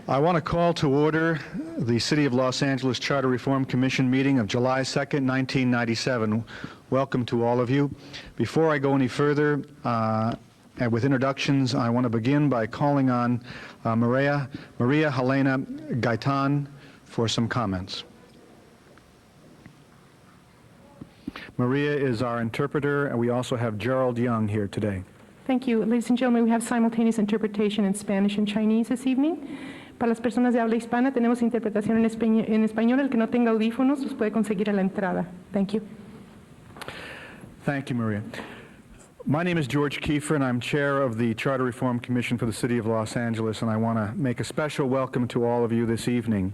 I want to call to order the City of Los Angeles Charter Reform Commission meeting of July 2nd, 1997. Welcome to all of you. Before I go any further, and with introductions, I want to begin by calling on Maria Helena Gaitan for some comments. Maria is our interpreter, and we also have Gerald Young here today. Thank you. Ladies and gentlemen, we have simultaneous interpretation in Spanish and Chinese this evening. Para las personas de habla hispana tenemos interpretación en español. El que no tenga audífonos los puede conseguir a la entrada. Thank you. Thank you, Maria. My name is George Kiefer, and I'm chair of the Charter Reform Commission for the City of Los Angeles, and I want to make a special welcome to all of you this evening.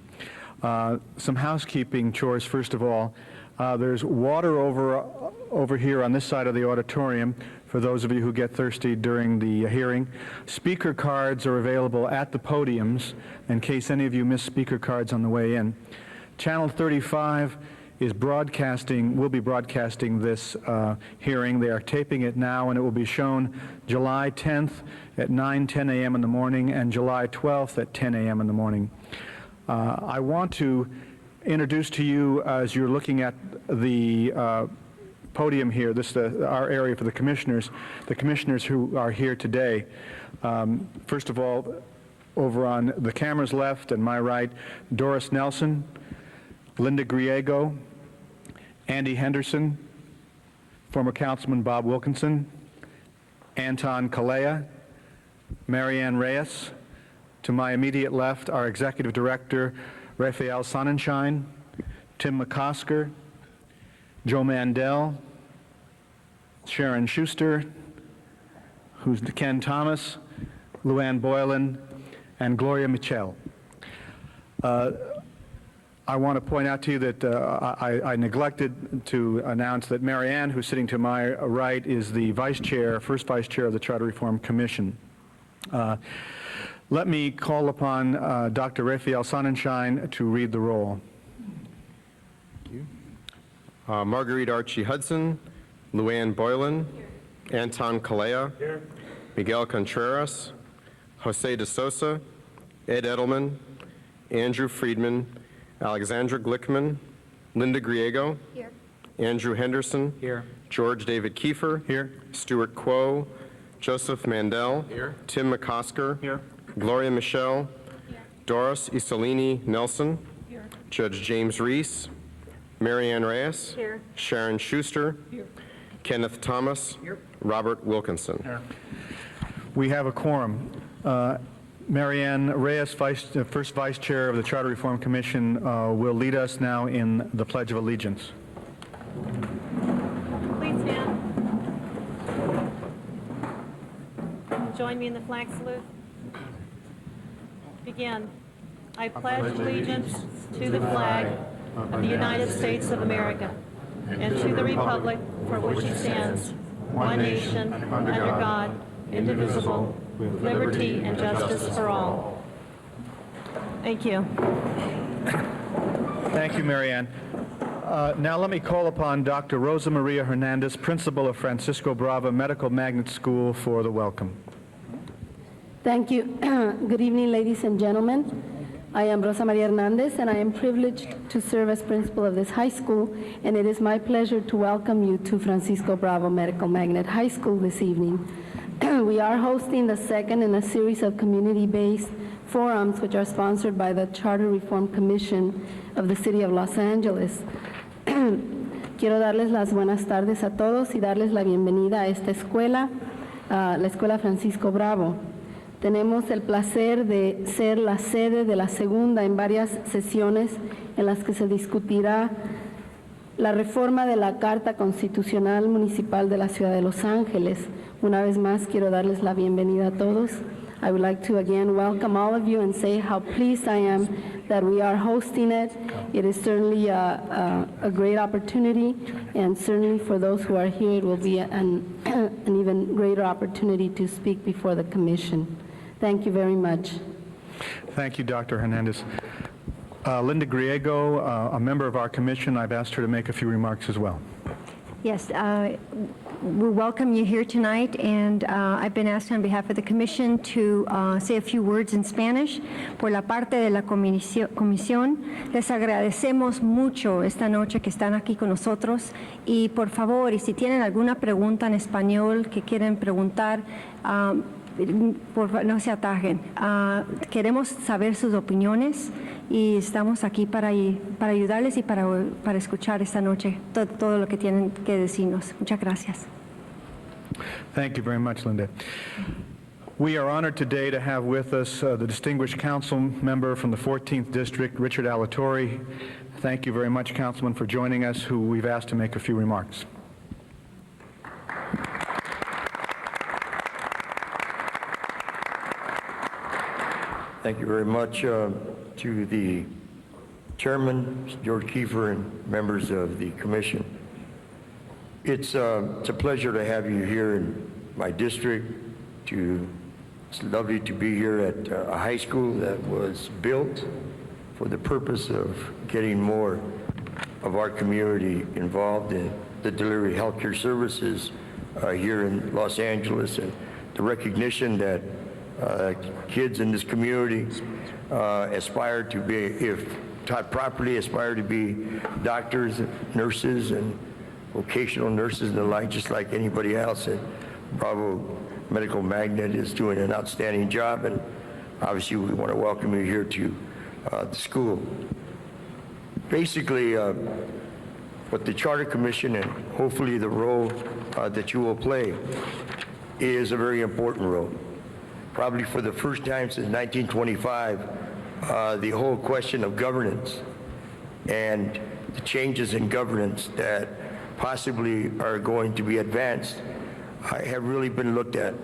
Some housekeeping chores, first of all. There's water over here on this side of the auditorium for those of you who get thirsty during the hearing. Speaker cards are available at the podiums in case any of you miss speaker cards on the way in. Channel 35 will be broadcasting this hearing. They are taping it now, and it will be shown July 10th at 9:10 a.m. in the morning and July 12th at 10 a.m. in the morning. I want to introduce to you, as you're looking at the podium here, this our area for the commissioners who are here today. First of all, over on the camera's left and my right, Doris Nelson, Linda Griego, Andy Henderson, former Councilman Bob Wilkinson, Anton Kalea, Marianne Reyes. To my immediate left, our Executive Director, Raphael Sonnenschein, Tim McCosker, Joe Mandel, Sharon Schuster, who's Ken Thomas, Luann Boylan, and Gloria Michel. I want to point out to you that I neglected to announce that Marianne, who's sitting to my right, is the first vice chair of the Charter Reform Commission. Let me call upon Dr. Raphael Sonnenschein to read the roll. Thank you. Marguerite Archie Hudson, Luann Boylan, here. Anton Kalea, here. Miguel Contreras, Jose de Sosa, Ed Edelman, Andrew Friedman, Alexandra Glickman, Linda Griego, here. Andrew Henderson, here. George David Kiefer, here. Stuart Quo, Joseph Mandel, here. Tim McCosker, here. Gloria Michel, here. Doris Isolini Nelson, here. Judge James Reese, Marianne Reyes, here. Sharon Schuster, here. Kenneth Thomas, here. Robert Wilkinson. Here. We have a quorum. Marianne Reyes, first Vice Chair of the Charter Reform Commission, will lead us now in the Pledge of Allegiance. Please stand. Join me in the flag salute. Begin. I pledge allegiance to the flag of the United States of America and to the republic for which it stands, one nation, under God, indivisible, with liberty and justice for all. Thank you. Thank you, Marianne. Now let me call upon Dr. Rosa Maria Hernandez, Principal of Francisco Bravo Medical Magnet School, for the welcome. Thank you. Good evening, ladies and gentlemen. I am Rosa Maria Hernandez, and I am privileged to serve as principal of this high school, and it is my pleasure to welcome you to Francisco Bravo Medical Magnet High School this evening. We are hosting the second in a series of community-based forums which are sponsored by the Charter Reform Commission of the City of Los Angeles. Quiero darles las buenas tardes a todos y darles la bienvenida a esta escuela, la Escuela Francisco Bravo. Tenemos el placer de ser la sede de la segunda en varias sesiones en las que se discutirá la reforma de la Carta Constitucional Municipal de la Ciudad de Los Ángeles. Una vez más, quiero darles la bienvenida a todos. I would like to again welcome all of you and say how pleased I am that we are hosting it. It is certainly a great opportunity, and certainly for those who are here, it will be an even greater opportunity to speak before the Commission. Thank you very much. Thank you, Dr. Hernandez. Linda Griego, a member of our commission, I've asked her to make a few remarks as well. Yes, we welcome you here tonight, and I've been asked on behalf of the Commission to say a few words in Spanish. Por la parte de la comisión, les agradecemos mucho esta noche que están aquí con nosotros, y por favor, y si tienen alguna pregunta en español que quieren preguntar, por favor, no se atajen. Queremos saber sus opiniones y estamos aquí para ayudarles y para escuchar esta noche todo lo que tienen que decirnos. Muchas gracias. Thank you very much, Linda. We are honored today to have with us the distinguished council member from the 14th District, Richard Alatorre. Thank you very much, Councilman, for joining us, who we've asked to make a few remarks. Thank you very much to the chairman, George Kiefer, and members of the commission. It's a pleasure to have you here in my district. It's lovely to be here at a high school that was built for the purpose of getting more of our community involved in the delivery of healthcare services here in Los Angeles, and the recognition that kids in this community aspire to be, if taught properly, aspire to be doctors, nurses, and vocational nurses and the like, just like anybody else. And Bravo Medical Magnet is doing an outstanding job, and obviously we want to welcome you here to the school. Basically, what the Charter Commission and hopefully the role that you will play is a very important role. Probably for the first time since 1925, the whole question of governance and the changes in governance that possibly are going to be advanced have really been looked at.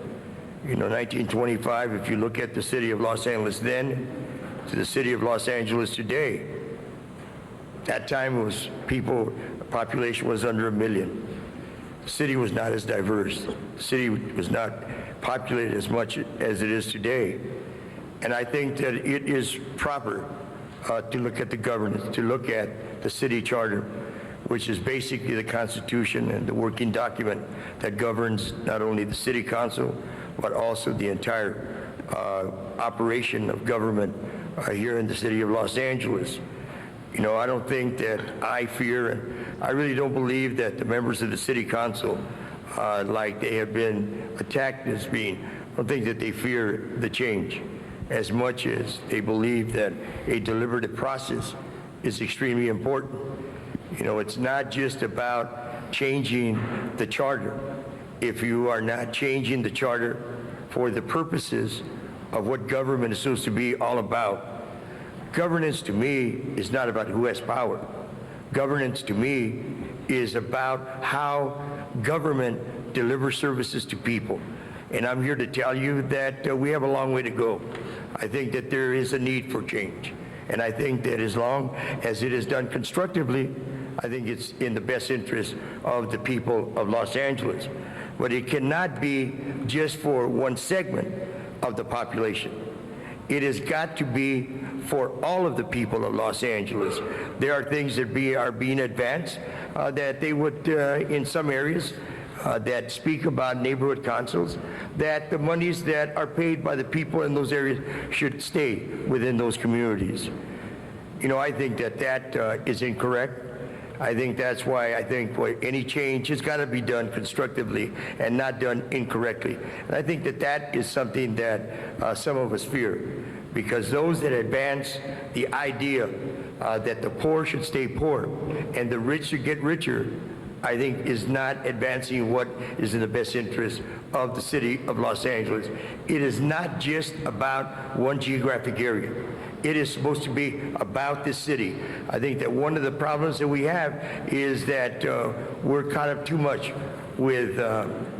You know, 1925, if you look at the city of Los Angeles then to the city of Los Angeles today, that time was population was under 1 million. The city was not as diverse. The city was not populated as much as it is today. And I think that it is proper to look at the governance, to look at the city charter, which is basically the Constitution and the working document that governs not only the city council, but also the entire operation of government here in the city of Los Angeles. You know, I don't think that I fear, and I really don't believe that the members of the city council, like they have been attacked as being, I don't think that they fear the change as much as they believe that a deliberative process is extremely important. You know, it's not just about changing the charter. If you are not changing the charter for the purposes of what government is supposed to be all about, governance to me is not about who has power. Governance to me is about how government delivers services to people. And I'm here to tell you that we have a long way to go. I think that there is a need for change. And I think that as long as it is done constructively, I think it's in the best interest of the people of Los Angeles. But it cannot be just for one segment of the population. It has got to be for all of the people of Los Angeles. There are things that are being advanced that they would, in some areas, that speak about neighborhood councils, that the monies that are paid by the people in those areas should stay within those communities. You know, I think that is incorrect. I think that's why I think any change has got to be done constructively and not done incorrectly. And I think that is something that some of us fear, because those that advance the idea that the poor should stay poor and the rich should get richer, I think is not advancing what is in the best interest of the city of Los Angeles. It is not just about one geographic area. It is supposed to be about this city. I think that one of the problems that we have is that we're caught up too much with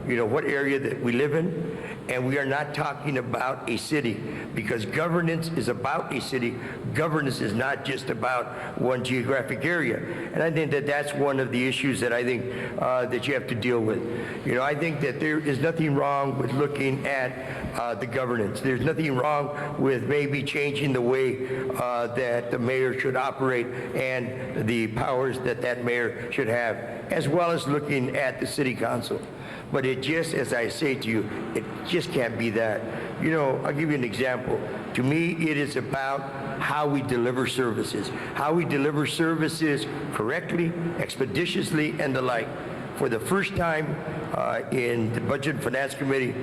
you know, what area that we live in, And we are not talking about a city, because governance is about a city. Governance is not just about one geographic area. And I think that that's one of the issues that I think that you have to deal with. You know, I think that there is nothing wrong with looking at the governance. There's nothing wrong with maybe changing the way that the mayor should operate and the powers that that mayor should have, as well as looking at the city council. But it just, as I say to you, it just can't be that. You know, I'll give you an example. To me, it is about how we deliver services correctly, expeditiously, and the like. For the first time in the Budget and Finance Committee,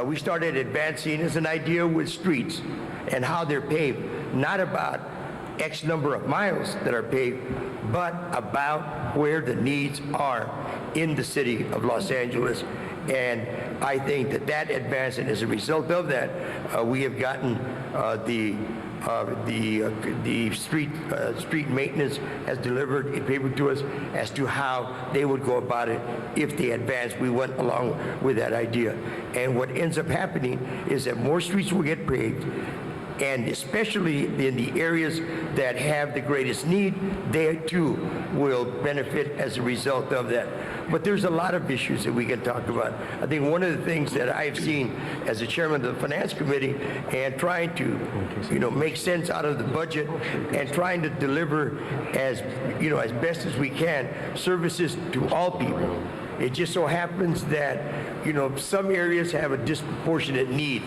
we started advancing as an idea with streets and how they're paved, not about X number of miles that are paved, but about where the needs are in the city of Los Angeles. And I think that that advance, and as a result of that, we have gotten the street maintenance has delivered a paper to us as to how they would go about it if they advanced. We went along with that idea. And what ends up happening is that more streets will get paved, and especially in the areas that have the greatest need, they too will benefit as a result of that. But there's a lot of issues that we can talk about. I think one of the things that I've seen as the chairman of the Finance Committee and trying to, you know, make sense out of the budget and trying to deliver as, you know, as best as we can services to all people. It just so happens that, you know, some areas have a disproportionate need.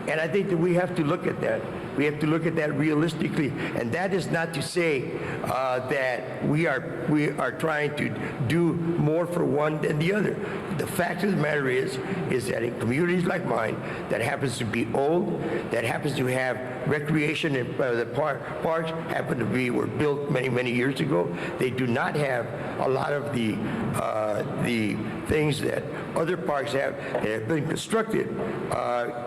And I think that we have to look at that. We have to look at that realistically. And that is not to say that we are trying to do more for one than the other. The fact of the matter is that in communities like mine, that happens to be old, that happens to have recreation, and the parks happen to be were built many, many years ago. They do not have a lot of the things that other parks have that have been constructed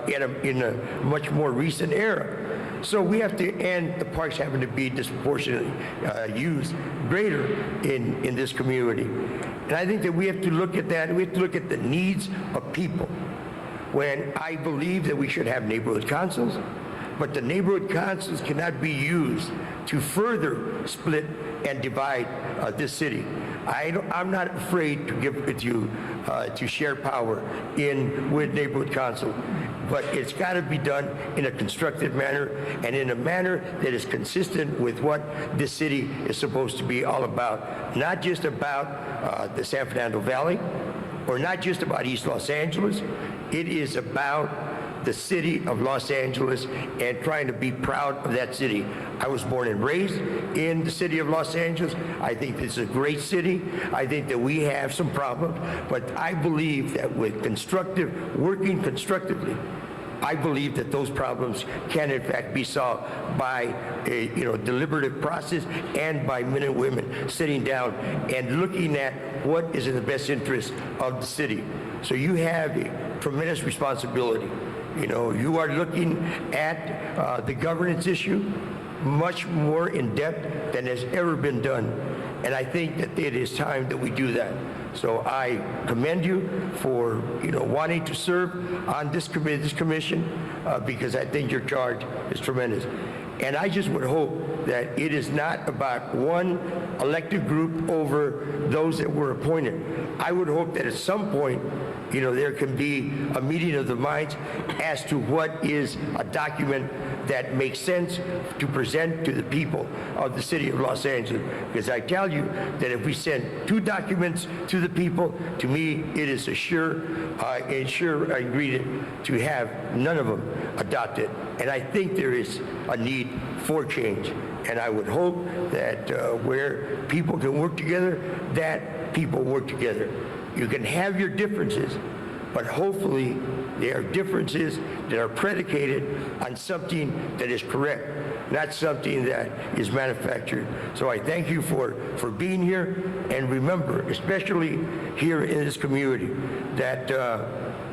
in a much more recent era. So we have to, and the parks happen to be disproportionately used greater in this community. And I think that we have to look at that. We have to look at the needs of people. When I believe that we should have neighborhood councils, but the neighborhood councils cannot be used to further split and divide this city. I'm not afraid to give it to you to share power with neighborhood council, but it's got to be done in a constructive manner and in a manner that is consistent with what this city is supposed to be all about. Not just about the San Fernando Valley, or not just about East Los Angeles. It is about the city of Los Angeles and trying to be proud of that city. I was born and raised in the city of Los Angeles. I think this is a great city. I think that we have some problems, but I believe that with working constructively, I believe that those problems can in fact be solved by a deliberative process and by men and women sitting down and looking at what is in the best interest of the city. So you have a tremendous responsibility. You are looking at the governance issue much more in depth than has ever been done. And I think that it is time that we do that. So I commend you for wanting to serve on this commission because I think your charge is tremendous. And I just would hope that it is not about one elected group over those that were appointed. I would hope that at some point, there can be a meeting of the minds as to what is a document that makes sense to present to the people of the city of Los Angeles. Because I tell you that if we send 2 documents to the people, to me, it is a sure ingredient to have none of them adopted. And I think there is a need for change. And I would hope that where people can work together, that people work together. You can have your differences, but hopefully they are differences that are predicated on something that is correct, not something that is manufactured. So I thank you for being here, and remember, especially here in this community, that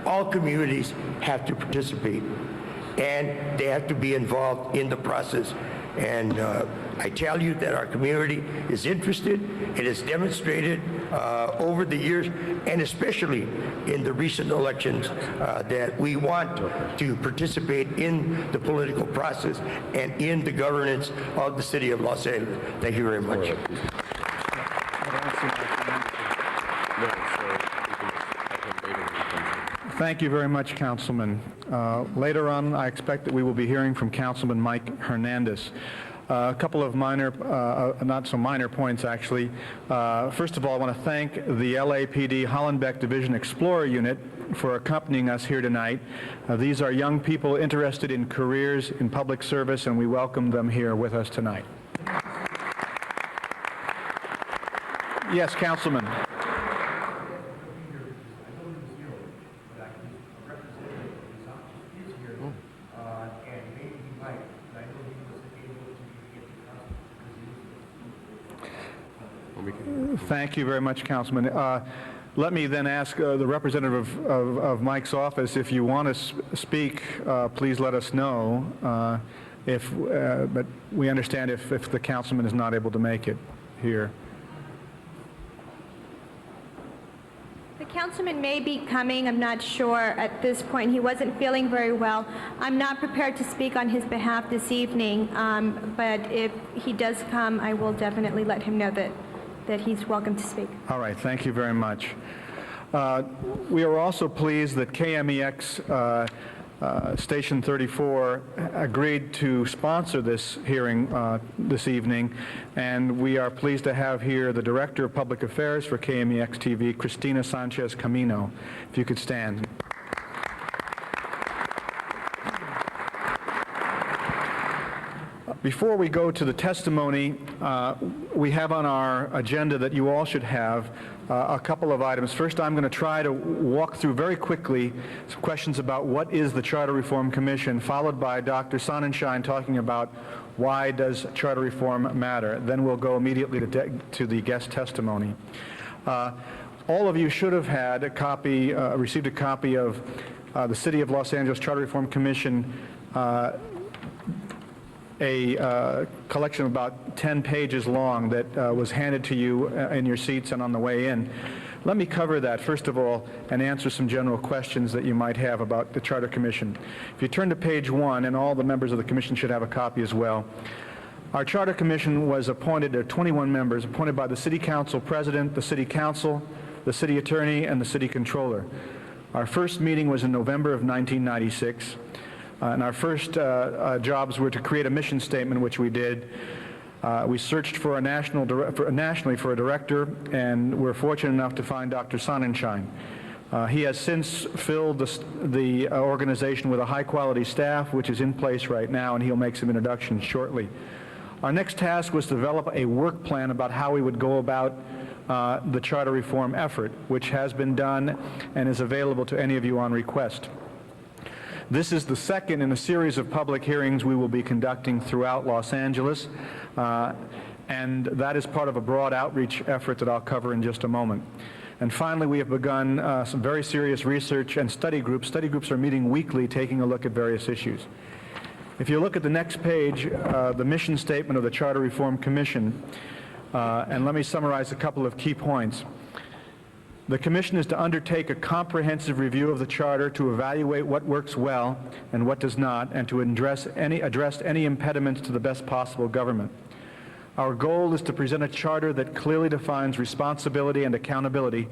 all communities have to participate, and they have to be involved in the process. And I tell you that our community is interested. It has demonstrated over the years, and especially in the recent elections, that we want to participate in the political process and in the governance of the city of Los Angeles. Thank you very much. Thank you very much, Councilman. Later on, I expect that we will be hearing from Councilman Mike Hernandez. A couple of minor, not so minor points, actually. First of all, I want to thank the LAPD Hollenbeck Division Explorer Unit for accompanying us here tonight. These are young people interested in careers in public service, and we welcome them here with us tonight. Yes, Councilman. Thank you very much, Councilman. Let me then ask the representative of Mike's office, if you want to speak, please let us know. But we understand if the councilman is not able to make it here. The councilman may be coming. I'm not sure at this point. He wasn't feeling very well. I'm not prepared to speak on his behalf this evening, but if he does come, I will definitely let him know that he's welcome to speak. All right, thank you very much. We are also pleased that KMEX Station 34 agreed to sponsor this hearing this evening, and we are pleased to have here the Director of Public Affairs for KMEX TV, Cristina Sanchez Camino. If you could stand. Before we go to the testimony, we have on our agenda that you all should have a couple of items. First, I'm going to try to walk through very quickly some questions about what is the Charter Reform Commission, followed by Dr. Sonnenschein talking about why does charter reform matter. Then we'll go immediately to the guest testimony. All of you should have had a copy, received a copy of the City of Los Angeles Charter Reform Commission a collection of about 10 pages long that was handed to you in your seats and on the way in. Let me cover that, first of all, and answer some general questions that you might have about the Charter Commission. If you turn to page 1, and all the members of the Commission should have a copy as well, our Charter Commission was appointed, there are 21 members, appointed by the City Council President, the City Council, the City Attorney, and the City Controller. Our first meeting was in November of 1996. And our first jobs were to create a mission statement, which we did. We searched for nationally for a director, and we're fortunate enough to find Dr. Sonnenschein. He has since filled the organization with a high-quality staff, which is in place right now, and he'll make some introductions shortly. Our next task was to develop a work plan about how we would go about the charter reform effort, which has been done and is available to any of you on request. This is the second in a series of public hearings we will be conducting throughout Los Angeles, and that is part of a broad outreach effort that I'll cover in just a moment. And finally, we have begun some very serious research and study groups. Study groups are meeting weekly, taking a look at various issues. If you look at the next page, the mission statement of the Charter Reform Commission, and let me summarize a couple of key points. The Commission is to undertake a comprehensive review of the Charter to evaluate what works well and what does not, and to address any impediments to the best possible government. Our goal is to present a Charter that clearly defines responsibility and accountability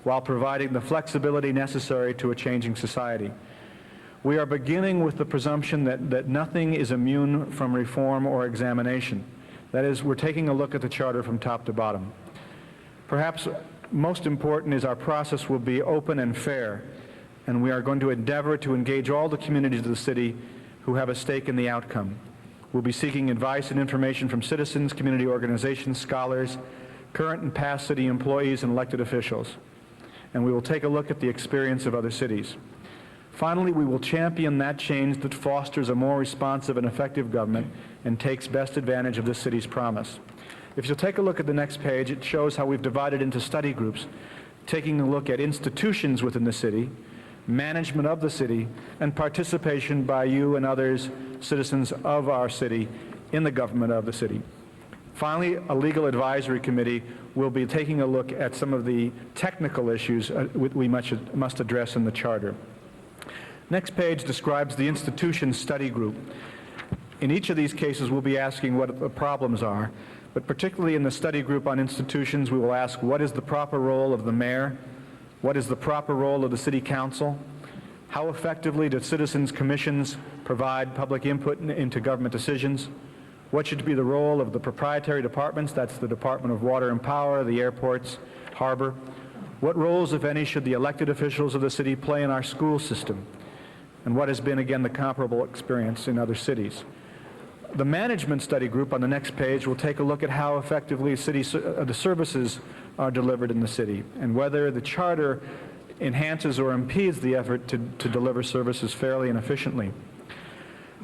while providing the flexibility necessary to a changing society. We are beginning with the presumption that nothing is immune from reform or examination. That is, we're taking a look at the Charter from top to bottom. Perhaps most important is our process will be open and fair, and we are going to endeavor to engage all the communities of the city who have a stake in the outcome. We'll be seeking advice and information from citizens, community organizations, scholars, current and past city employees, and elected officials. And we will take a look at the experience of other cities. Finally, we will champion that change that fosters a more responsive and effective government and takes best advantage of this city's promise. If you'll take a look at the next page, it shows how we've divided into study groups, taking a look at institutions within the city, management of the city, and participation by you and others, citizens of our city, in the government of the city. Finally, a legal advisory committee will be taking a look at some of the technical issues we must address in the charter. Next page describes the institution study group. In each of these cases, we'll be asking what the problems are, but particularly in the study group on institutions, we will ask what is the proper role of the mayor, what is the proper role of the city council, how effectively do citizens' commissions provide public input into government decisions, what should be the role of the proprietary departments, that's the Department of Water and Power, the airports, harbor, what roles, if any, should the elected officials of the city play in our school system, and what has been, again, the comparable experience in other cities. The management study group on the next page will take a look at how effectively the services are delivered in the city and whether the charter enhances or impedes the effort to deliver services fairly and efficiently.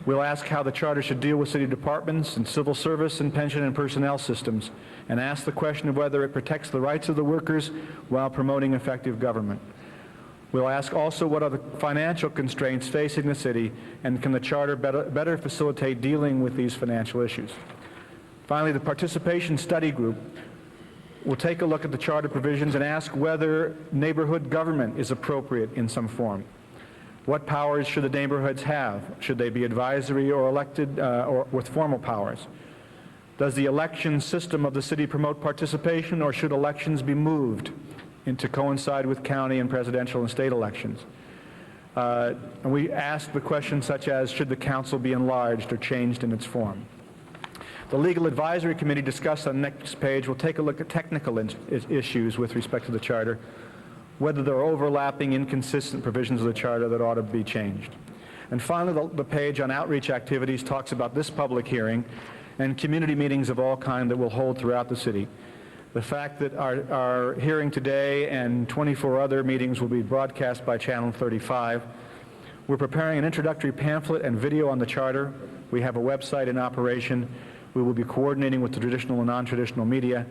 We'll ask how the charter should deal with city departments and civil service and pension and personnel systems, and ask the question of whether it protects the rights of the workers while promoting effective government. We'll ask also what are the financial constraints facing the city, and can the charter better facilitate dealing with these financial issues. Finally, the participation study group will take a look at the charter provisions and ask whether neighborhood government is appropriate in some form. What powers should the neighborhoods have? Should they be advisory or elected or with formal powers? Does the election system of the city promote participation, or should elections be moved to coincide with county and presidential and state elections? And we ask the questions such as, should the council be enlarged or changed in its form? The Legal Advisory Committee, discussed on the next page, will take a look at technical issues with respect to the charter, whether there are overlapping, inconsistent provisions of the charter that ought to be changed. And finally, the page on outreach activities talks about this public hearing and community meetings of all kinds that we'll hold throughout the city. The fact that our hearing today and 24 other meetings will be broadcast by Channel 35. We're preparing an introductory pamphlet and video on the charter. We have a website in operation. We will be coordinating with the traditional and non-traditional media,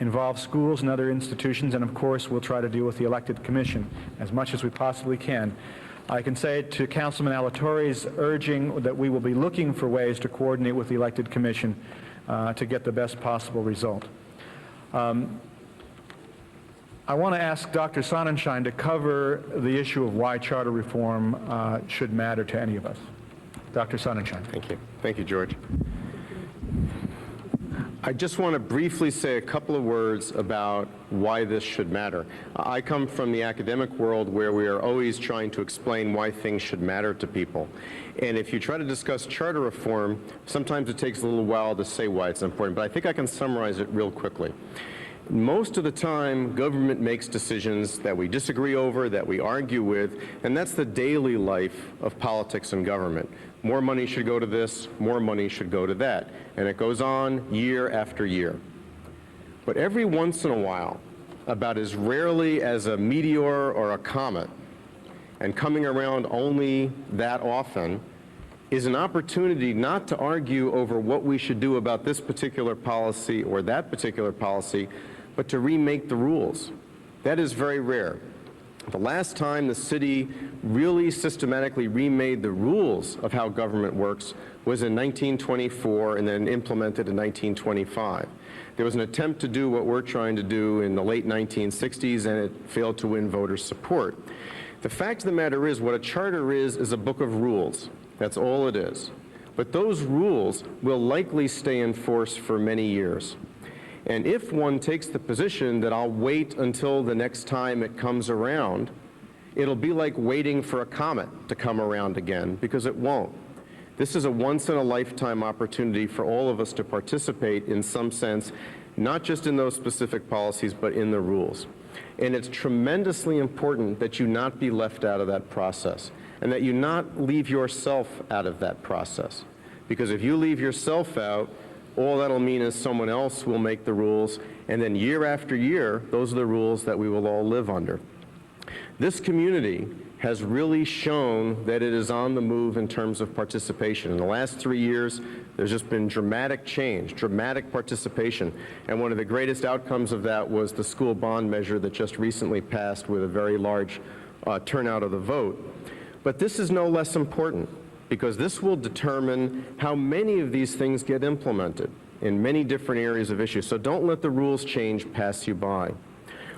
involve schools and other institutions, and of course we'll try to deal with the elected commission as much as we possibly can. I can say to Councilman Alatorre's urging that we will be looking for ways to coordinate with the elected commission to get the best possible result. I want to ask Dr. Sonnenschein to cover the issue of why charter reform should matter to any of us. Dr. Sonnenschein. Thank you. Thank you, George. I just want to briefly say a couple of words about why this should matter. I come from the academic world where we are always trying to explain why things should matter to people. And if you try to discuss charter reform, sometimes it takes a little while to say why it's important, but I think I can summarize it real quickly. Most of the time, government makes decisions that we disagree over, that we argue with, and that's the daily life of politics and government. More money should go to this, more money should go to that. And it goes on year after year. But every once in a while, about as rarely as a meteor or a comet, and coming around only that often, is an opportunity not to argue over what we should do about this particular policy or that particular policy, but to remake the rules. That is very rare. The last time the city really systematically remade the rules of how government works was in 1924 and then implemented in 1925. There was an attempt to do what we're trying to do in the late 1960s, and it failed to win voter support. The fact of the matter is, what a charter is a book of rules. That's all it is. But those rules will likely stay in force for many years. And if one takes the position that I'll wait until the next time it comes around, it'll be like waiting for a comet to come around again, because it won't. This is a once-in-a-lifetime opportunity for all of us to participate in some sense, not just in those specific policies, but in the rules. And it's tremendously important that you not be left out of that process, and that you not leave yourself out of that process. Because if you leave yourself out, all that'll mean is someone else will make the rules, and then year after year, those are the rules that we will all live under. This community has really shown that it is on the move in terms of participation. In the last 3 years, there's just been dramatic change, dramatic participation, and one of the greatest outcomes of that was the school bond measure that just recently passed with a very large turnout of the vote. But this is no less important, because this will determine how many of these things get implemented in many different areas of issues. So don't let the rules change pass you by.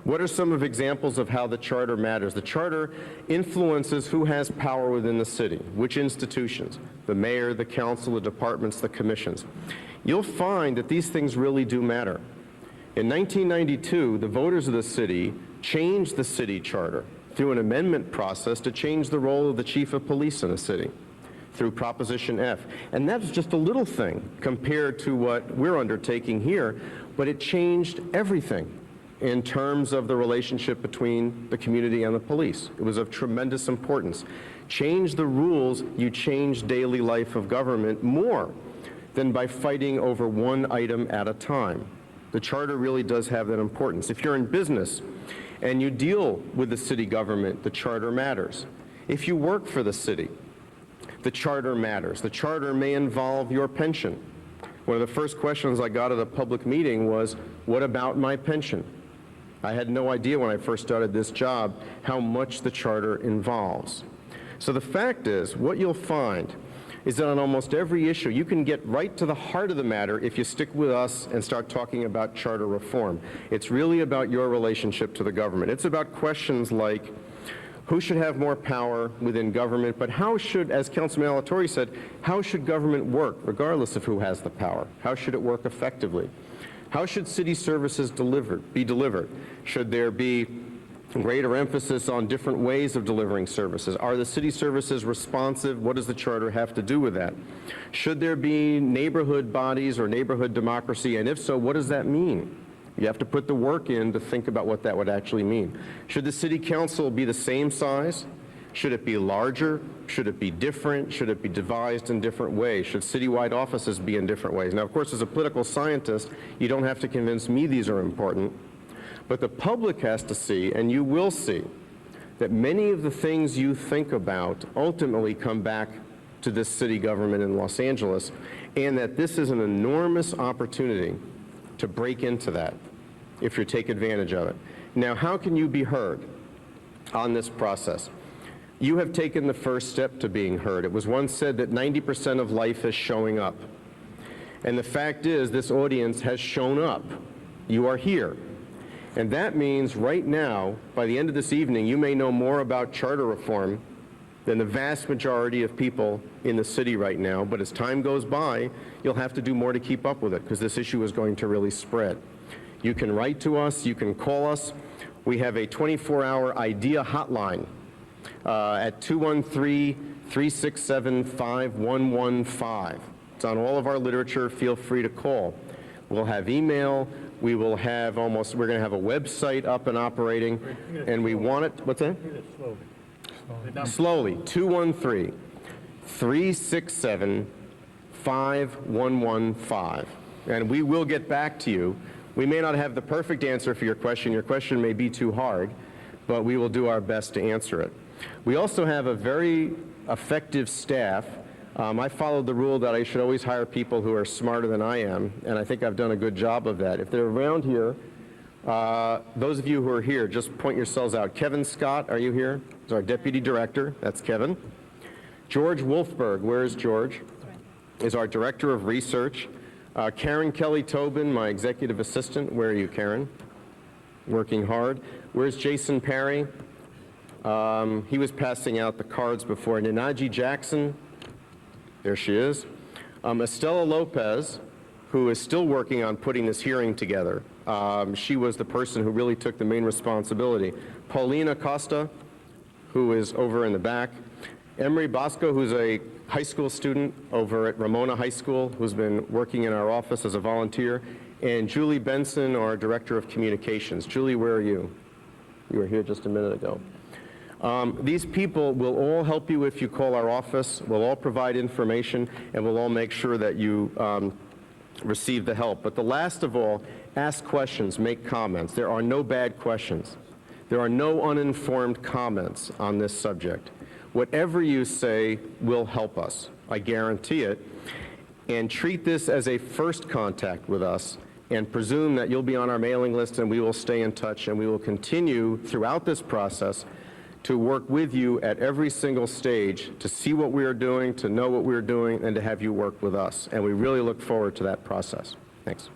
What are some of examples of how the charter matters? The charter influences who has power within the city, which institutions, the mayor, the council, the departments, the commissions. You'll find that these things really do matter. In 1992, the voters of the city changed the city charter through an amendment process to change the role of the chief of police in a city through Proposition F. And that's just a little thing compared to what we're undertaking here, but it changed everything in terms of the relationship between the community and the police. It was of tremendous importance. Change the rules, you change daily life of government more than by fighting over one item at a time. The charter really does have that importance. If you're in business and you deal with the city government, the charter matters. If you work for the city, the charter matters. The charter may involve your pension. One of the first questions I got at a public meeting was, what about my pension? I had no idea when I first started this job how much the charter involves. So the fact is, what you'll find is that on almost every issue, you can get right to the heart of the matter if you stick with us and start talking about charter reform. It's really about your relationship to the government. It's about questions like, who should have more power within government, but how should, as Councilman Alatorre said, how should government work regardless of who has the power? How should it work effectively? How should city services be delivered? Should there be greater emphasis on different ways of delivering services? Are the city services responsive? What does the charter have to do with that? Should there be neighborhood bodies or neighborhood democracy? And if so, what does that mean? You have to put the work in to think about what that would actually mean. Should the city council be the same size? Should it be larger? Should it be different? Should it be devised in different ways? Should citywide offices be in different ways? Now, of course, as a political scientist, you don't have to convince me these are important, but the public has to see, and you will see, that many of the things you think about ultimately come back to this city government in Los Angeles, and that this is an enormous opportunity to break into that if you take advantage of it. Now, how can you be heard on this process? You have taken the first step to being heard. It was once said that 90% of life is showing up. And the fact is, this audience has shown up. You are here. And that means right now, by the end of this evening, you may know more about charter reform than the vast majority of people in the city right now. But as time goes by, you'll have to do more to keep up with it because this issue is going to really spread. You can write to us. You can call us. We have a 24-hour idea hotline at 213-367-5115. It's on all of our literature. Feel free to call. We'll have email. We will have we're going to have a website up and operating. And we want it, what's that? Slowly. 213-367-5115. And we will get back to you. We may not have the perfect answer for your question. Your question may be too hard, but we will do our best to answer it. We also have a very effective staff. I followed the rule that I should always hire people who are smarter than I am, and I think I've done a good job of that. If they're around here, those of you who are here, just point yourselves out. Kevin Scott, are you here? He's our deputy director. That's Kevin. George Wolfberg, where is George? Is our director of research. Karen Kelly-Tobin, my executive assistant. Where are you, Karen? Working hard. Where's Jason Perry? He was passing out the cards before. Nanaji Jackson, there she is. Estella Lopez, who is still working on putting this hearing together. She was the person who really took the main responsibility. Paulina Costa, who is over in the back. Emery Bosco, who's a high school student over at Ramona High School, who's been working in our office as a volunteer. And Julie Benson, our director of communications. Julie, where are you? You were here just a minute ago. These people will all help you if you call our office. We'll all provide information, and we'll all make sure that you receive the help. But the last of all, ask questions, make comments. There are no bad questions. There are no uninformed comments on this subject. Whatever you say will help us. I guarantee it. And treat this as a first contact with us, and presume that you'll be on our mailing list, and we will stay in touch, and we will continue throughout this process to work with you at every single stage, to see what we are doing, to know what we are doing, and to have you work with us. And we really look forward to that process. Thanks.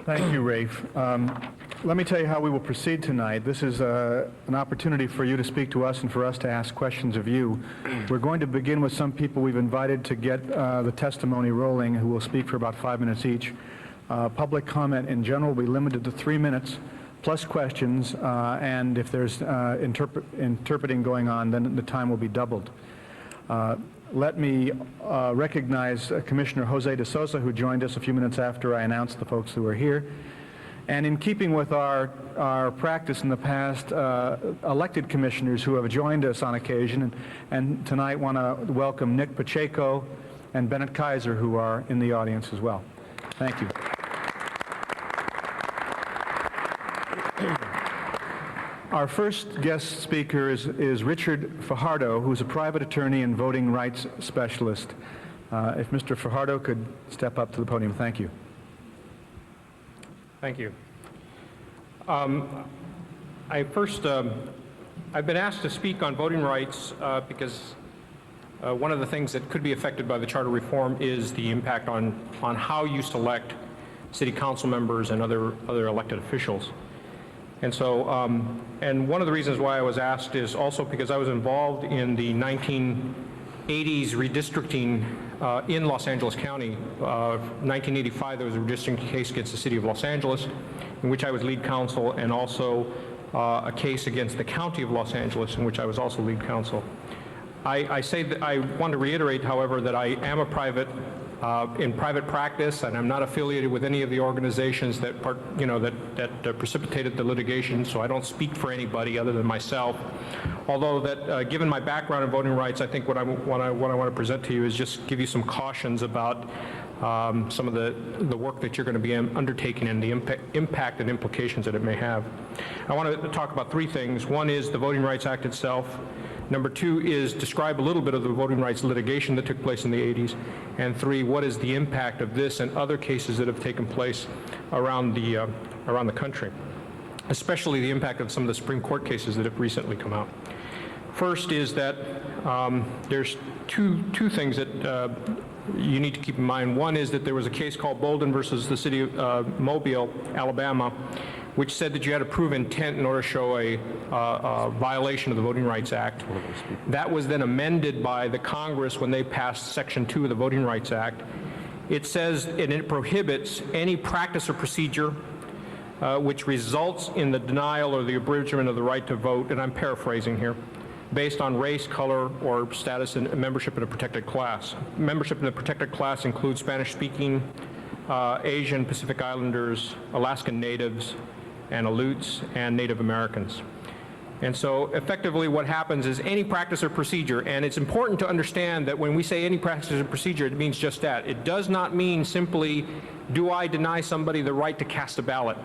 Thank you, Rafe. Let me tell you how we will proceed tonight. This is an opportunity for you to speak to us and for us to ask questions of you. We're going to begin with some people we've invited to get the testimony rolling, who will speak for about 5 minutes each. Public comment in general will be limited to 3 minutes, plus questions, and if there's interpreting going on, then the time will be doubled. Let me recognize Commissioner Jose de Sosa, who joined us a few minutes after I announced the folks who are here. And in keeping with our practice in the past, elected commissioners who have joined us on occasion, and tonight want to welcome Nick Pacheco and Bennett Kaiser, who are in the audience as well. Thank you. Our first guest speaker is Richard Fajardo, who's a private attorney and voting rights specialist. If Mr. Fajardo could step up to the podium, thank you. Thank you. I've been asked to speak on voting rights because one of the things that could be affected by the charter reform is the impact on how you select city council members and other elected officials. And so, and one of the reasons why I was asked is also because I was involved in the 1980s redistricting in Los Angeles County. 1985, there was a redistricting case against the city of Los Angeles, in which I was lead counsel, and also a case against the county of Los Angeles, in which I was also lead counsel. I say that I want to reiterate, however, that I am a private in private practice, and I'm not affiliated with any of the organizations that precipitated the litigation, so I don't speak for anybody other than myself. Although that, given my background in voting rights, I think what I want to present to you is just give you some cautions about some of the work that you're going to be undertaking and the impact and implications that it may have. I want to talk about 3 things. One is the Voting Rights Act itself. Number 2 is describe a little bit of the voting rights litigation that took place in the 80s. And 3, what is the impact of this and other cases that have taken place around the country, especially the impact of some of the Supreme Court cases that have recently come out. First is that there's two things that you need to keep in mind. One is that there was a case called Bolden versus the city of Mobile, Alabama, which said that you had to prove intent in order to show a violation of the Voting Rights Act. That was then amended by the Congress when they passed Section 2 of the Voting Rights Act. It says, and it prohibits any practice or procedure which results in the denial or the abridgment of the right to vote, and I'm paraphrasing here, based on race, color, or status and membership in a protected class. Membership in the protected class includes Spanish-speaking, Asian, Pacific Islanders, Alaskan Natives, and Aleuts, and Native Americans. And so effectively what happens is any practice or procedure, and it's important to understand that when we say any practice or procedure, it means just that. It does not mean simply, do I deny somebody the right to cast a ballot?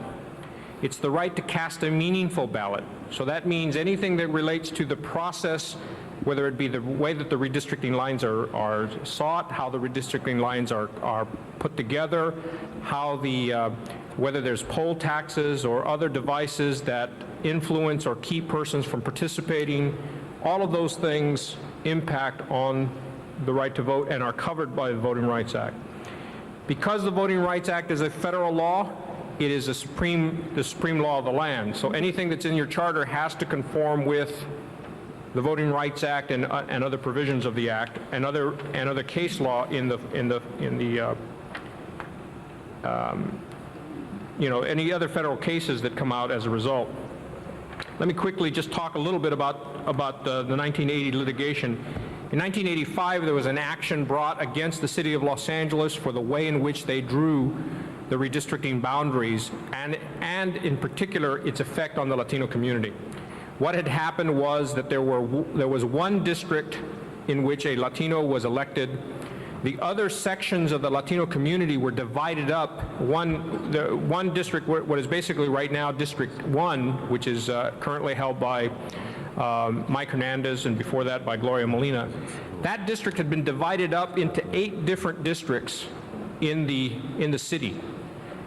It's the right to cast a meaningful ballot. So that means anything that relates to the process, whether it be the way that the redistricting lines are sought, how the redistricting lines are put together, how whether there's poll taxes or other devices that influence or keep persons from participating, all of those things impact on the right to vote and are covered by the Voting Rights Act. Because the Voting Rights Act is a federal law, it is the supreme law of the land. So anything that's in your charter has to conform with the Voting Rights Act and other provisions of the Act and other case law any other federal cases that come out as a result. Let me quickly just talk a little bit about the 1980 litigation. In 1985, there was an action brought against the city of Los Angeles for the way in which they drew the redistricting boundaries and in particular its effect on the Latino community. What had happened was that there was one district in which a Latino was elected. The other sections of the Latino community were divided up. One district, what is basically right now District 1, which is currently held by Mike Hernandez, and before that by Gloria Molina. That district had been divided up into 8 different districts in the city.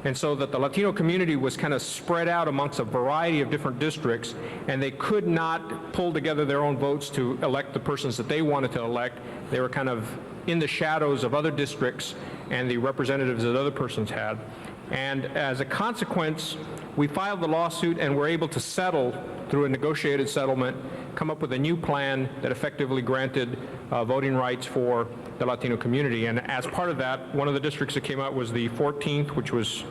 And so that the Latino community was kind of spread out amongst a variety of different districts, and they could not pull together their own votes to elect the persons that they wanted to elect. They were kind of in the shadows of other districts and the representatives that other persons had. And as a consequence, we filed the lawsuit and were able to settle through a negotiated settlement, come up with a new plan that effectively granted voting rights for the Latino community. And as part of that, one of the districts that came out was the 14th, which was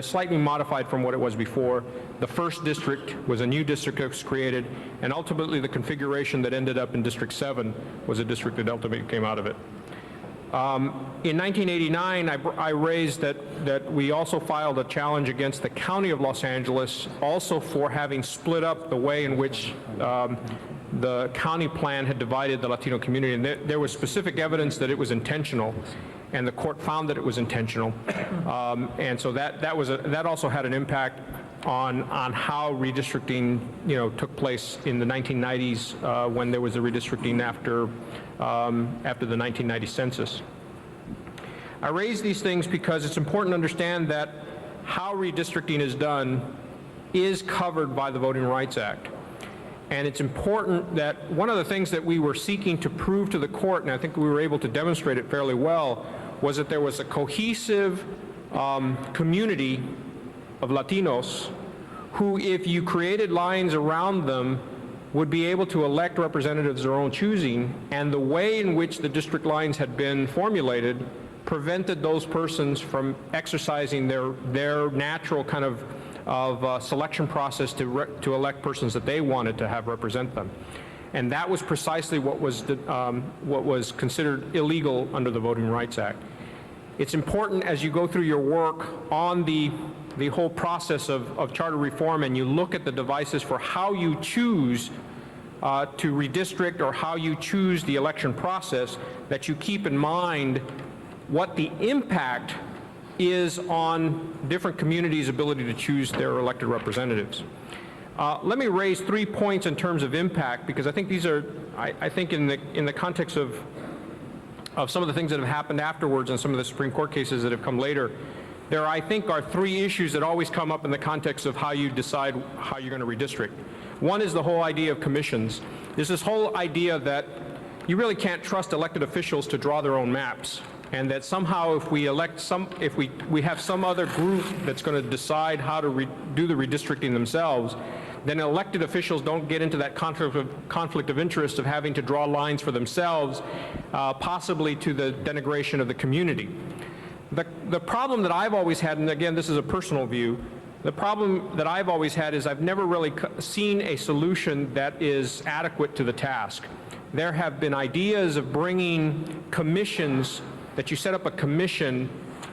slightly modified from what it was before. The first district was a new district that was created, and ultimately the configuration that ended up in District 7 was a district that ultimately came out of it. In 1989, I raised that we also filed a challenge against the County of Los Angeles, also for having split up the way in which the county plan had divided the Latino community. And there was specific evidence that it was intentional, and the court found that it was intentional. And so that also had an impact on how redistricting, took place in the 1990s when there was a redistricting after the 1990 census. I raise these things because it's important to understand that how redistricting is done is covered by the Voting Rights Act. And it's important that one of the things that we were seeking to prove to the court, and I think we were able to demonstrate it fairly well, was that there was a cohesive community of Latinos who, if you created lines around them, would be able to elect representatives of their own choosing, and the way in which the district lines had been formulated prevented those persons from exercising their natural kind of selection process to elect persons that they wanted to have represent them. And that was precisely what was considered illegal under the Voting Rights Act. It's important as you go through your work on the whole process of charter reform, and you look at the devices for how you choose to redistrict or how you choose the election process, that you keep in mind what the impact is on different communities' ability to choose their elected representatives. Let me raise 3 points in terms of impact, because I think these are, I think in the context of some of the things that have happened afterwards and some of the Supreme Court cases that have come later, there, I think, are 3 issues that always come up in the context of how you decide how you're going to redistrict. One is the whole idea of commissions. There's this whole idea that you really can't trust elected officials to draw their own maps, and that somehow if we have some other group that's going to decide how to do the redistricting themselves, then elected officials don't get into that conflict of interest of having to draw lines for themselves, possibly to the denigration of the community. The problem that I've always had, and again, this is a personal view, the problem that I've always had is I've never really seen a solution that is adequate to the task. There have been ideas of bringing commissions, that you set up a commission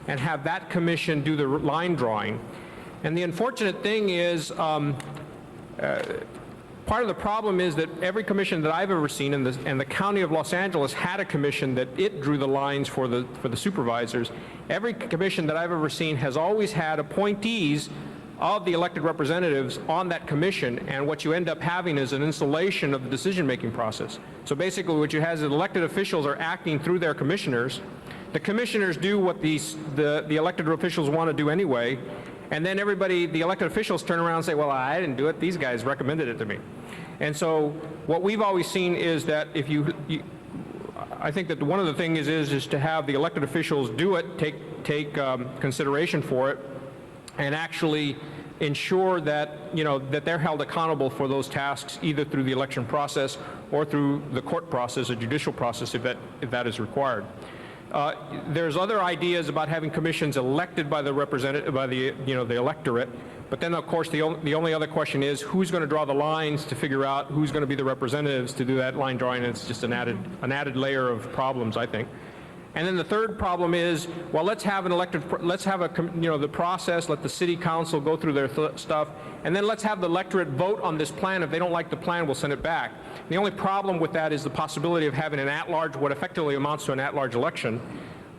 and have that commission do the line drawing. And the unfortunate thing is, part of the problem is that every commission that I've ever seen, and the County of Los Angeles had a commission that it drew the lines for the supervisors. Every commission that I've ever seen has always had appointees of the elected representatives on that commission, and what you end up having is an insulation of the decision-making process. So basically what you have is that elected officials are acting through their commissioners. The commissioners do what the elected officials want to do anyway, and then the elected officials turn around and say, well, I didn't do it, these guys recommended it to me. And so what we've always seen is that if I think that one of the things is to have the elected officials do it, take consideration for it, and actually ensure that, that they're held accountable for those tasks, either through the election process or through the court process, a judicial process, if that is required. There's other ideas about having commissions elected by the the electorate, but then of course the only other question is who's going to draw the lines to figure out who's going to be the representatives to do that line drawing, and it's just an added layer of problems, I think. And then the third problem is, well, let's have the process, let the city council go through their stuff, and then let's have the electorate vote on this plan. If they don't like the plan, we'll send it back. The only problem with that is the possibility of having an at-large, what effectively amounts to an at-large election,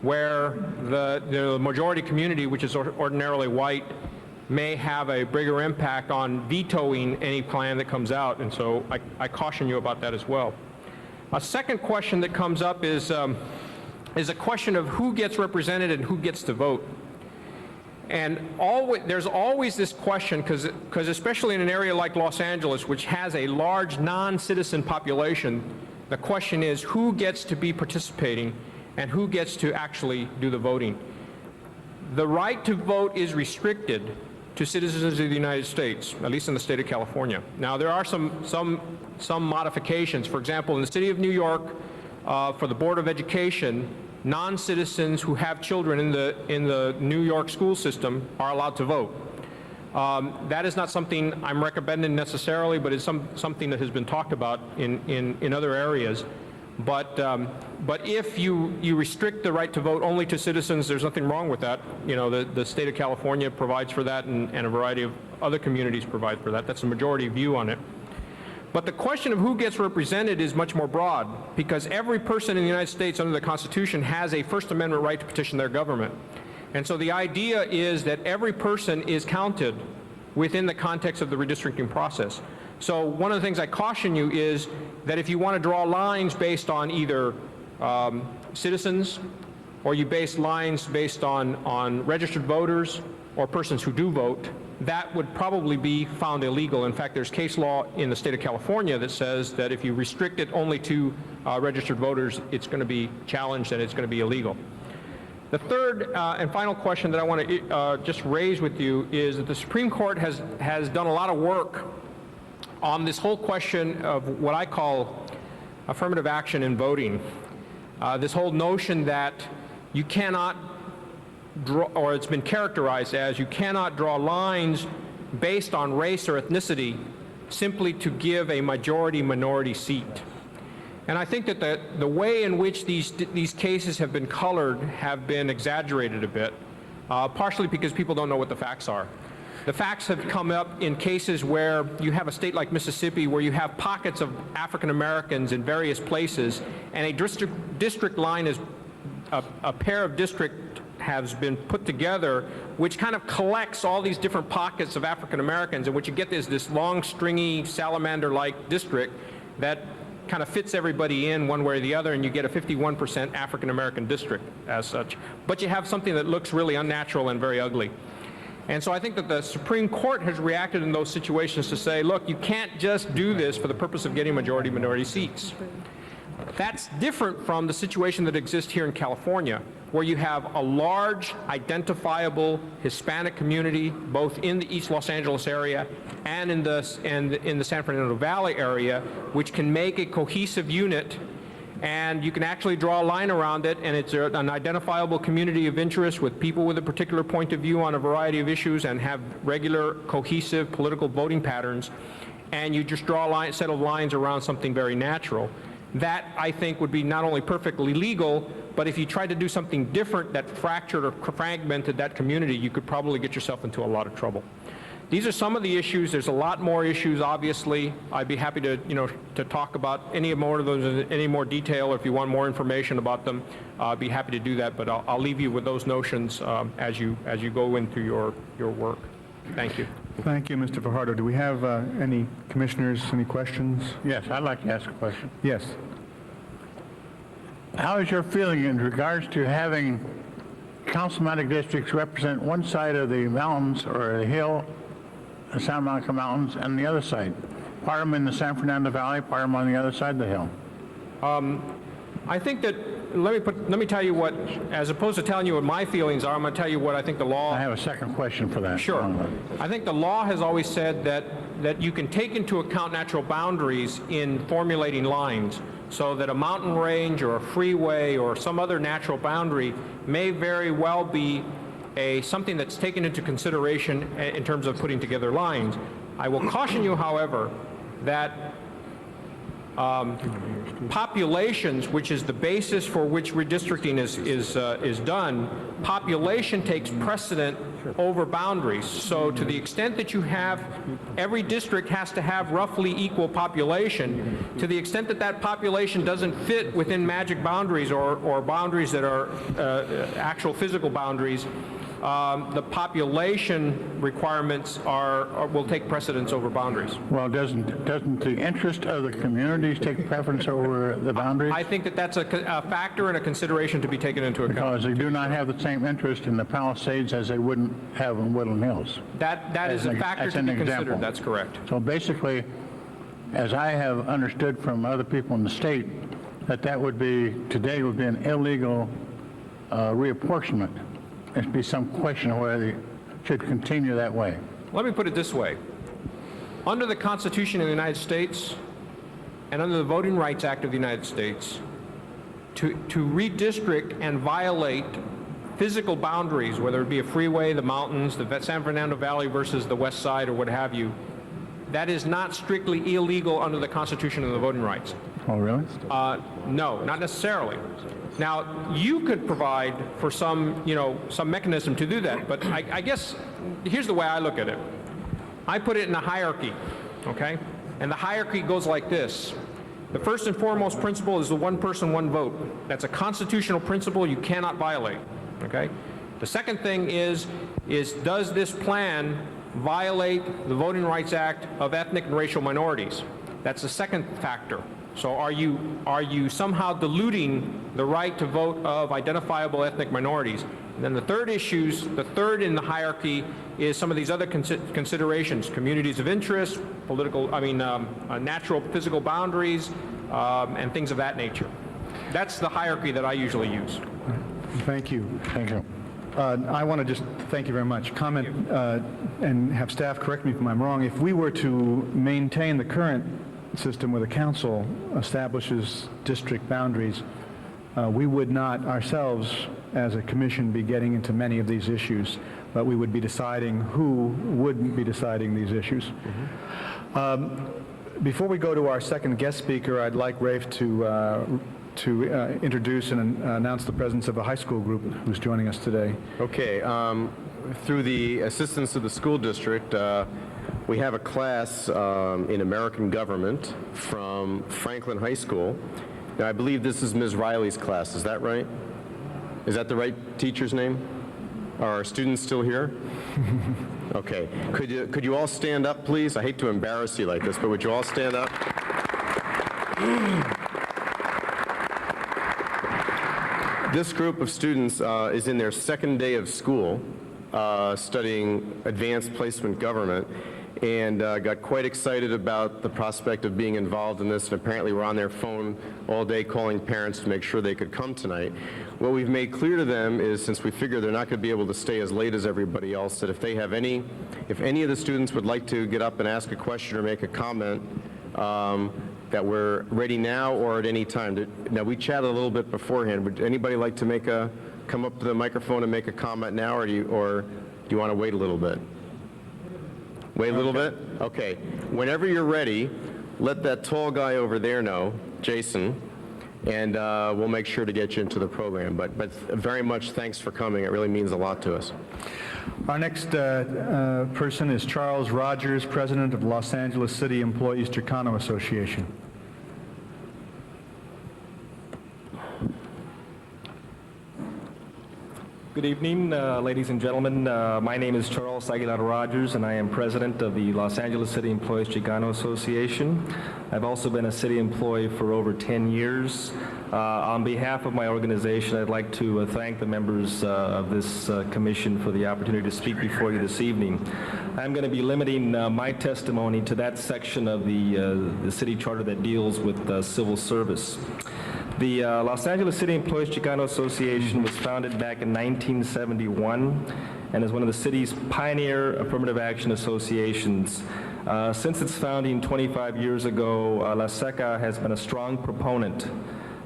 where the majority community, which is ordinarily white, may have a bigger impact on vetoing any plan that comes out, and so I caution you about that as well. A second question that comes up is a question of who gets represented and who gets to vote. And there's always this question, because especially in an area like Los Angeles, which has a large non-citizen population, the question is who gets to be participating and who gets to actually do the voting. The right to vote is restricted to citizens of the United States, at least in the state of California. Now, there are some modifications. For example, in the city of New York, for the Board of Education, non-citizens who have children in the New York school system are allowed to vote. That is not something I'm recommending necessarily, but it's something that has been talked about in other areas. But if you restrict the right to vote only to citizens, there's nothing wrong with that. You know, the state of California provides for that, and a variety of other communities provide for that. That's the majority view on it. But the question of who gets represented is much more broad, because every person in the United States under the Constitution has a First Amendment right to petition their government. And so the idea is that every person is counted within the context of the redistricting process. So one of the things I caution you is that if you want to draw lines based on either citizens, or you base lines based on registered voters or persons who do vote, that would probably be found illegal. In fact, there's case law in the state of California that says that if you restrict it only to registered voters, it's going to be challenged and it's going to be illegal. The third and final question that I want to just raise with you is that the Supreme Court has done a lot of work on this whole question of what I call affirmative action in voting. This whole notion that you cannot draw, or it's been characterized as, you cannot draw lines based on race or ethnicity simply to give a majority-minority seat. And I think that the way in which these cases have been colored have been exaggerated a bit, partially because people don't know what the facts are. The facts have come up in cases where you have a state like Mississippi where you have pockets of African Americans in various places, and a district line is a pair of districts has been put together, which kind of collects all these different pockets of African Americans, and what you get is this long, stringy, salamander-like district that kind of fits everybody in one way or the other, and you get a 51% African American district as such. But you have something that looks really unnatural and very ugly. And so I think that the Supreme Court has reacted in those situations to say, look, you can't just do this for the purpose of getting majority-minority seats. That's different from the situation that exists here in California, where you have a large, identifiable Hispanic community, both in the East Los Angeles area and in the San Fernando Valley area, which can make a cohesive unit, and you can actually draw a line around it, and it's an identifiable community of interest with people with a particular point of view on a variety of issues and have regular, cohesive political voting patterns, and you just draw a set of lines around something very natural. That, I think, would be not only perfectly legal, but if you tried to do something different that fractured or fragmented that community, you could probably get yourself into a lot of trouble. These are some of the issues. There's a lot more issues, obviously. I'd be happy to, to talk about any more of those in any more detail, or if you want more information about them, I'd be happy to do that. But I'll leave you with those notions as you go into your work. Thank you. Thank you, Mr. Fajardo. Do we have any commissioners, any questions? Yes, I'd like to ask a question. Yes. How is your feeling in regards to having councilmatic districts represent one side of the mountains or the hill, the Santa Monica Mountains, and the other side? Part of them in the San Fernando Valley, part of them on the other side of the hill. I think that, let me tell you what, as opposed to telling you what my feelings are, I'm going to tell you what I think the law... I have a second question for that. Sure. I think the law has always said that you can take into account natural boundaries in formulating lines, so that a mountain range or a freeway or some other natural boundary may very well be something that's taken into consideration in terms of putting together lines. I will caution you, however, that populations, which is the basis for which redistricting is done, population takes precedent over boundaries. So to the extent that you have, every district has to have roughly equal population. To the extent that that population doesn't fit within magic boundaries or boundaries that are actual physical boundaries, the population requirements will take precedence over boundaries. Well, doesn't the interest of the communities take preference over the boundaries? I think that that's a factor and a consideration to be taken into account. Because they do not have the same interest in the Palisades as they would have in Woodland Hills. That is As a an- factor as to an be example. considered. That's correct. So basically, as I have understood from other people in the state, that would be, today would be an illegal reapportionment. There'd be some question of whether it should continue that way. Let me put it this way. Under the Constitution of the United States and under the Voting Rights Act of the United States, to redistrict and violate physical boundaries, whether it be a freeway, the mountains, the San Fernando Valley versus the west side or what have you, that is not strictly illegal under the Constitution and the voting rights. Oh, really? No, not necessarily. Now, you could provide for some, some mechanism to do that, but I guess here's the way I look at it. I put it in a hierarchy, okay? And the hierarchy goes like this. The first and foremost principle is the one person, one vote. That's a constitutional principle you cannot violate, okay? The second thing is does this plan violate the Voting Rights Act of ethnic and racial minorities? That's the second factor. So are you somehow diluting the right to vote of identifiable ethnic minorities? And then the third in the hierarchy is some of these other considerations, communities of interest, natural physical boundaries, and things of that nature. That's the hierarchy that I usually use. Thank you. Thank you. I want to just, thank you very much, comment and have staff correct me if I'm wrong. If we were to maintain the current system where the council establishes district boundaries, we would not ourselves as a commission be getting into many of these issues, but we would be deciding who wouldn't be deciding these issues. Before we go to our second guest speaker, I'd like Rafe to introduce and announce the presence of a high school group who's joining us today. Okay, through the assistance of the school district, we have a class in American government from Franklin High School. Now, I believe this is Ms. Riley's class, is that right? Is that the right teacher's name? Are our students still here? Okay, could you all stand up, please? I hate to embarrass you like this, but would you all stand up? This group of students is in their second day of school studying advanced placement government and got quite excited about the prospect of being involved in this, and apparently were on their phone all day calling parents to make sure they could come tonight. What we've made clear to them is, since we figure they're not going to be able to stay as late as everybody else, that if any of the students would like to get up and ask a question or make a comment, that we're ready now or at any time. Now, we chatted a little bit beforehand. Would anybody like to come up to the microphone and make a comment now, or do you want to wait a little bit? Wait a little bit? Okay. Whenever you're ready, let that tall guy over there know, Jason, and we'll make sure to get you into the program. But very much thanks for coming. It really means a lot to us. Our next person is Charles Rogers, President of Los Angeles City Employees Chicano Association. Good evening, ladies and gentlemen. My name is Charles Aguilar Rogers, and I am president of the Los Angeles City Employees Chicano Association. I've also been a city employee for over 10 years. On behalf of my organization, I'd like to thank the members of this commission for the opportunity to speak before you this evening. I'm going to be limiting my testimony to that section of the city charter that deals with civil service. The Los Angeles City Employees Chicano Association was founded back in 1971 and is one of the city's pioneer affirmative action associations. Since its founding 25 years ago, La Seca has been a strong proponent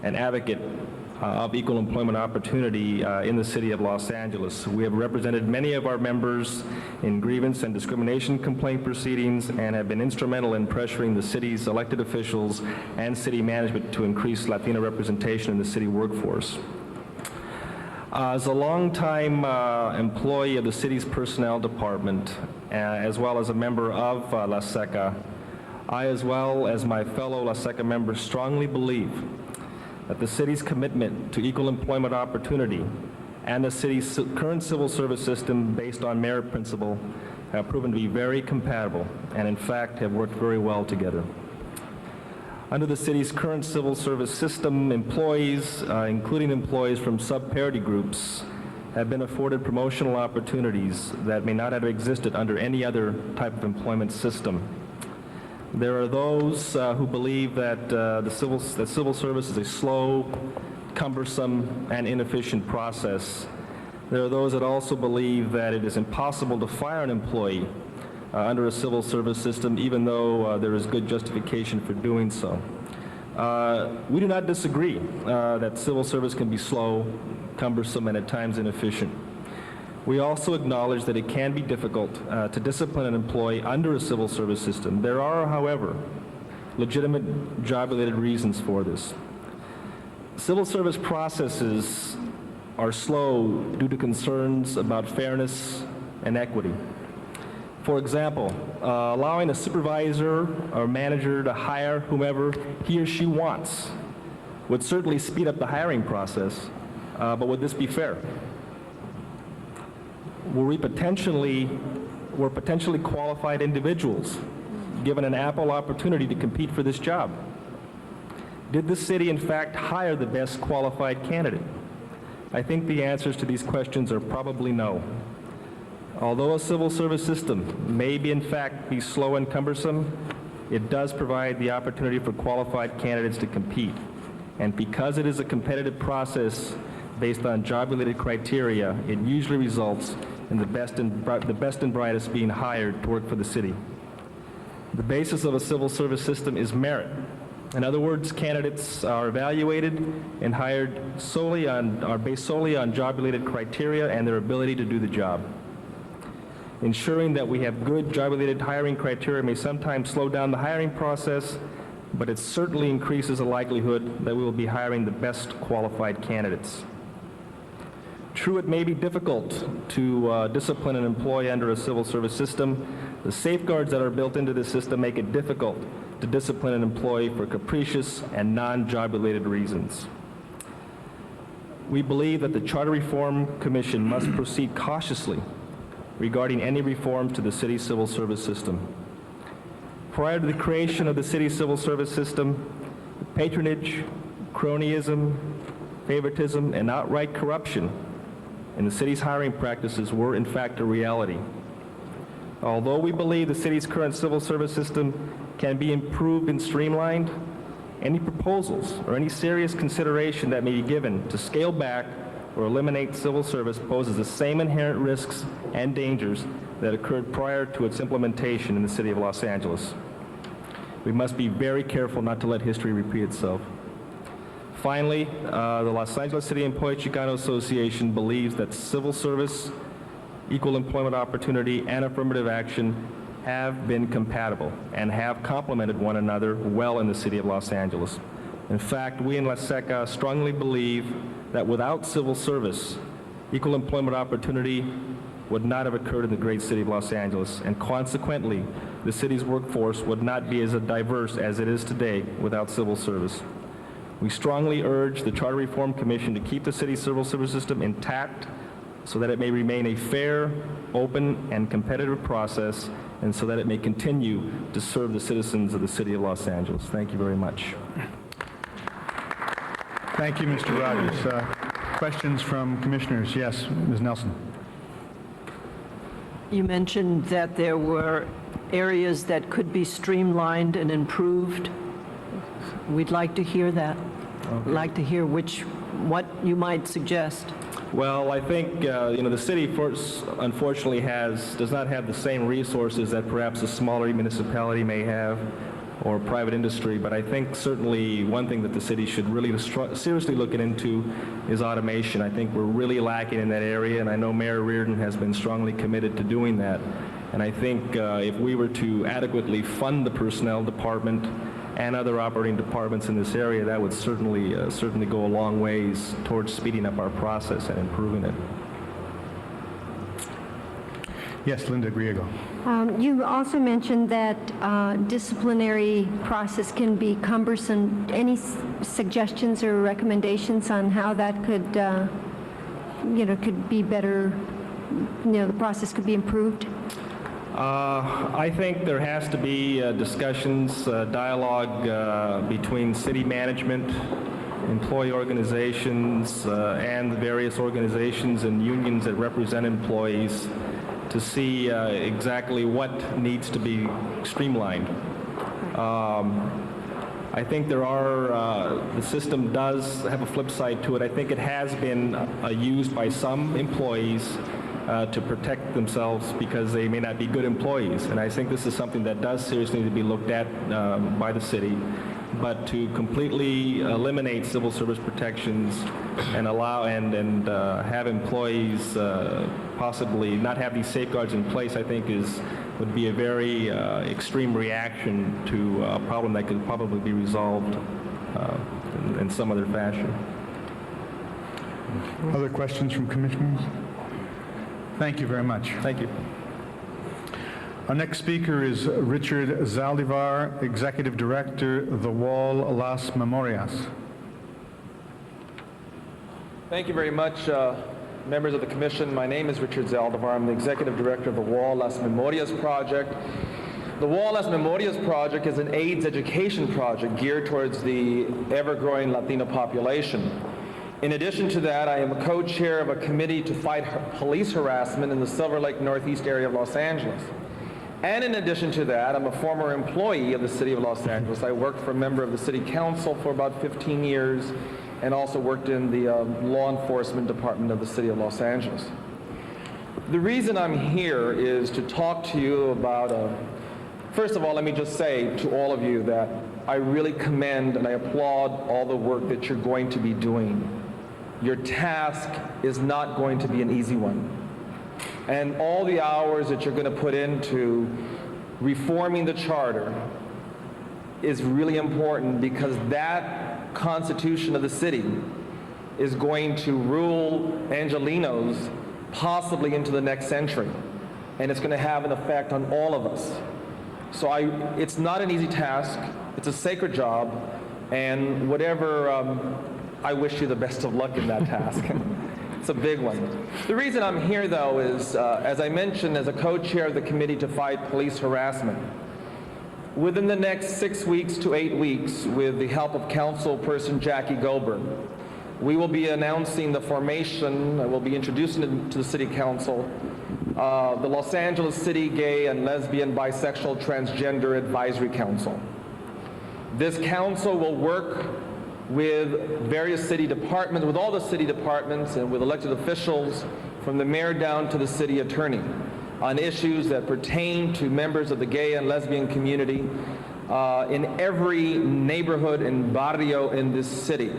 and advocate of equal employment opportunity in the city of Los Angeles. We have represented many of our members in grievance and discrimination complaint proceedings and have been instrumental in pressuring the city's elected officials and city management to increase Latino representation in the city workforce. As a longtime employee of the city's personnel department, as well as a member of La Seca, I, as well as my fellow La Seca members, strongly believe that the city's commitment to equal employment opportunity and the city's current civil service system based on merit principle have proven to be very compatible and, in fact, have worked very well together. Under the city's current civil service system, employees, including employees from sub-parity groups, have been afforded promotional opportunities that may not have existed under any other type of employment system. There are those who believe that civil service is a slow, cumbersome, and inefficient process. There are those that also believe that it is impossible to fire an employee under a civil service system, even though there is good justification for doing so. We do not disagree that civil service can be slow, cumbersome, and at times inefficient. We also acknowledge that it can be difficult to discipline an employee under a civil service system. There are, however, legitimate job-related reasons for this. Civil service processes are slow due to concerns about fairness and equity. For example, allowing a supervisor or manager to hire whomever he or she wants would certainly speed up the hiring process, but would this be fair? Were potentially qualified individuals given an ample opportunity to compete for this job? Did the city in fact hire the best qualified candidate? I think the answers to these questions are probably no. Although a civil service system may in fact be slow and cumbersome, it does provide the opportunity for qualified candidates to compete. And because it is a competitive process based on job-related criteria, it usually results in the best and brightest being hired to work for the city. The basis of a civil service system is merit. In other words, candidates are evaluated and hired based solely on job-related criteria and their ability to do the job. Ensuring that we have good job-related hiring criteria may sometimes slow down the hiring process, but it certainly increases the likelihood that we will be hiring the best qualified candidates. True, it may be difficult to discipline an employee under a civil service system. The safeguards that are built into the system make it difficult to discipline an employee for capricious and non-job-related reasons. We believe that the Charter Reform Commission must proceed cautiously regarding any reform to the city's civil service system. Prior to the creation of the city's civil service system, patronage, cronyism, favoritism, and outright corruption in the city's hiring practices were in fact a reality. Although we believe the city's current civil service system can be improved and streamlined, any proposals or any serious consideration that may be given to scale back or eliminate civil service poses the same inherent risks and dangers that occurred prior to its implementation in the city of Los Angeles. We must be very careful not to let history repeat itself. Finally, the Los Angeles City Employees Chicano Association believes that civil service, equal employment opportunity, and affirmative action have been compatible and have complemented one another well in the city of Los Angeles. In fact, we in La Seca strongly believe that without civil service, equal employment opportunity would not have occurred in the great city of Los Angeles, and consequently, the city's workforce would not be as diverse as it is today without civil service. We strongly urge the Charter Reform Commission to keep the city's civil service system intact so that it may remain a fair, open, and competitive process, and so that it may continue to serve the citizens of the city of Los Angeles. Thank you very much. Thank you, Mr. Rogers. Questions from commissioners? Yes, Ms. Nelson. You mentioned that there were areas that could be streamlined and improved. We'd like to hear that. Okay. Like to hear what you might suggest. Well, I think the city, unfortunately, does not have the same resources that perhaps a smaller municipality may have, or private industry. But I think certainly one thing that the city should really seriously look into is automation. I think we're really lacking in that area, and I know Mayor Reardon has been strongly committed to doing that. And I think if we were to adequately fund the personnel department and other operating departments in this area, that would certainly go a long ways towards speeding up our process and improving it. Yes, Linda Griego. You also mentioned that disciplinary process can be cumbersome. Any suggestions or recommendations on how that could be better, the process could be improved? I think there has to be discussions, dialogue between city management employee organizations and the various organizations and unions that represent employees to see exactly what needs to be streamlined. I think there are, the system does have a flip side to it. I think it has been used by some employees to protect themselves because they may not be good employees. And I think this is something that does seriously need to be looked at by the city. But to completely eliminate civil service protections and allow and have employees possibly not have these safeguards in place, I think would be a very extreme reaction to a problem that could probably be resolved in some other fashion. Other questions from commissioners? Thank you very much. Thank you. Our next speaker is Richard Zaldivar, Executive Director, The Wall Las Memorias. Thank you very much, members of the Commission. My name is Richard Zaldivar. I'm the Executive Director of the Wall Las Memorias project. The Wall Las Memorias project is an AIDS education project geared towards the ever-growing Latino population. In addition to that, I am a co-chair of a committee to fight police harassment in the Silver Lake Northeast area of Los Angeles. And in addition to that, I'm a former employee of the City of Los Angeles. I worked for a member of the City Council for about 15 years and also worked in the law enforcement department of the City of Los Angeles. The reason I'm here is to talk to you about, first of all, let me just say to all of you that I really commend and I applaud all the work that you're going to be doing. Your task is not going to be an easy one. And all the hours that you're going to put into reforming the charter is really important because that constitution of the city is going to rule Angelenos possibly into the next century. And it's going to have an effect on all of us. So it's not an easy task. It's a sacred job. And I wish you the best of luck in that task. It's a big one. The reason I'm here, though, is, as I mentioned, as a co-chair of the Committee to Fight Police Harassment, within the next 6 weeks to 8 weeks, with the help of Councilperson Jackie Goldberg, we will be announcing the formation, we'll be introducing it to the City Council, the Los Angeles City Gay and Lesbian, Bisexual, Transgender Advisory Council. This council will work with various city departments, with all the city departments and with elected officials from the mayor down to the city attorney on issues that pertain to members of the gay and lesbian community in every neighborhood and barrio in this city.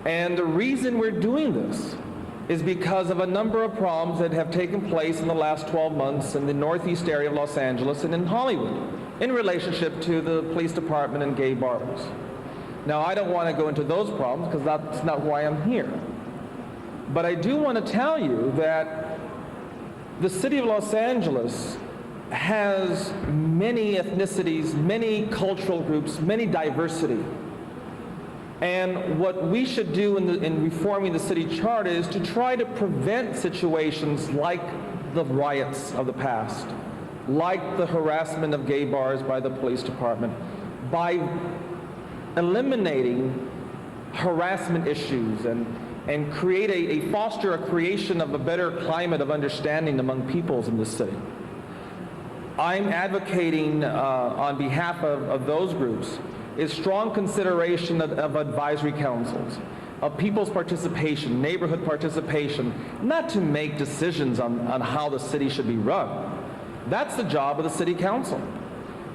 And the reason we're doing this is because of a number of problems that have taken place in the last 12 months in the northeast area of Los Angeles and in Hollywood in relationship to the police department and gay bars. Now, I don't want to go into those problems because that's not why I'm here. But I do want to tell you that the city of Los Angeles has many ethnicities, many cultural groups, many diversity. And what we should do in reforming the city charter is to try to prevent situations like the riots of the past, like the harassment of gay bars by the police department, by eliminating harassment issues and foster a creation of a better climate of understanding among peoples in this city. I'm advocating on behalf of those groups is strong consideration of advisory councils, of people's participation, neighborhood participation, not to make decisions on how the city should be run. That's the job of the city council.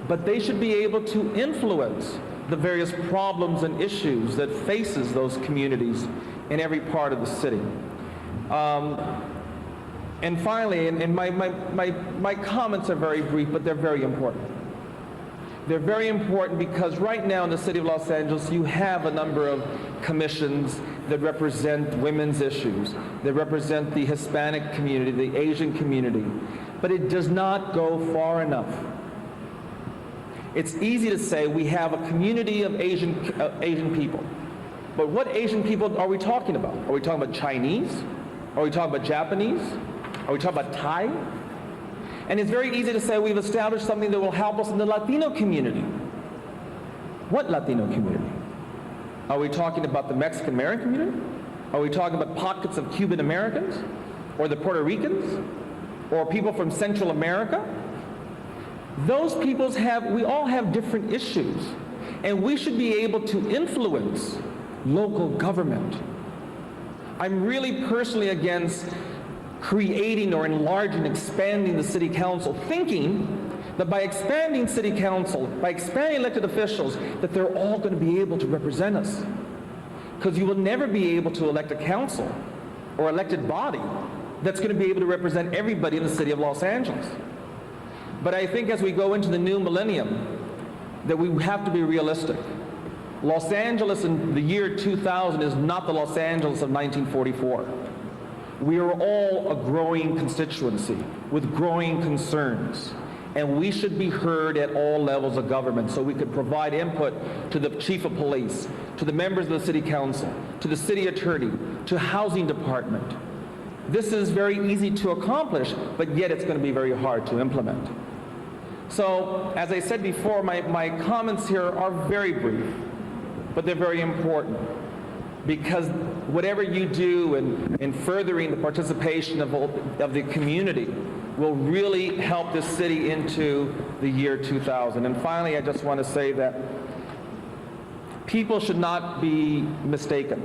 But they should be able to influence the various problems and issues that faces those communities in every part of the city. And finally, and my comments are very brief, but they're very important. They're very important because right now in the city of Los Angeles, you have a number of commissions that represent women's issues, that represent the Hispanic community, the Asian community, but it does not go far enough. It's easy to say we have a community of Asian people, but what Asian people are we talking about? Are we talking about Chinese? Are we talking about Japanese? Are we talking about Thai? And it's very easy to say we've established something that will help us in the Latino community. What Latino community? Are we talking about the Mexican American community? Are we talking about pockets of Cuban Americans? Or the Puerto Ricans? Or people from Central America? Those peoples we all have different issues. And we should be able to influence local government. I'm really personally against creating or enlarging, expanding the city council, thinking that by expanding city council, by expanding elected officials, that they're all going to be able to represent us. Because you will never be able to elect a council or elected body that's going to be able to represent everybody in the city of Los Angeles. But I think as we go into the new millennium, that we have to be realistic. Los Angeles in the year 2000 is not the Los Angeles of 1944. We are all a growing constituency with growing concerns, and we should be heard at all levels of government so we could provide input to the chief of police, to the members of the city council, to the city attorney, to housing department. This is very easy to accomplish, but yet it's going to be very hard to implement. So, as I said before, my comments here are very brief, but they're very important. Because whatever you do in furthering the participation of the community will really help this city into the year 2000. And finally, I just want to say that people should not be mistaken.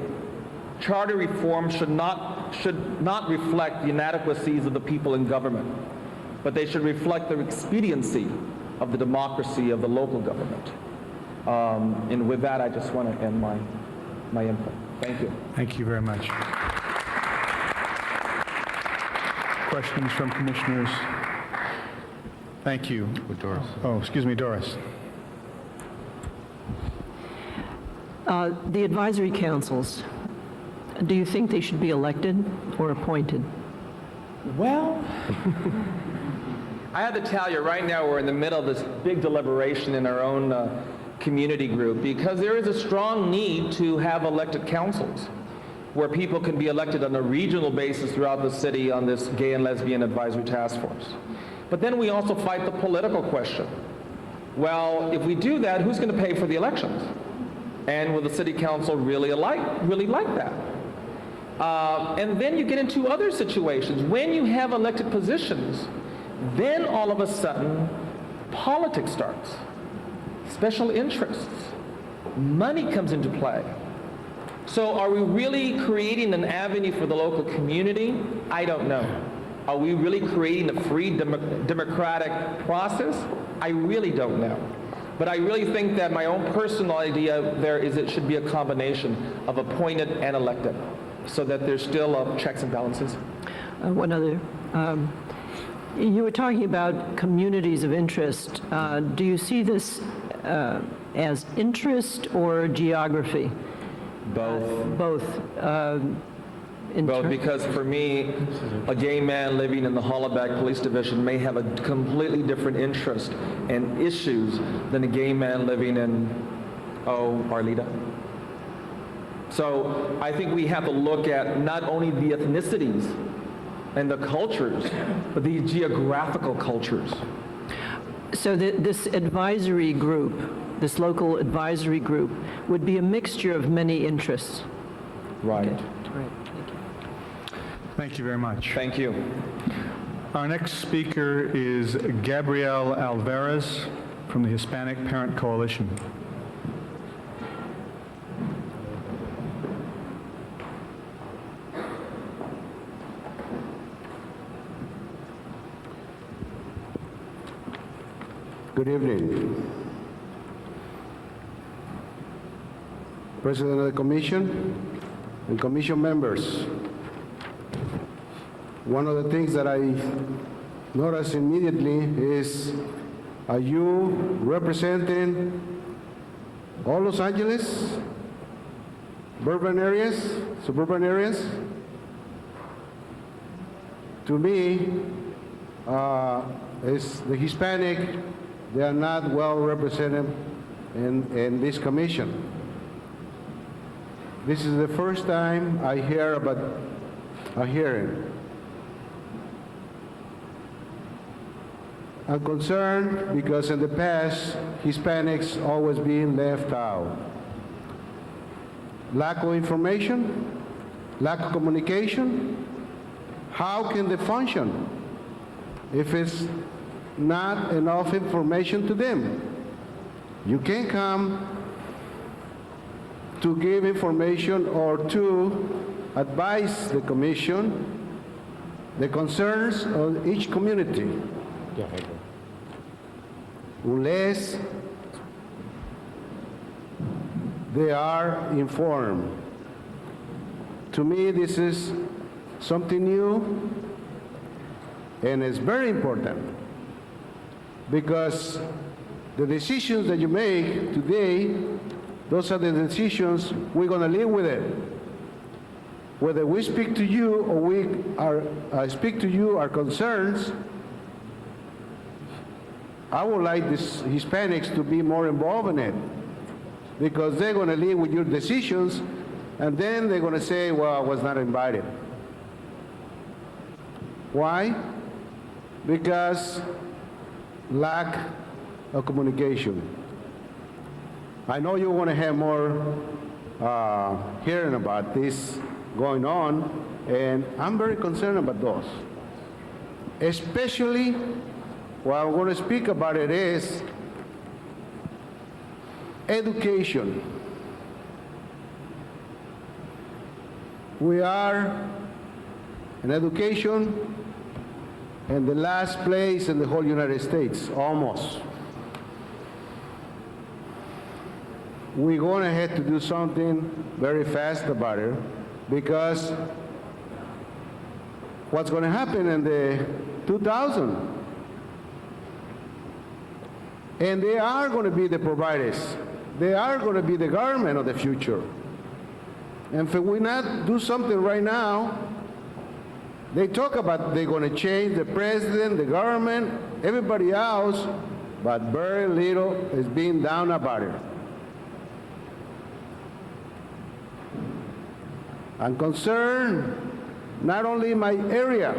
Charter reform should not reflect the inadequacies of the people in government, but they should reflect the expediency of the democracy of the local government. And with that, I just want to end my input. Thank you. Thank you very much. Questions from commissioners? Thank you. Doris. Oh, excuse me, Doris. The advisory councils, do you think they should be elected or appointed? Well, I have to tell you, right now we're in the middle of this big deliberation in our own community group because there is a strong need to have elected councils where people can be elected on a regional basis throughout the city on this gay and lesbian advisory task force. But then we also fight the political question. Well, if we do that, who's going to pay for the elections? And will the city council really like that? And then you get into other situations. When you have elected positions, then all of a sudden, politics starts. Special interests. Money comes into play. So are we really creating an avenue for the local community? I don't know. Are we really creating a free democratic process? I really don't know. But I really think that my own personal idea there is it should be a combination of appointed and elected so that there's still checks and balances. One other. You were talking about communities of interest. Do you see this as interest or geography? Both. Both. Both, because for me, a gay man living in the Hollaback Police Division may have a completely different interest and issues than a gay man living in, Arleta. So I think we have to look at not only the ethnicities and the cultures, but the geographical cultures. So this advisory group, this local advisory group, would be a mixture of many interests. Right. Okay. Right. Thank you. Thank you very much. Thank you. Our next speaker is Gabrielle Alvarez from the Hispanic Parent Coalition. Good evening. President of the Commission and Commission members. One of the things that I noticed immediately is, are you representing all Los Angeles? Urban areas, suburban areas? To me, is the Hispanic, they are not well represented in this commission. This is the first time I hear about a hearing. I'm concerned because in the past, Hispanics always being left out. lack of information, lack of communication. How can they function if it's not enough information to them? You can't come to give information or to advise the commission the concerns of each community unless they are informed. To me, this is something new, and it's very important because the decisions that you make today, those are the decisions we're going to live with it. Whether we speak to you or speak to you our concerns, I would like these Hispanics to be more involved in it because they're going to live with your decisions, and then they're going to say, well, I was not invited. Why? Because lack of communication. I know you want to have more hearing about this going on, and I'm very concerned about those. Especially, what I'm going to speak about it is education. We are in education in the last place in the whole United States, almost. We're going to have to do something very fast about it because what's going to happen in the 2000? And they are going to be the providers. They are going to be the government of the future. And if we not do something right now, they talk about they're going to change the president, the government, everybody else, but very little is being done about it. I'm concerned not only in my area,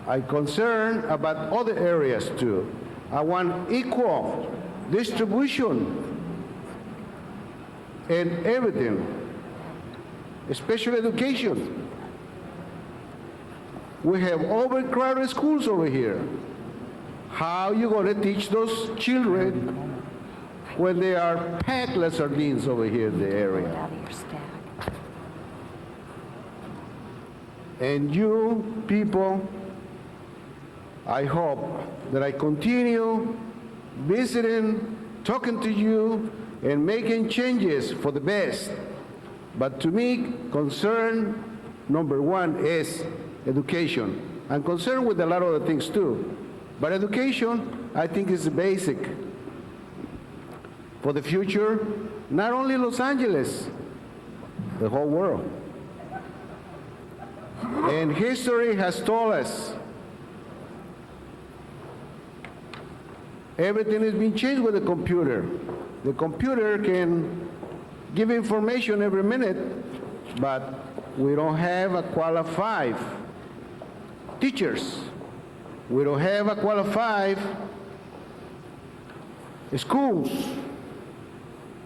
I'm concerned about other areas too. I want equal distribution in everything, especially education. We have overcrowded schools over here. How are you going to teach those children when they are packed like sardines over here in the area? And you people, I hope that I continue visiting, talking to you, and making changes for the best. But to me, concern number one is education. I'm concerned with a lot of other things too. But education, I think, is basic for the future, not only Los Angeles, the whole world. And history has told us everything is being changed with the computer. The computer can give information every minute, but we don't have a qualified teachers. We don't have a qualified schools.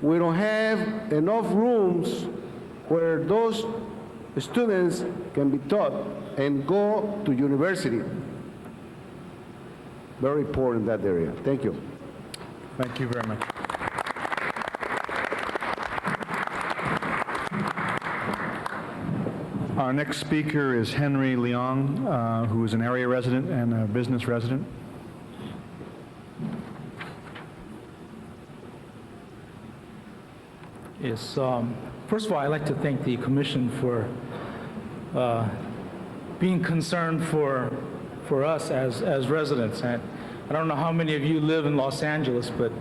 We don't have enough rooms where those students can be taught and go to university. Very poor in that area. Thank you. Thank you very much. Our next speaker is Henry Leong, who is an area resident and a business resident. Yes. First of all, I'd like to thank the Commission for being concerned for us as residents. And I don't know how many of you live in Los Angeles, but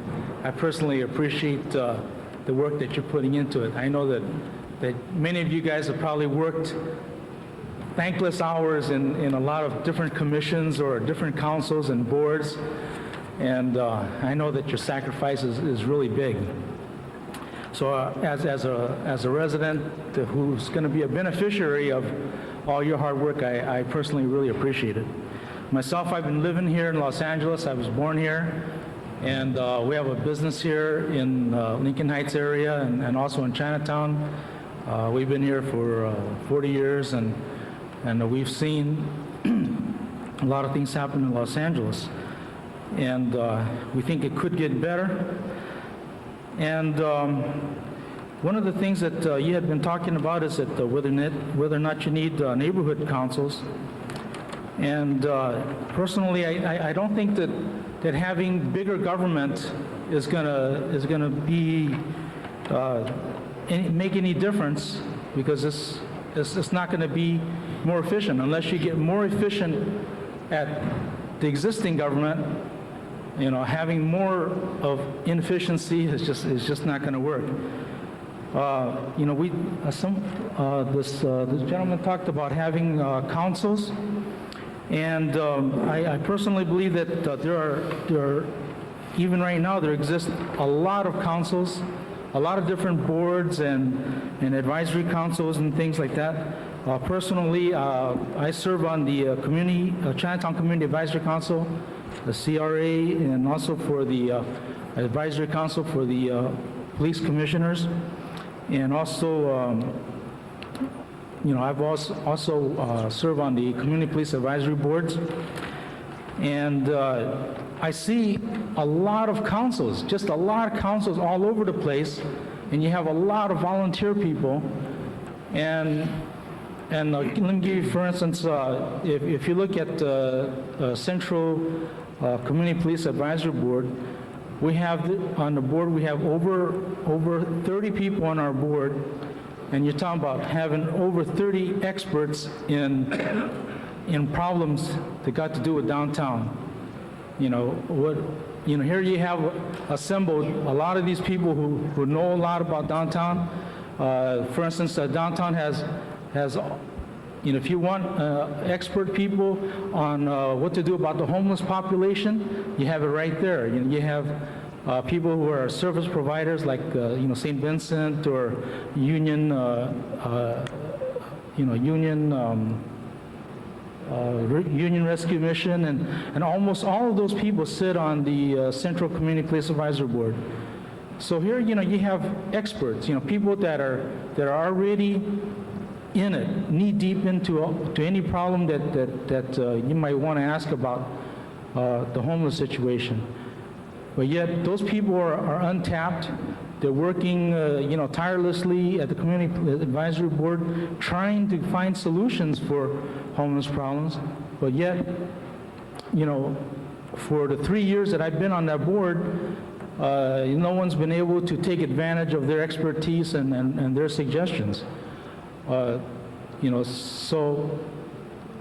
I personally appreciate the work that you're putting into it. I know that many of you guys have probably worked thankless hours in a lot of different commissions or different councils and boards, and I know that your sacrifice is really big. So as a resident who's going to be a beneficiary of all your hard work, I personally really appreciate it. Myself, I've been living here in Los Angeles. I was born here. And we have a business here in Lincoln Heights area and also in Chinatown. We've been here for 40 years, and we've seen a lot of things happen in Los Angeles. And we think it could get better. And one of the things that you had been talking about is that whether or not you need neighborhood councils. And personally, I don't think that having bigger government is gonna be make any difference, because it's not going to be more efficient unless you get more efficient at the existing government. You know, having more of inefficiency is just not going to work. You know, this gentleman talked about having councils, and I personally believe that there are even right now there exist a lot of councils, a lot of different boards and advisory councils and things like that. Personally, I serve on the Chinatown Community Advisory Council, the CRA, and also for the Advisory Council for the Police Commissioners. And also, you know, I've also served on the Community Police Advisory Boards. And I see a lot of councils, just a lot of councils all over the place, and you have a lot of volunteer people. And let me give you, for instance, if you look at Central Community Police Advisory Board, we have on the board, we have over 30 people on our board, and you're talking about having over 30 experts in problems that got to do with downtown. You know, here you have assembled a lot of these people who know a lot about downtown. For instance, downtown has, you know, if you want expert people on what to do about the homeless population, you have it right there. You know, you have people who are service providers like, you know, St. Vincent or Union, you know, Union Rescue Mission, and almost all of those people sit on the Central Community Police Advisory Board. So here, you know, you have experts, you know, people that are already in it, knee deep into any problem that you might want to ask about the homeless situation. But yet, those people are untapped. They're working, you know, tirelessly at the Community Advisory Board, trying to find solutions for homeless problems. But yet, you know, for the 3 years that I've been on that board, no one's been able to take advantage of their expertise and their suggestions. You know, so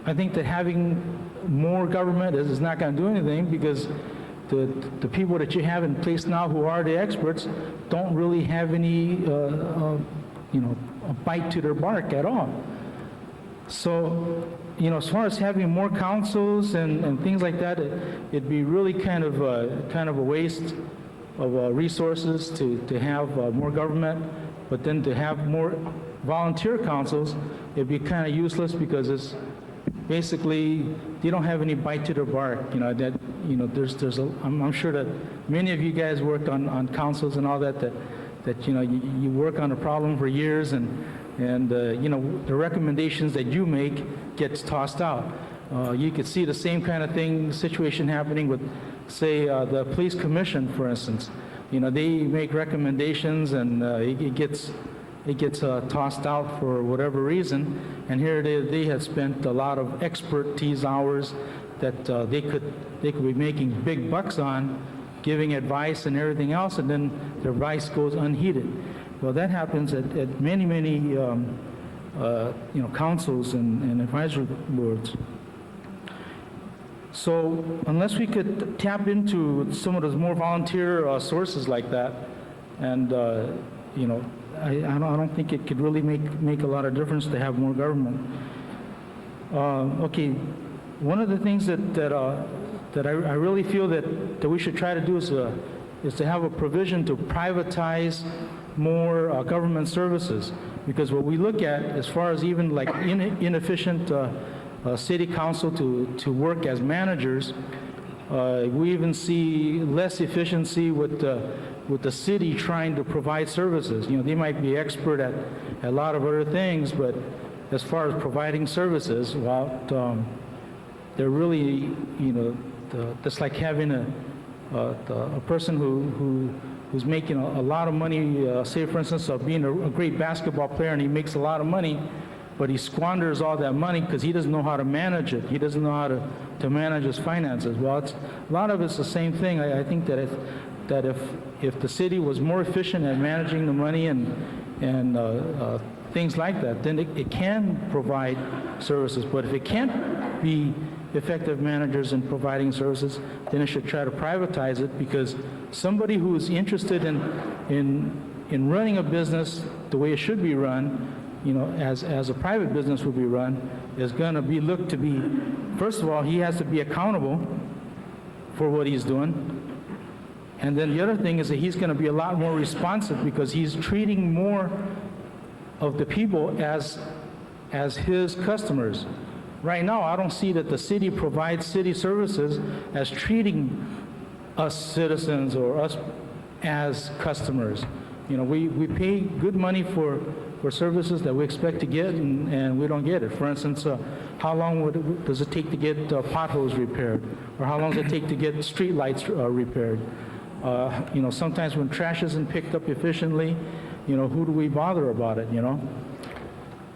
I think that having more government is not going to do anything, because the people that you have in place now who are the experts don't really have any, you know, a bite to their bark at all. So, you know, as far as having more councils and things like that, it'd be really kind of a waste of resources to have more government, but then to have more volunteer councils, it'd be kind of useless, because it's basically they don't have any bite to their bark. You know, that, you know, I'm sure that many of you guys worked on councils and all that you know, you work on a problem for years, and you know, the recommendations that you make gets tossed out. You could see the same kind of situation happening with, say, the police commission, for instance. You know, they make recommendations, and it gets tossed out for whatever reason. And here they have spent a lot of expertise hours that they could be making big bucks on, giving advice and everything else, and then their advice goes unheeded. Well, that happens at many you know, councils and advisory boards. So unless we could tap into some of those more volunteer sources like that, and you know, I don't think it could really make a lot of difference to have more government. Okay, one of the things that I really feel that we should try to do is to have a provision to privatize more government services, because what we look at, as far as even like inefficient city council to work as managers, We even see less efficiency with the city trying to provide services. You know, they might be expert at a lot of other things, but as far as providing services, well, they're really, you know, that's like having a person who's making a lot of money, say for instance, being a great basketball player, and he makes a lot of money, but he squanders all that money because he doesn't know how to manage it. He doesn't know how to manage his finances. Well, a lot of it's the same thing. I think that if the city was more efficient at managing the money and things like that, then it can provide services. But if it can't be effective managers in providing services, then it should try to privatize it, because somebody who is interested in running a business the way it should be run, you know, as a private business would be run, is going to be looked to be, first of all, he has to be accountable for what he's doing. And then the other thing is that he's going to be a lot more responsive, because he's treating more of the people as his customers. Right now, I don't see that the city provides city services as treating us citizens or us as customers. You know, we pay good money for services that we expect to get, and we don't get it. For instance, how long does it take to get potholes repaired? Or how long does it take to get street lights repaired? You know, sometimes when trash isn't picked up efficiently, you know, who do we bother about it, you know?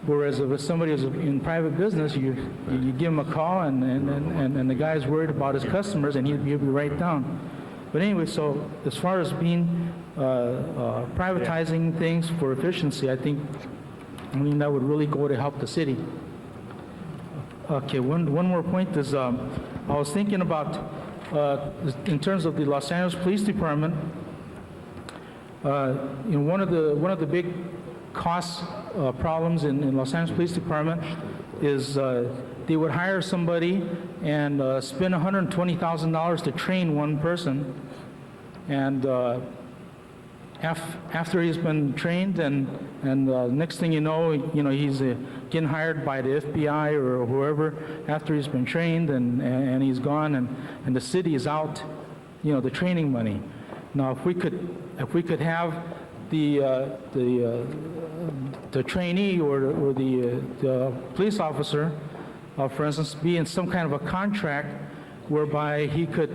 Whereas if somebody is in private business, you give him a call, and the guy's worried about his customers, and he'll be right down. But anyway, so as far as being privatizing things for efficiency, I mean that would really go to help the city. Okay, one more point is I was thinking about in terms of the Los Angeles Police Department. You know, one of the big cost problems in Los Angeles Police Department is they would hire somebody and spend $120,000 to train one person, and after he's been trained, and next thing you know, he's getting hired by the FBI or whoever after he's been trained, and he's gone, and the city is out, you know, the training money. Now, if we could have the trainee or the police officer, for instance, be in some kind of a contract whereby he could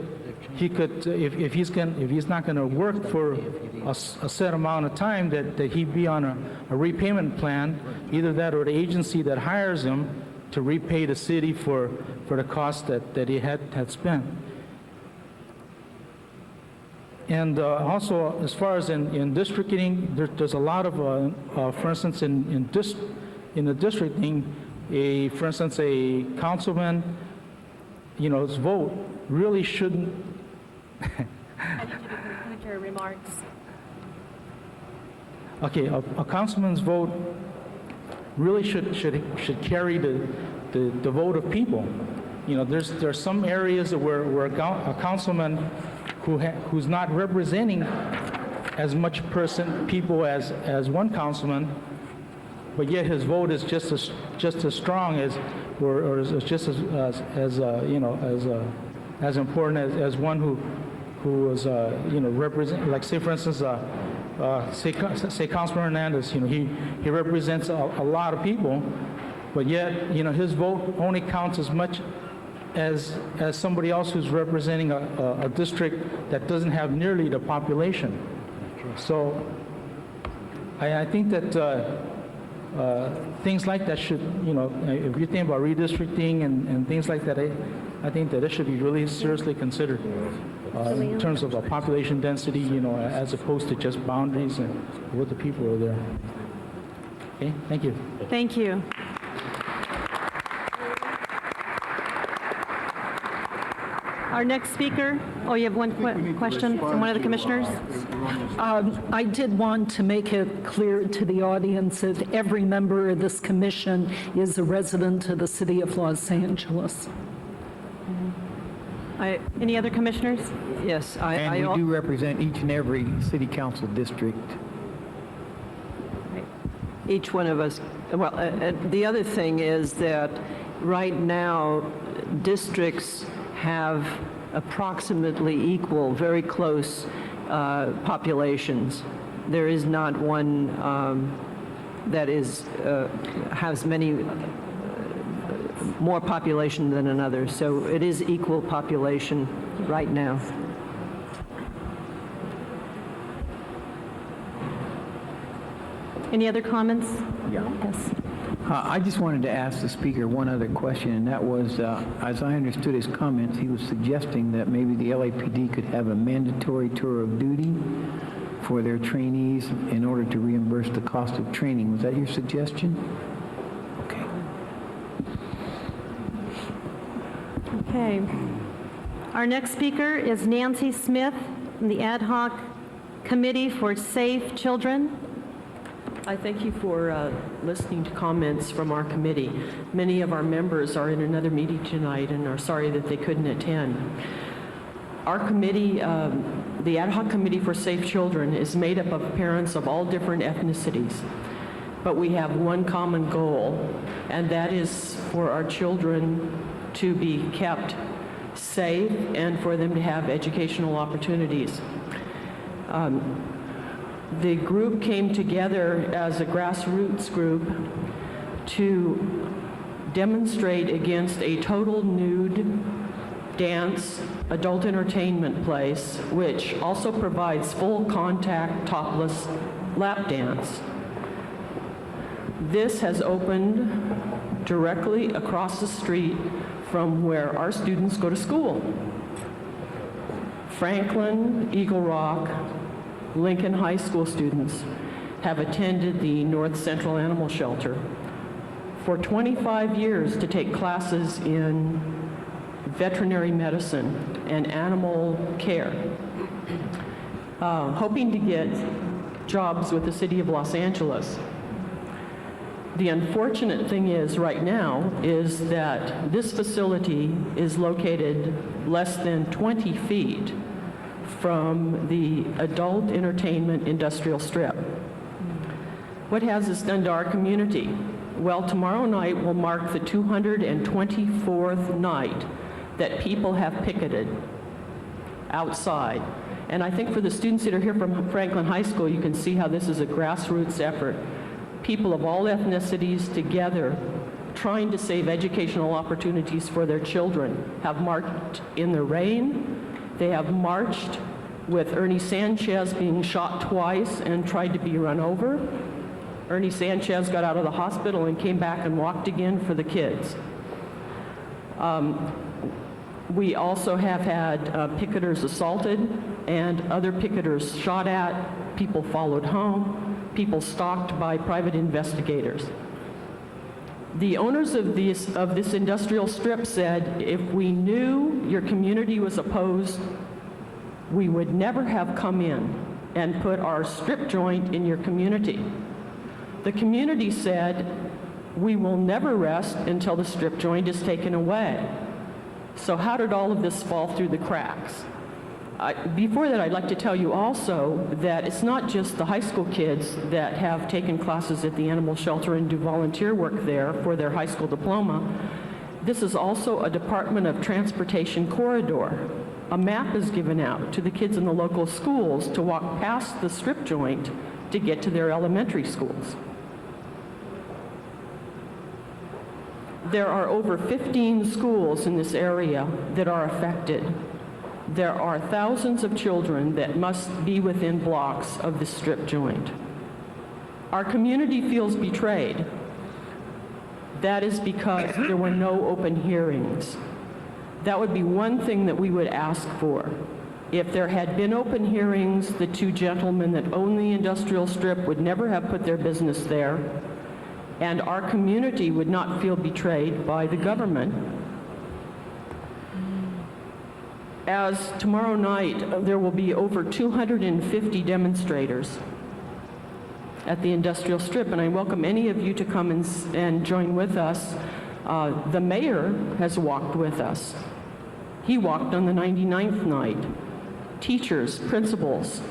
if he's not going to work for a set amount of time, that he'd be on a repayment plan, either that or the agency that hires him to repay the city for the cost that he had spent. And also, as far as in districting, there's a lot of, for instance, in the districting, for instance, a councilman, you know, his vote really shouldn't. I need you to conclude your remarks. Okay, a councilman's vote really should carry the vote of people. You know, there's some areas where a councilman who's not representing as much people as one councilman, but yet his vote is just as strong as, or is just as you know, as important as one who is you know, represent, like say for instance say Councilman Hernandez, you know, he represents a lot of people, but yet, you know, his vote only counts as much as somebody else who's representing a district that doesn't have nearly the population. So I think that things like that should, you know, if you think about redistricting and things like that, I think that it should be really seriously considered in terms of population density, you know, as opposed to just boundaries and what the people are there. Okay, thank you. Thank you. Our next speaker, oh, you have one question from one of the commissioners? I did want to make it clear to the audience that every member of this commission is a resident of the city of Los Angeles. Any other commissioners? Yes, And we do represent each and every city council district. Each one of us. Well, the other thing is that right now districts have approximately equal, very close populations. There is not one that is has many more population than another. So it is equal population right now. Any other comments? Yeah. Yes. I just wanted to ask the speaker one other question, and that was, as I understood his comments, he was suggesting that maybe the LAPD could have a mandatory tour of duty for their trainees in order to reimburse the cost of training. Was that your suggestion? Okay. Okay. Our next speaker is Nancy Smith from the Ad Hoc Committee for Safe Children. I thank you for listening to comments from our committee. Many of our members are in another meeting tonight and are sorry that they couldn't attend. Our committee, the Ad Hoc Committee for Safe Children, is made up of parents of all different ethnicities. But we have one common goal, and that is for our children to be kept safe and for them to have educational opportunities. The group came together as a grassroots group to demonstrate against a total nude dance adult entertainment place, which also provides full contact topless lap dance. This has opened directly across the street from where our students go to school. Franklin, Eagle Rock, Lincoln High School students have attended the North Central Animal Shelter for 25 years to take classes in veterinary medicine and animal care, hoping to get jobs with the city of Los Angeles. The unfortunate thing is right now is that this facility is located less than 20 feet from the adult entertainment industrial strip. What has this done to our community? Well, tomorrow night will mark the 224th night that people have picketed outside. And I think for the students that are here from Franklin High School, you can see how this is a grassroots effort. People of all ethnicities together trying to save educational opportunities for their children have marched in the rain. They have marched with Ernie Sanchez being shot twice and tried to be run over. Ernie Sanchez got out of the hospital and came back and walked again for the kids. We also have had picketers assaulted and other picketers shot at, people followed home, people stalked by private investigators. The owners of this industrial strip said, if we knew your community was opposed, we would never have come in and put our strip joint in your community. The community said, we will never rest until the strip joint is taken away. So how did all of this fall through the cracks? Before that, I'd like to tell you also that it's not just the high school kids that have taken classes at the animal shelter and do volunteer work there for their high school diploma. This is also a Department of Transportation corridor. A map is given out to the kids in the local schools to walk past the strip joint to get to their elementary schools. There are over 15 schools in this area that are affected. There are thousands of children that must be within blocks of the strip joint. Our community feels betrayed. That is because there were no open hearings. That would be one thing that we would ask for. If there had been open hearings, the two gentlemen that own the industrial strip would never have put their business there, and our community would not feel betrayed by the government. As tomorrow night, there will be over 250 demonstrators at the industrial strip, and I welcome any of you to come and join with us. The mayor has walked with us. He walked on the 99th night. Teachers, principals,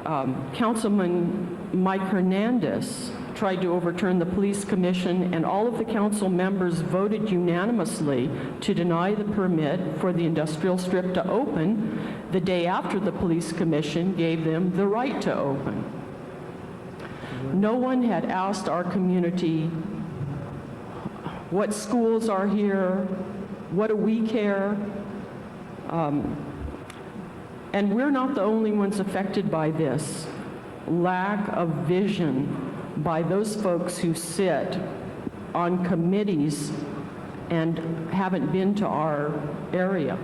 Councilman Mike Hernandez tried to overturn the police commission, and all of the council members voted unanimously to deny the permit for the industrial strip to open the day after the police commission gave them the right to open. No one had asked our community, what schools are here? What do we care? And we're not the only ones affected by this lack of vision by those folks who sit on committees and haven't been to our area.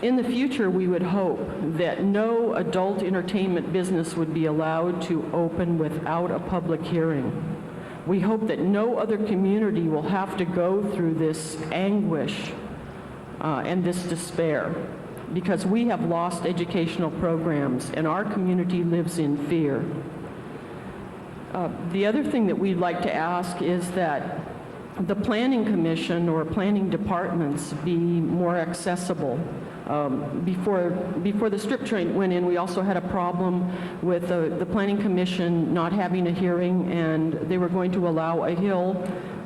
In the future, we would hope that no adult entertainment business would be allowed to open without a public hearing. We hope that no other community will have to go through this anguish and this despair, because we have lost educational programs and our community lives in fear. The other thing that we'd like to ask is that the planning commission or planning departments be more accessible. Before the strip joint went in, we also had a problem with the planning commission not having a hearing, and they were going to allow a hill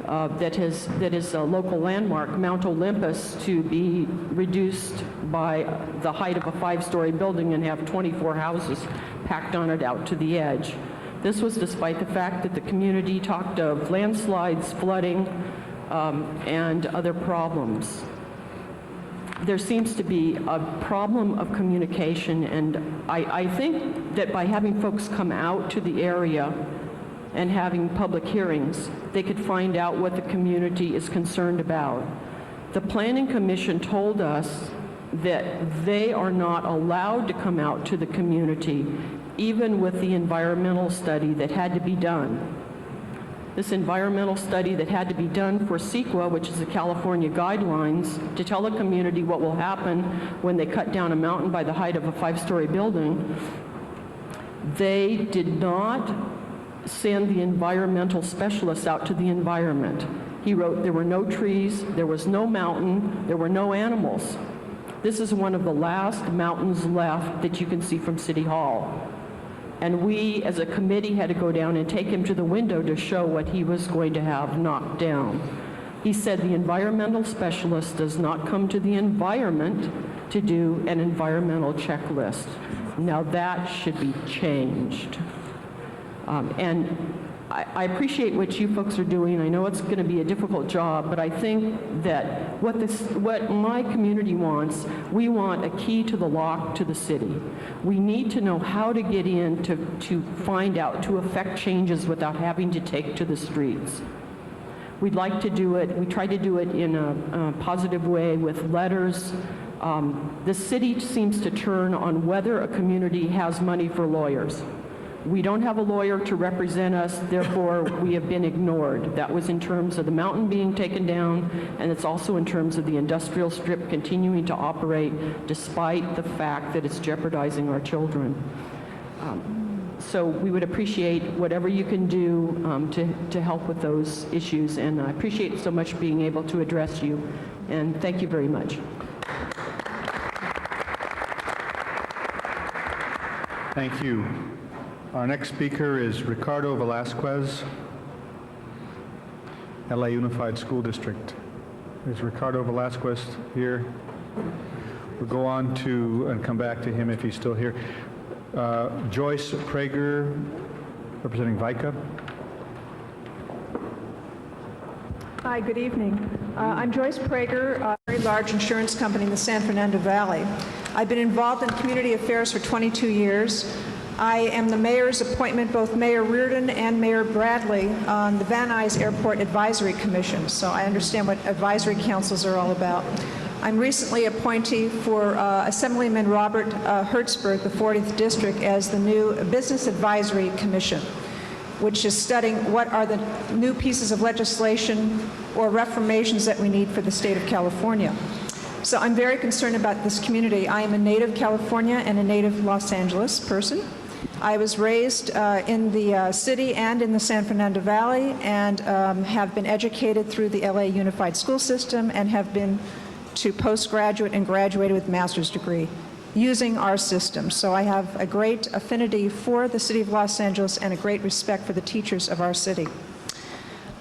that is a local landmark, Mount Olympus, to be reduced by the height of a 5-story building and have 24 houses packed on it out to the edge. This was despite the fact that the community talked of landslides, flooding, and other problems. There seems to be a problem of communication, and I think that by having folks come out to the area and having public hearings, they could find out what the community is concerned about. The Planning Commission told us that they are not allowed to come out to the community, even with the environmental study that had to be done. This environmental study that had to be done for CEQA, which is the California guidelines, to tell the community what will happen when they cut down a mountain by the height of a 5-story building, they did not send the environmental specialists out to the environment. He wrote there were no trees, there was no mountain, there were no animals. This is one of the last mountains left that you can see from City Hall. And we, as a committee, had to go down and take him to the window to show what he was going to have knocked down. He said the environmental specialist does not come to the environment to do an environmental checklist. Now that should be changed. And I appreciate what you folks are doing. I know it's going to be a difficult job, but I think that what my community wants, we want a key to the lock to the city. We need to know how to get in to find out, to affect changes without having to take to the streets. We'd like to do it. We try to do it in a positive way with letters. The city seems to turn on whether a community has money for lawyers. We don't have a lawyer to represent us, therefore we have been ignored. That was in terms of the mountain being taken down, and it's also in terms of the industrial strip continuing to operate despite the fact that it's jeopardizing our children. So we would appreciate whatever you can do to help with those issues, and I appreciate so much being able to address you, and thank you very much. Thank you. Our next speaker is Ricardo Velasquez, LA Unified School District. Is Ricardo Velasquez here? We'll go on to and come back to him if he's still here. Joyce Prager, representing VICA. Hi, good evening. I'm Joyce Prager, a very large insurance company in the San Fernando Valley. I've been involved in community affairs for 22 years. I am the mayor's appointment, both Mayor Reardon and Mayor Bradley, on the Van Nuys Airport Advisory Commission, so I understand what advisory councils are all about. I'm recently appointee for Assemblyman Robert Hertzberg, the 40th District, as the new Business Advisory Commission, which is studying what are the new pieces of legislation or reformations that we need for the state of California. So I'm very concerned about this community. I am a native California and a native Los Angeles person. I was raised in the city and in the San Fernando Valley, and have been educated through the LA Unified School System and have been to postgraduate and graduated with master's degree. using our system. So I have a great affinity for the City of Los Angeles and a great respect for the teachers of our city.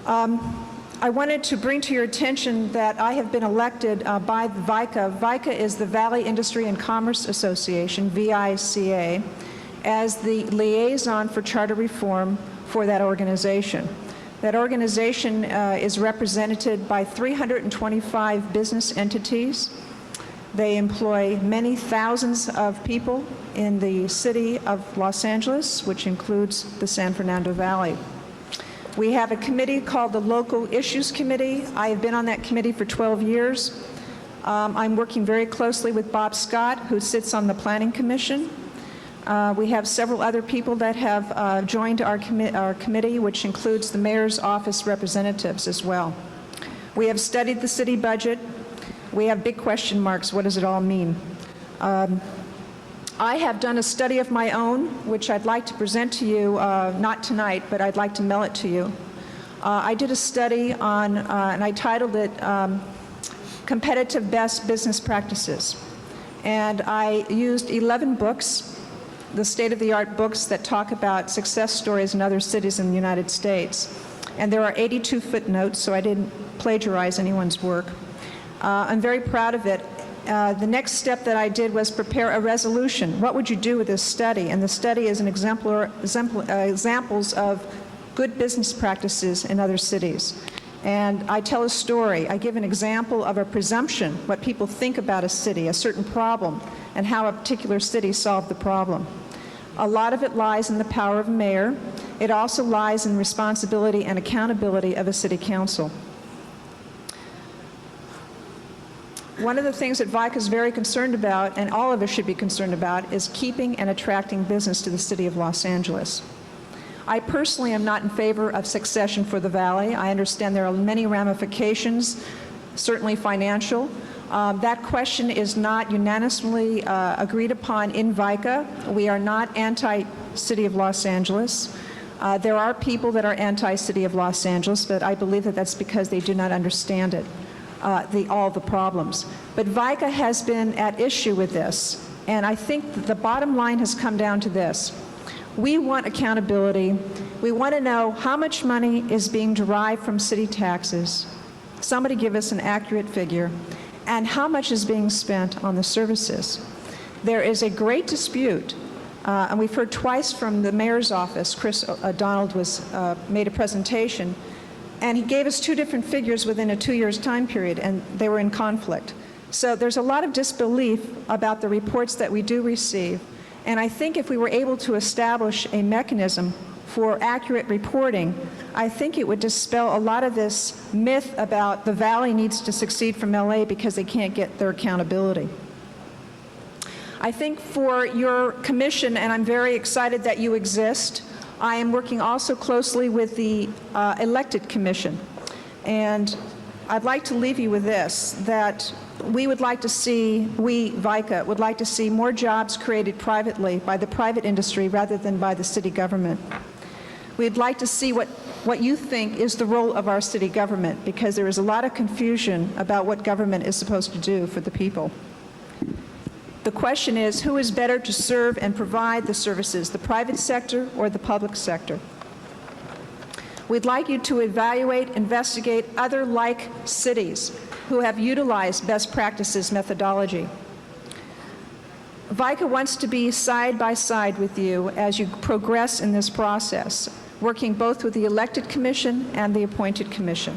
I wanted to bring to your attention that I have been elected by VICA. VICA is the Valley Industry and Commerce Association, VICA, as the liaison for charter reform for that organization. That organization is represented by 325 business entities. They employ many thousands of people in the city of Los Angeles, which includes the San Fernando Valley. We have a committee called the Local Issues Committee. I have been on that committee for 12 years. I'm working very closely with Bob Scott, who sits on the Planning Commission. We have several other people that have joined our committee, which includes the mayor's office representatives as well. We have studied the city budget. We have big question marks. What does it all mean? I have done a study of my own, which I'd like to present to you, not tonight, but I'd like to mail it to you. I did a study on, and I titled it Competitive Best Business Practices. And I used 11 books, the state-of-the-art books that talk about success stories in other cities in the United States. And there are 82 footnotes, so I didn't plagiarize anyone's work. I'm very proud of it. The next step that I did was prepare a resolution. What would you do with this study? And the study is an examples of good business practices in other cities. And I tell a story. I give an example of a presumption, what people think about a city, a certain problem, and how a particular city solved the problem. A lot of it lies in the power of a mayor. It also lies in responsibility and accountability of a city council. One of the things that VICA is very concerned about, and all of us should be concerned about, is keeping and attracting business to the city of Los Angeles. I personally am not in favor of succession for the Valley. I understand there are many ramifications, certainly financial. That question is not unanimously agreed upon in VICA. We are not anti-City of Los Angeles. There are people that are anti-City of Los Angeles, but I believe that that's because they do not understand it. All the problems. But VICA has been at issue with this, and I think the bottom line has come down to this. We want accountability. We want to know how much money is being derived from city taxes. Somebody give us an accurate figure. And how much is being spent on the services. There is a great dispute, and we've heard twice from the mayor's office. Chris Donald made a presentation, and he gave us two different figures within a 2 years time period, and they were in conflict. So there's a lot of disbelief about the reports that we do receive. And I think if we were able to establish a mechanism for accurate reporting, I think it would dispel a lot of this myth about the Valley needs to succeed from LA because they can't get their accountability. I think for your commission, and I'm very excited that you exist, I am working also closely with the elected commission. And I'd like to leave you with this, that we would like to see, VICA, would like to see more jobs created privately by the private industry rather than by the city government. We'd like to see what you think is the role of our city government, because there is a lot of confusion about what government is supposed to do for the people. The question is, who is better to serve and provide the services, the private sector or the public sector? We'd like you to evaluate, investigate other like cities who have utilized best practices methodology. VICA wants to be side by side with you as you progress in this process, working both with the elected commission and the appointed commission.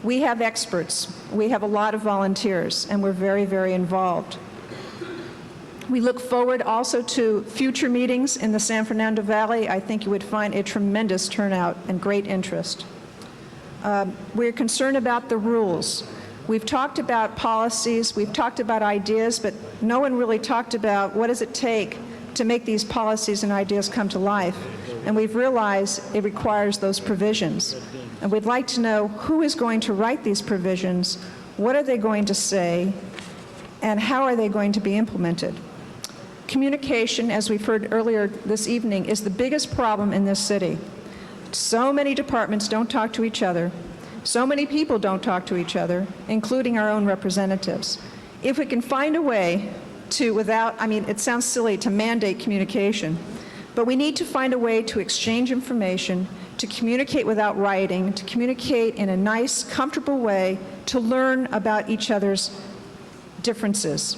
We have experts. We have a lot of volunteers, and we're very, very involved. We look forward also to future meetings in the San Fernando Valley. I think you would find a tremendous turnout and great interest. We're concerned about the rules. We've talked about policies, we've talked about ideas, but no one really talked about what does it take to make these policies and ideas come to life. And we've realized it requires those provisions. And we'd like to know who is going to write these provisions, what are they going to say, and how are they going to be implemented. Communication, as we've heard earlier this evening, is the biggest problem in this city. So many departments don't talk to each other. So many people don't talk to each other, including our own representatives. If we can find a way it sounds silly to mandate communication, but we need to find a way to exchange information, to communicate without writing, to communicate in a nice, comfortable way, to learn about each other's differences.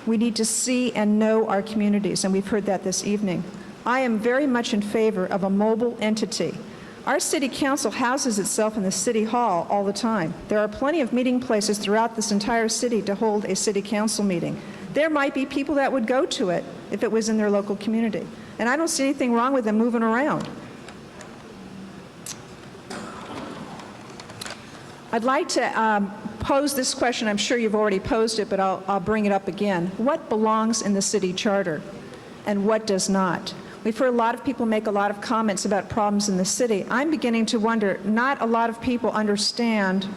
We need to see and know our communities, and we've heard that this evening. I am very much in favor of a mobile entity. Our city council houses itself in the city hall all the time. There are plenty of meeting places throughout this entire city to hold a city council meeting. There might be people that would go to it if it was in their local community. And I don't see anything wrong with them moving around. I'd like to pose this question. I'm sure you've already posed it, but I'll bring it up again. What belongs in the city charter and what does not? We've heard a lot of people make a lot of comments about problems in the city. I'm beginning to wonder, not a lot of people understand,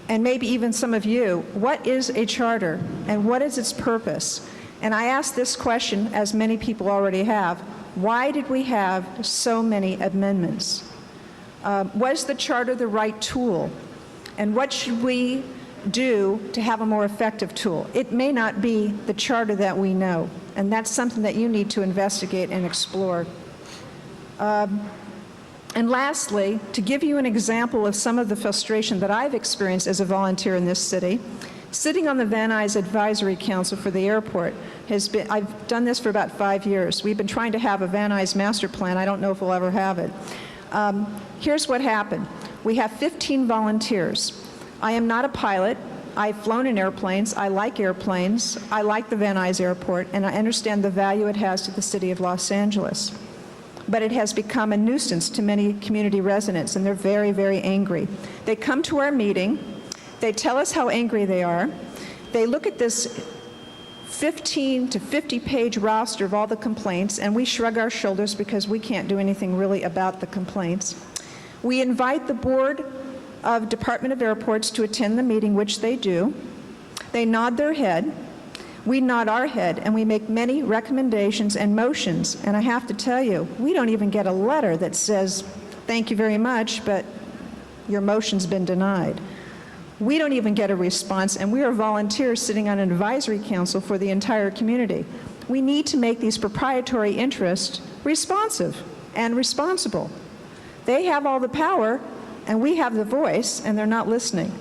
and maybe even some of you, what is a charter and what is its purpose? And I ask this question, as many people already have, why did we have so many amendments? Was the charter the right tool? And what should we do to have a more effective tool? It may not be the charter that we know, and that's something that you need to investigate and explore. And lastly, to give you an example of some of the frustration that I've experienced as a volunteer in this city, sitting on the Van Nuys Advisory Council for the airport has been, I've done this for about 5 years. We've been trying to have a Van Nuys master plan. I don't know if we'll ever have it. Here's what happened. We have 15 volunteers. I am not a pilot. I've flown in airplanes. I like airplanes. I like the Van Nuys Airport, and I understand the value it has to the city of Los Angeles. But it has become a nuisance to many community residents, and they're very, very angry. They come to our meeting. They tell us how angry they are. They look at this 15 to 50-page roster of all the complaints, and we shrug our shoulders because we can't do anything really about the complaints. We invite the Board of Department of Airports to attend the meeting, which they do. They nod their head. We nod our head, and we make many recommendations and motions. And I have to tell you, we don't even get a letter that says, thank you very much, but your motion's been denied. We don't even get a response, and we are volunteers sitting on an advisory council for the entire community. We need to make these proprietary interests responsive and responsible. They have all the power, and we have the voice, and they're not listening.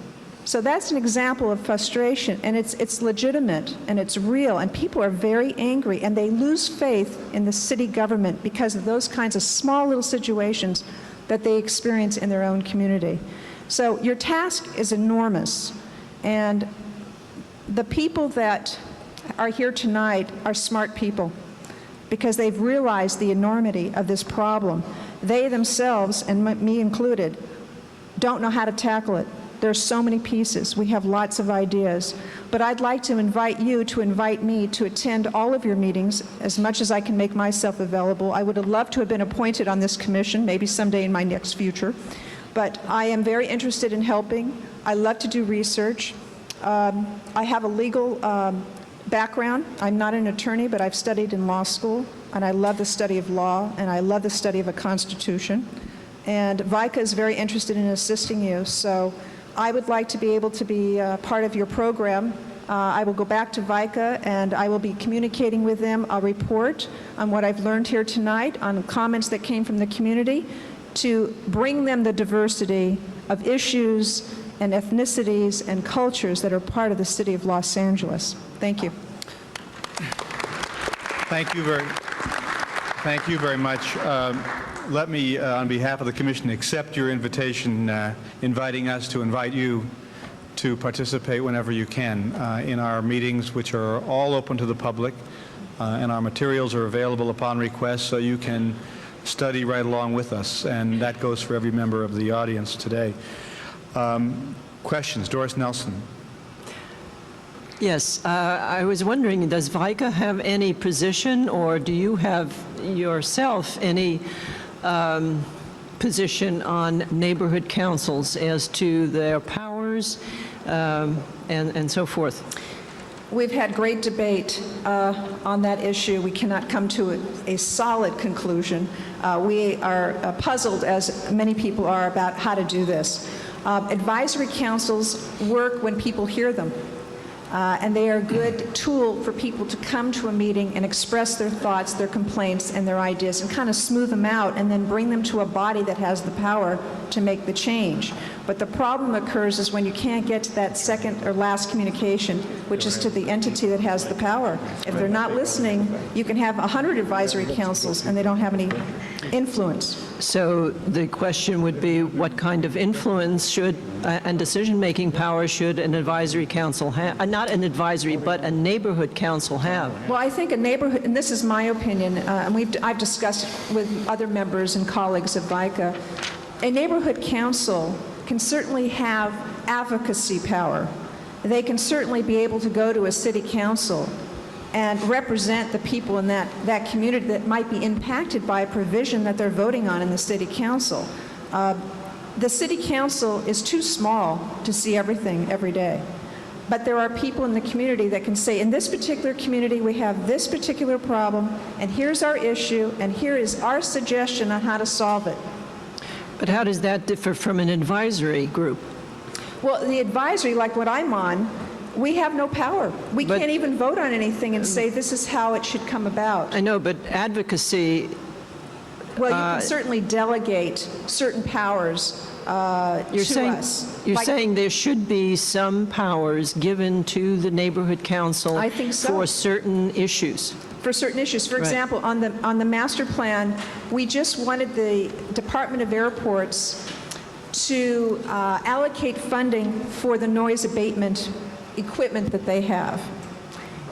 So that's an example of frustration, and it's legitimate, and it's real, and people are very angry, and they lose faith in the city government because of those kinds of small little situations that they experience in their own community. So your task is enormous, and the people that are here tonight are smart people because they've realized the enormity of this problem. They themselves, and me included, don't know how to tackle it. There's so many pieces. We have lots of ideas. But I'd like to invite you to invite me to attend all of your meetings as much as I can make myself available. I would have loved to have been appointed on this commission, maybe someday in my next future. But I am very interested in helping. I love to do research. I have a legal background. I'm not an attorney, but I've studied in law school, and I love the study of law, and I love the study of a constitution. And VICA is very interested in assisting you, so I would like to be able to be part of your program. I will go back to VICA, and I will be communicating with them a report on what I've learned here tonight, on comments that came from the community, to bring them the diversity of issues and ethnicities and cultures that are part of the city of Los Angeles. Thank you. Thank you very much. Let me, on behalf of the Commission, accept your invitation, inviting us to invite you to participate whenever you can in our meetings, which are all open to the public, and our materials are available upon request, so you can study right along with us, and that goes for every member of the audience today. Questions? Doris Nelson. Yes, I was wondering, does VICA have any position, or do you have yourself any position on neighborhood councils as to their powers and so forth? We've had great debate on that issue. We cannot come to a solid conclusion. We are puzzled, as many people are, about how to do this. Advisory councils work when people hear them. And they are a good tool for people to come to a meeting and express their thoughts, their complaints, and their ideas, and kind of smooth them out and then bring them to a body that has the power to make the change. But the problem occurs is when you can't get to that second or last communication, which is to the entity that has the power. If they're not listening, you can have 100 advisory councils and they don't have any influence. So the question would be, what kind of influence should and decision-making power should an advisory council have? Not an advisory, but a neighborhood council have? Well, I think a neighborhood, and this is my opinion, and I've discussed it with other members and colleagues of VICA, a neighborhood council can certainly have advocacy power. They can certainly be able to go to a city council and represent the people in that community that might be impacted by a provision that they're voting on in the city council. The city council is too small to see everything every day. But there are people in the community that can say, in this particular community, we have this particular problem, and here's our issue, and here is our suggestion on how to solve it. But how does that differ from an advisory group? Well, the advisory, like what I'm on, we have no power. We can't even vote on anything and say this is how it should come about. I know, but advocacy... Well, you can certainly delegate certain powers to us. You're saying there should be some powers given to the neighborhood council I think so. for certain issues. For certain issues. For example, on the master plan, we just wanted the Department of Airports to allocate funding for the noise abatement equipment that they have.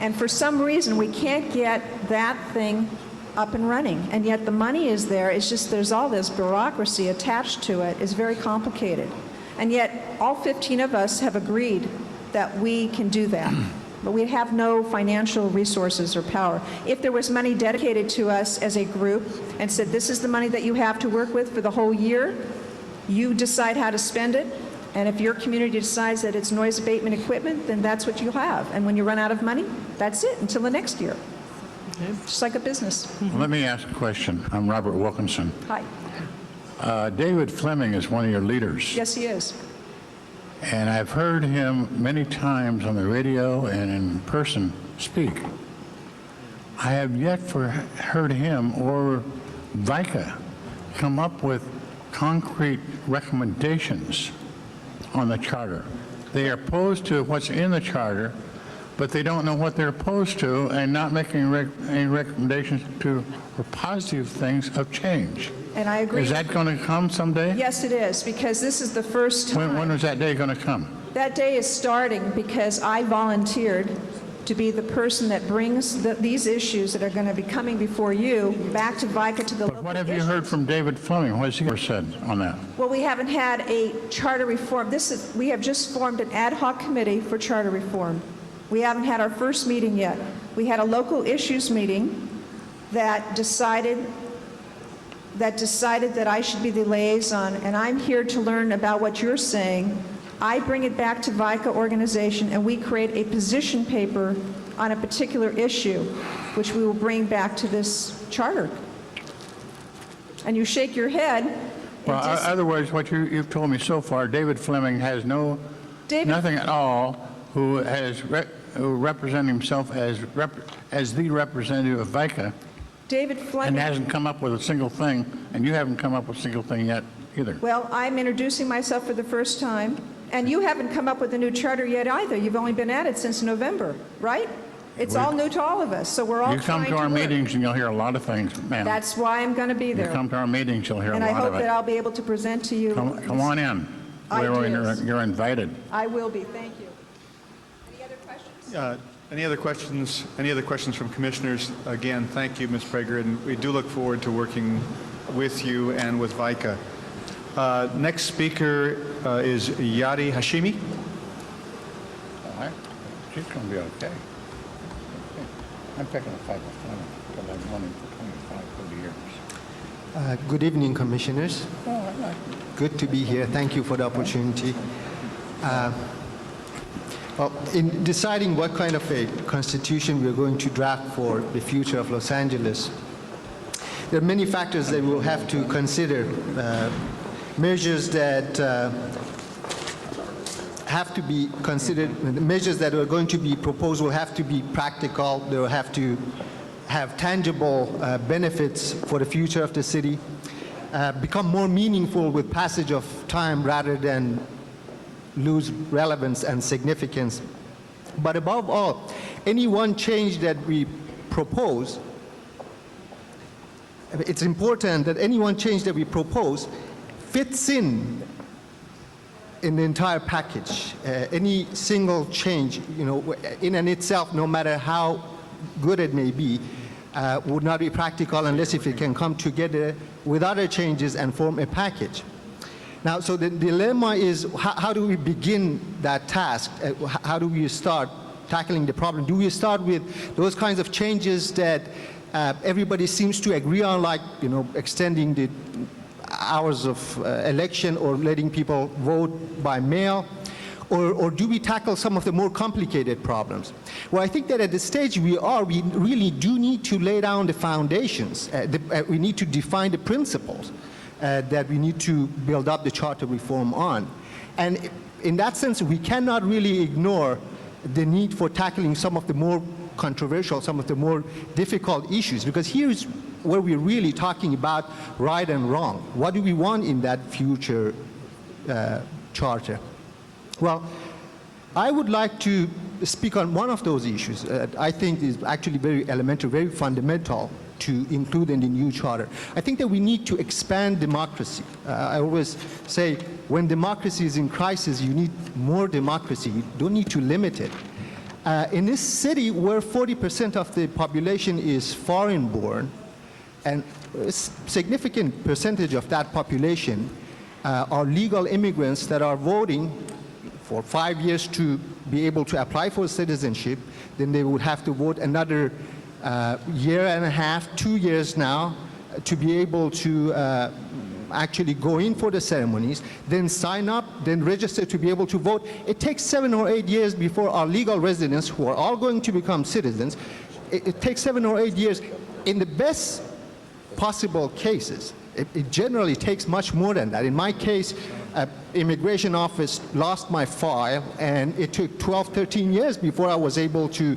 And for some reason, we can't get that thing up and running. And yet the money is there. It's just there's all this bureaucracy attached to it. It's very complicated. And yet all 15 of us have agreed that we can do that. But we have no financial resources or power. If there was money dedicated to us as a group and said, this is the money that you have to work with for the whole year, you decide how to spend it, and if your community decides that it's noise abatement equipment, then that's what you'll have. And when you run out of money, that's it until the next year. Just like a business. Let me ask a question. I'm Robert Wilkinson. Hi. David Fleming is one of your leaders. Yes, he is. And I've heard him many times on the radio and in person speak. I have yet heard him or VICA come up with concrete recommendations on the charter. They are opposed to what's in the charter, but they don't know what they're opposed to and not making any recommendations to or positive things of change. And I agree. Is that going to come someday? Yes, it is, because this is the first time. When is that day going to come? That day is starting because I volunteered to be the person that brings these issues that are going to be coming before you back to VICA to the local. What have you heard from David Fleming? What has he ever said on that? Well, we haven't had a charter reform. We have just formed an ad hoc committee for charter reform. We haven't had our first meeting yet. We had a local issues meeting that decided that I should be the liaison, and I'm here to learn about what you're saying. I bring it back to VICA organization, and we create a position paper on a particular issue, which we will bring back to this charter. And you shake your head. Well, in other words, what you've told me so far, David Fleming has nothing at all who represents himself as the representative of VICA. David Fleming. And hasn't come up with a single thing, and you haven't come up with a single thing yet either. Well, I'm introducing myself for the first time, and you haven't come up with a new charter yet either. You've only been at it since November, right? It's all new to all of us, so we're all You come trying to our learn. meetings and you'll hear a lot of things, ma'am. That's why I'm going to be there. You come to our meetings, you'll hear And a I lot hope of it. that I'll be able to present to you. Come on in. Ideas. You're invited. I will be. Thank you. Any other questions? Any other questions? Any other questions from commissioners? Again, thank you, Ms. Prager, and we do look forward to working with you and with VICA. Next speaker is Yari Hashimi. All right. She's going to be okay. I'm picking a 5 because I've known him for 25, 30 years. Good evening, Commissioners. Good to be here. Thank you for the opportunity. Well, in deciding what kind of a constitution we're going to draft for the future of Los Angeles, there are many factors that we'll have to consider. Measures that have to be considered, the measures that are going to be proposed will have to be practical, they will have to have tangible benefits for the future of the city, become more meaningful with passage of time rather than lose relevance and significance. But above all, any one change that we propose, it's important that any one change that we propose fits in the entire package. Any single change, in and itself, no matter how good it may be, would not be practical unless if it can come together with other changes and form a package. Now, so the dilemma is how do we begin that task? How do we start tackling the problem? Do we start with those kinds of changes that everybody seems to agree on, like extending the hours of election or letting people vote by mail? Or do we tackle some of the more complicated problems? Well, I think that at the stage we really do need to lay down the foundations. We need to define the principles that we need to build up the charter reform on. And in that sense, we cannot really ignore the need for tackling some of the more controversial, some of the more difficult issues, because here's where we're really talking about right and wrong. What do we want in that future charter? Well, I would like to speak on one of those issues I think is actually very elementary, very fundamental to include in the new charter. I think that we need to expand democracy. I always say when democracy is in crisis, you need more democracy. You don't need to limit it. In this city where 40% of the population is foreign-born, and a significant percentage of that population are legal immigrants that are voting for 5 years to be able to apply for citizenship, then they would have to vote another year and a half, 2 years now, to be able to actually go in for the ceremonies, then sign up, then register to be able to vote. It takes 7 or 8 years before our legal residents, who are all going to become citizens, it takes 7 or 8 years. In the best possible cases, it generally takes much more than that. In my case, immigration office lost my file, and it took 12, 13 years before I was able to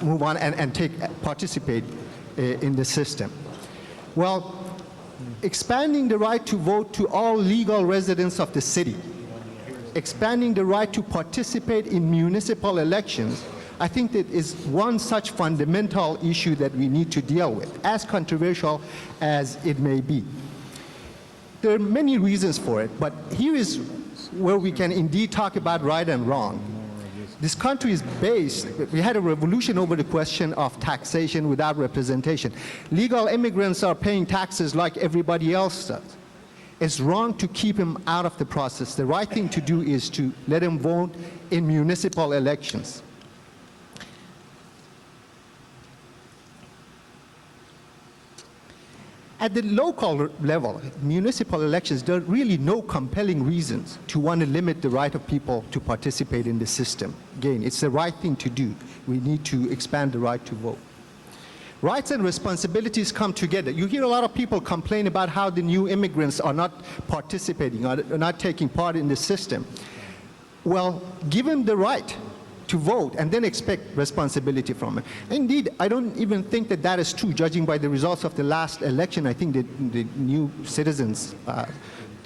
move on and participate in the system. Well, expanding the right to vote to all legal residents of the city, expanding the right to participate in municipal elections, I think that is one such fundamental issue that we need to deal with, as controversial as it may be. There are many reasons for it, but here is where we can indeed talk about right and wrong. This country is based, we had a revolution over the question of taxation without representation. Legal immigrants are paying taxes like everybody else does. It's wrong to keep them out of the process. The right thing to do is to let them vote in municipal elections. At the local level, municipal elections, there are really no compelling reasons to want to limit the right of people to participate in the system. Again, it's the right thing to do. We need to expand the right to vote. Rights and responsibilities come together. You hear a lot of people complain about how the new immigrants are not participating, are not taking part in the system. Well, give them the right to vote and then expect responsibility from it. Indeed, I don't even think that that is true. Judging by the results of the last election, I think that the new citizens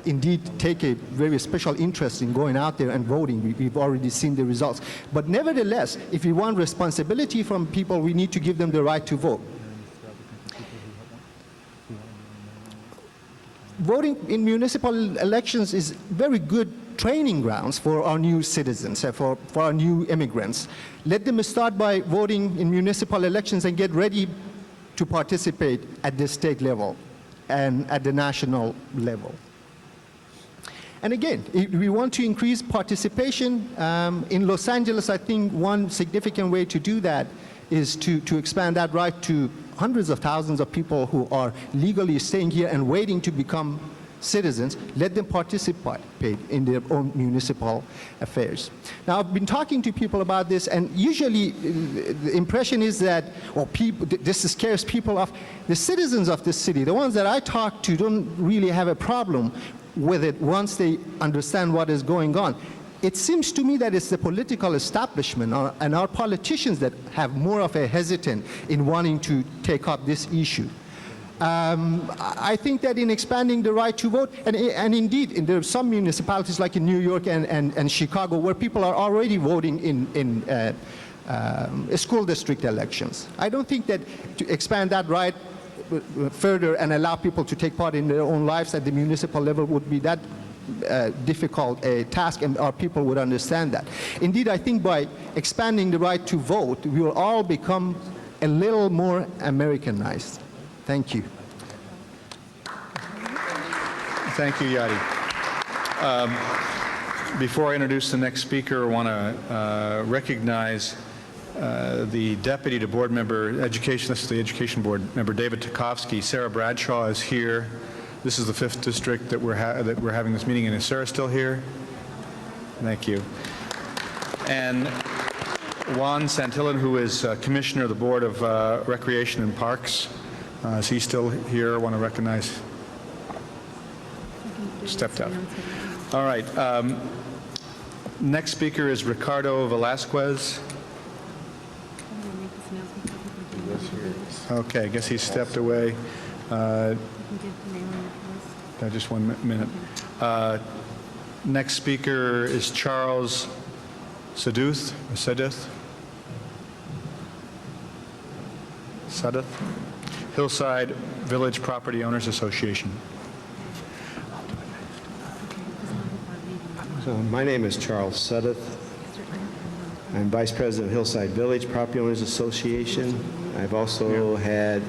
indeed take a very special interest in going out there and voting. We've already seen the results. But nevertheless, if we want responsibility from people, we need to give them the right to vote. Voting in municipal elections is very good training grounds for our new citizens, for our new immigrants. Let them start by voting in municipal elections and get ready to participate at the state level and at the national level. And again, if we want to increase participation in Los Angeles, I think one significant way to do that is to expand that right to hundreds of thousands of people who are legally staying here and waiting to become citizens. Let them participate in their own municipal affairs. Now, I've been talking to people about this, and usually the impression is that, this scares people off. The citizens of this city, the ones that I talk to, don't really have a problem with it once they understand what is going on. it seems to me that it's the political establishment and our politicians that have more of a hesitant in wanting to take up this issue. I think that in expanding the right to vote, and indeed, there are some municipalities like in New York and Chicago where people are already voting in school district elections. I don't think that to expand that right further and allow people to take part in their own lives at the municipal level would be that difficult a task, and our people would understand that. Indeed, I think by expanding the right to vote, we will all become a little more Americanized. Thank you. Thank you, Yadi. Before I introduce the next speaker, I want to recognize the deputy to board member education. This is the education board member, David Tukowski. Sarah Bradshaw is here. This is the 5th district that we're having this meeting in. Is Sarah still here? Thank you. And Juan Santillan, who is commissioner of the Board of Recreation and Parks. Is he still here? I want to recognize. Stepped up. All right. Next speaker is Ricardo Velasquez. Okay, I guess he stepped away. Just 1 minute. Next speaker is Charles Saduth. Hillside Village Property Owners Association. My name is Charles Sudduth. I'm Vice President of Hillside Village Property Owners Association. I've also had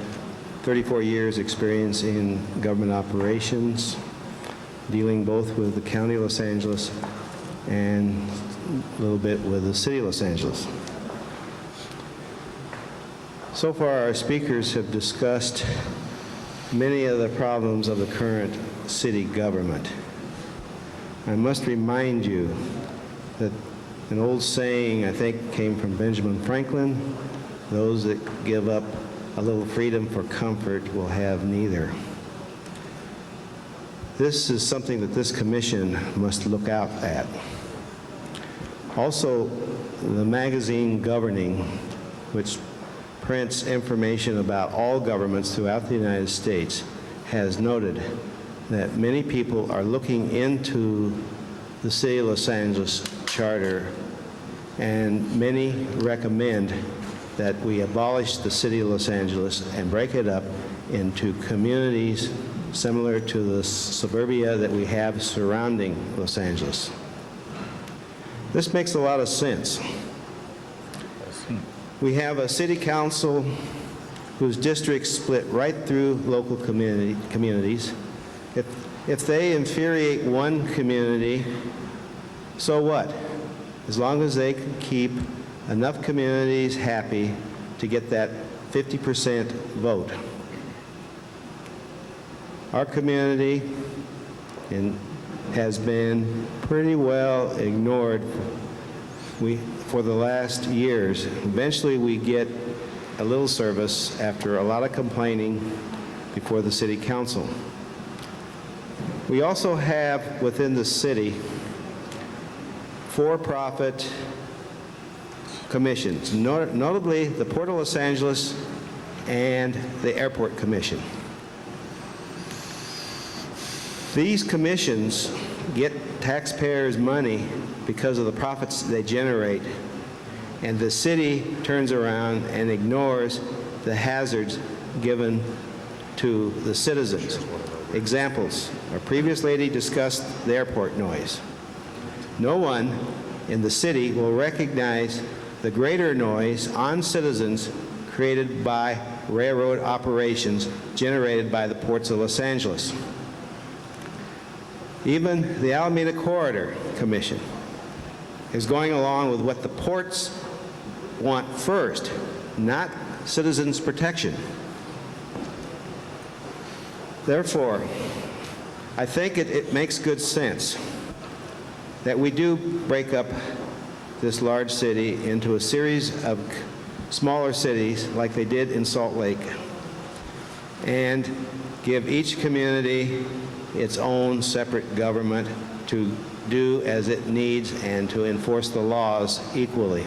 34 years experience in government operations, dealing both with the County of Los Angeles and a little bit with the City of Los Angeles. So far, our speakers have discussed many of the problems of the current city government. I must remind you that an old saying, I think, came from Benjamin Franklin: those that give up a little freedom for comfort will have neither. This is something that this commission must look out at. Also, the magazine Governing, which prints information about all governments throughout the United States, has noted that many people are looking into the City of Los Angeles Charter, and many recommend that we abolish the City of Los Angeles and break it up into communities similar to the suburbia that we have surrounding Los Angeles. This makes a lot of sense. We have a city council whose districts split right through local communities. If they infuriate one community, so what? As long as they can keep enough communities happy to get that 50% vote. Our community has been pretty well ignored for the last years. Eventually we get a little service after a lot of complaining before the city council. We also have within the city for-profit commissions, notably the Port of Los Angeles and the Airport Commission. These commissions get taxpayers' money because of the profits they generate, and the city turns around and ignores the hazards given to the citizens. Examples. Our previous lady discussed the airport noise. No one in the city will recognize the greater noise on citizens created by railroad operations generated by the ports of Los Angeles. Even the Alameda Corridor Commission is going along with what the ports want first, not citizens' protection. Therefore, I think it makes good sense that we do break up this large city into a series of smaller cities like they did in Salt Lake, and give each community its own separate government to do as it needs and to enforce the laws equally.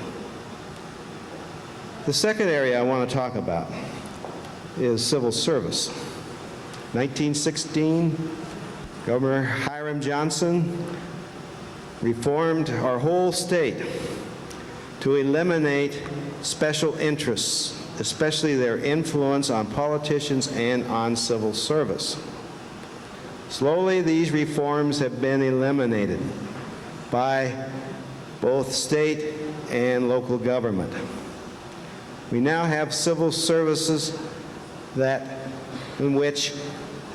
The second area I want to talk about is civil service. 1916, Governor Hiram Johnson reformed our whole state to eliminate special interests, especially their influence on politicians and on civil service. Slowly, these reforms have been eliminated by both state and local government. We now have civil services in which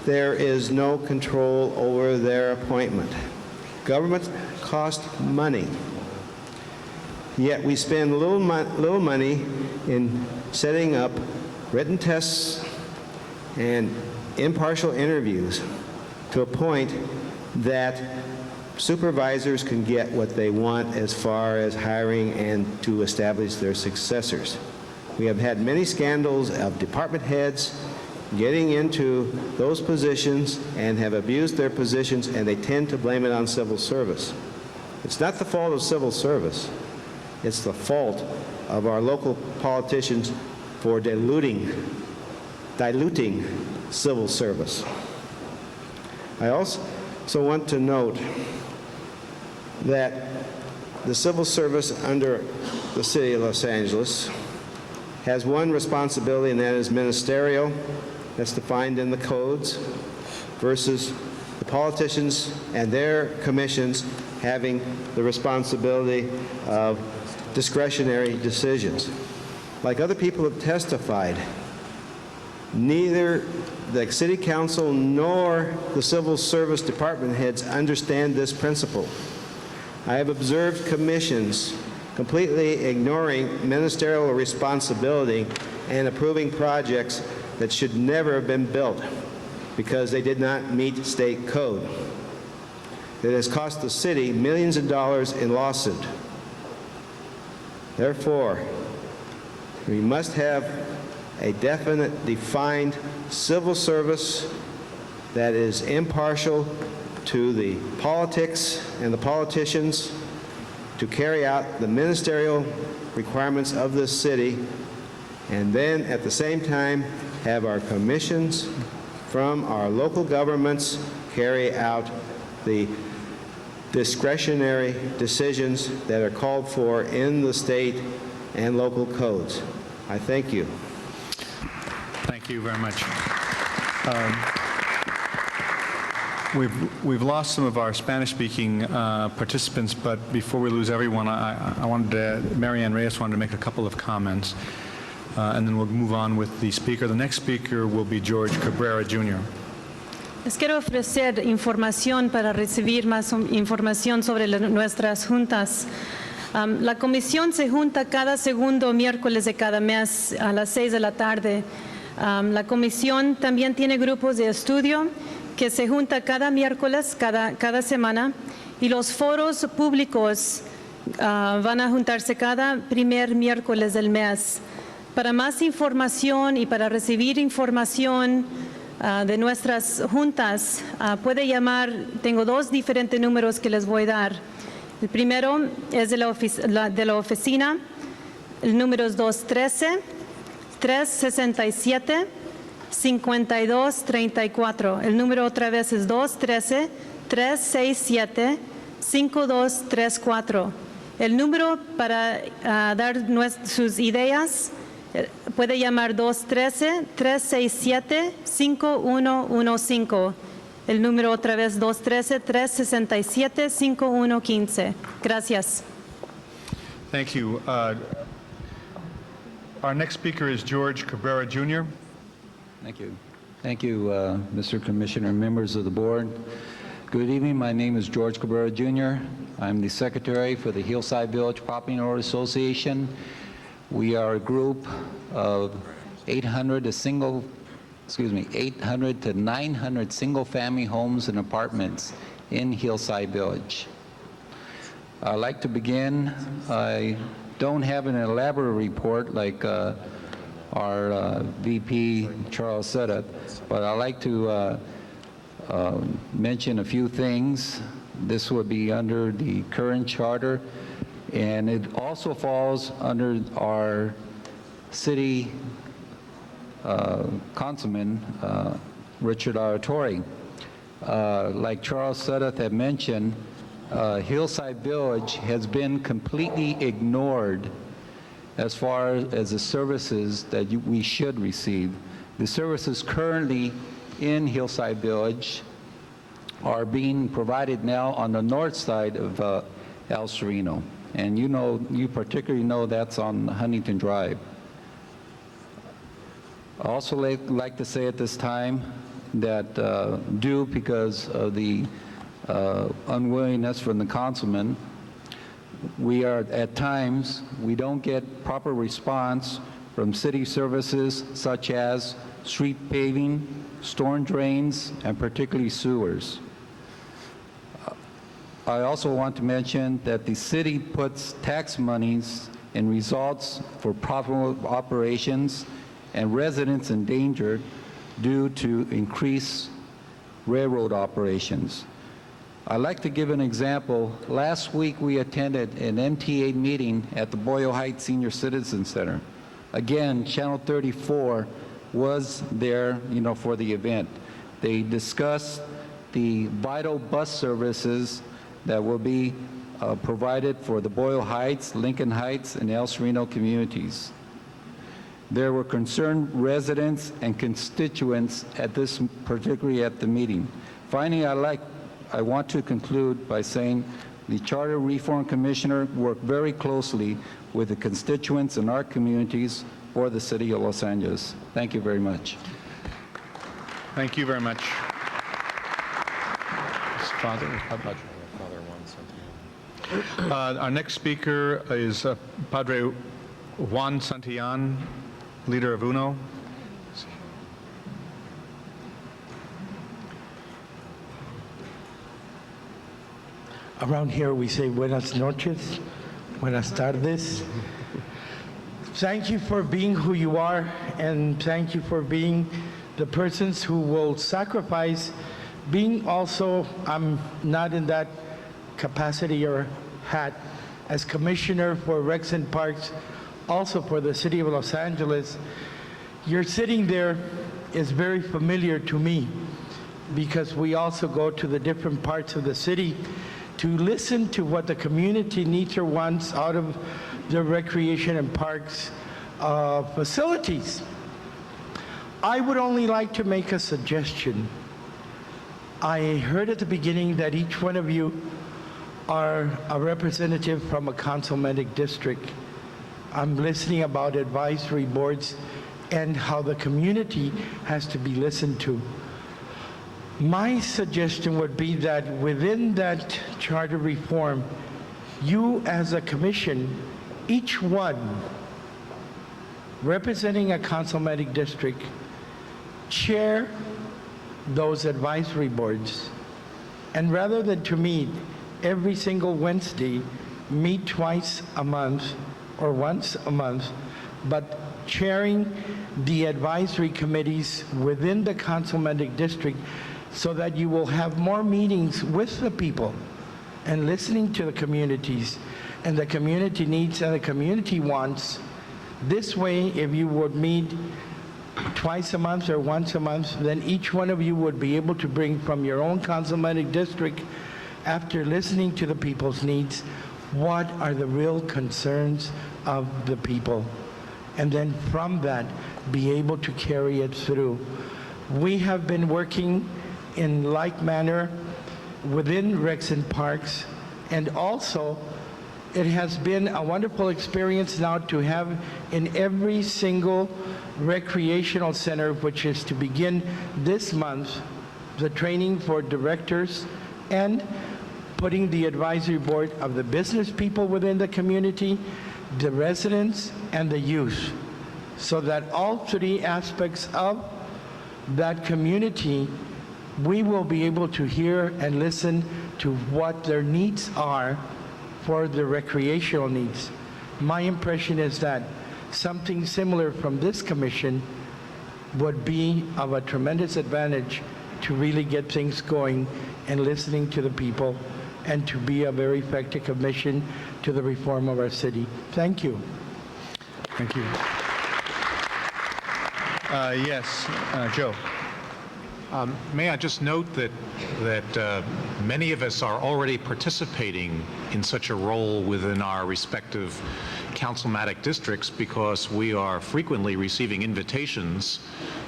there is no control over their appointment. Government costs money, yet we spend little money in setting up written tests and impartial interviews to a point that supervisors can get what they want as far as hiring and to establish their successors. We have had many scandals of department heads getting into those positions and have abused their positions, and they tend to blame it on civil service. It's not the fault of civil service. It's the fault of our local politicians for diluting civil service. I also want to note that the civil service under the City of Los Angeles has one responsibility, and that is ministerial. That's defined in the codes, versus the politicians and their commissions having the responsibility of discretionary decisions. Like other people have testified, neither the City Council nor the Civil Service Department heads understand this principle. I have observed commissions completely ignoring ministerial responsibility and approving projects that should never have been built because they did not meet state code. It has cost the city millions of dollars in lawsuit. Therefore, we must have a definite, defined civil service that is impartial to the politics and the politicians to carry out the ministerial requirements of this city, and then at the same time have our commissions from our local governments carry out the discretionary decisions that are called for in the state and local codes. I thank you. Thank you very much. We've lost some of our Spanish-speaking participants, but before we lose everyone, Marianne Reyes wanted to make a couple of comments, and then we'll move on with the speaker. The next speaker will be George Cabrera, Jr. Les quiero ofrecer información para recibir más información sobre nuestras juntas. La comisión se junta cada segundo miércoles de cada mes a las 6 de la tarde. La comisión también tiene grupos de estudio que se junta cada miércoles, cada semana, y los foros públicos van a juntarse cada primer miércoles del mes. Para más información y para recibir información de nuestras juntas, puede llamar, tengo dos diferentes números que les voy a dar. El primero es de la oficina, el número es 213-367-5234. El número otra vez es 213-367-5234. El número para dar sus ideas puede llamar 213-367-5115. El número otra vez 213-367-5115. Gracias. Thank you. Our next speaker is George Cabrera, Jr. Thank you. Thank you, Mr. Commissioner, members of the board. Good evening. My name is George Cabrera, Jr. I'm the secretary for the Hillside Village Property Owner Association. We are a group of 800 to 900 single-family homes and apartments in Hillside Village. I'd like to begin. I don't have an elaborate report like our VP, Charles Sutta, but I'd like to mention a few things. This would be under the current charter, and it also falls under our city councilman, Richard Aratori. Like Charles Sudduth had mentioned, Hillside Village has been completely ignored as far as the services that we should receive. The services currently in Hillside Village are being provided now on the north side of El Sereno. And you particularly know that's on Huntington Drive. I also like to say at this time that due because of the unwillingness from the councilman, we are at times, we don't get proper response from city services such as street paving, storm drains, and particularly sewers. I also want to mention that the city puts tax monies in results for profitable operations and residents endangered due to increased railroad operations. I'd like to give an example. Last week we attended an MTA meeting at the Boyle Heights Senior Citizen Center. Again, Channel 34 was there, for the event. They discussed the vital bus services that will be provided for the Boyle Heights, Lincoln Heights, and El Sereno communities. There were concerned residents and constituents particularly at the meeting. Finally, I want to conclude by saying the Charter Reform Commissioner worked very closely with the constituents in our communities for the City of Los Angeles. Thank you very much. Thank you very much. Our next speaker is Padre Juan Santillan, leader of UNO. Around here we say buenas noches, buenas tardes. Thank you for being who you are, and thank you for being the persons who will sacrifice being also, I'm not in that capacity or hat, as Commissioner for Recs and Parks, also for the City of Los Angeles. Your sitting there is very familiar to me because we also go to the different parts of the city to listen to what the community needs or wants out of the recreation and parks facilities. I would only like to make a suggestion. I heard at the beginning that each one of you are a representative from a councilmanic district. I'm listening about advisory boards and how the community has to be listened to. My suggestion would be that within that charter reform, you as a commission, each one representing a councilmanic district, chair those advisory boards. And rather than to meet every single Wednesday, meet twice a month or once a month, but chairing the advisory committees within the councilmanic district so that you will have more meetings with the people and listening to the communities and the community needs and the community wants. This way, if you would meet twice a month or once a month, then each one of you would be able to bring from your own councilmanic district, after listening to the people's needs, what are the real concerns of the people, and then from that be able to carry it through. We have been working in like manner within Recs and Parks, and also it has been a wonderful experience now to have in every single recreational center, which is to begin this month, the training for directors and putting the advisory board of the business people within the community, the residents, and the youth, so that all three aspects of that community, we will be able to hear and listen to what their needs are for the recreational needs. My impression is that something similar from this commission would be of a tremendous advantage to really get things going and listening to the people and to be a very effective commission to the reform of our city. Thank you. Thank you. Yes, Joe. May I just note that many of us are already participating in such a role within our respective councilmatic districts because we are frequently receiving invitations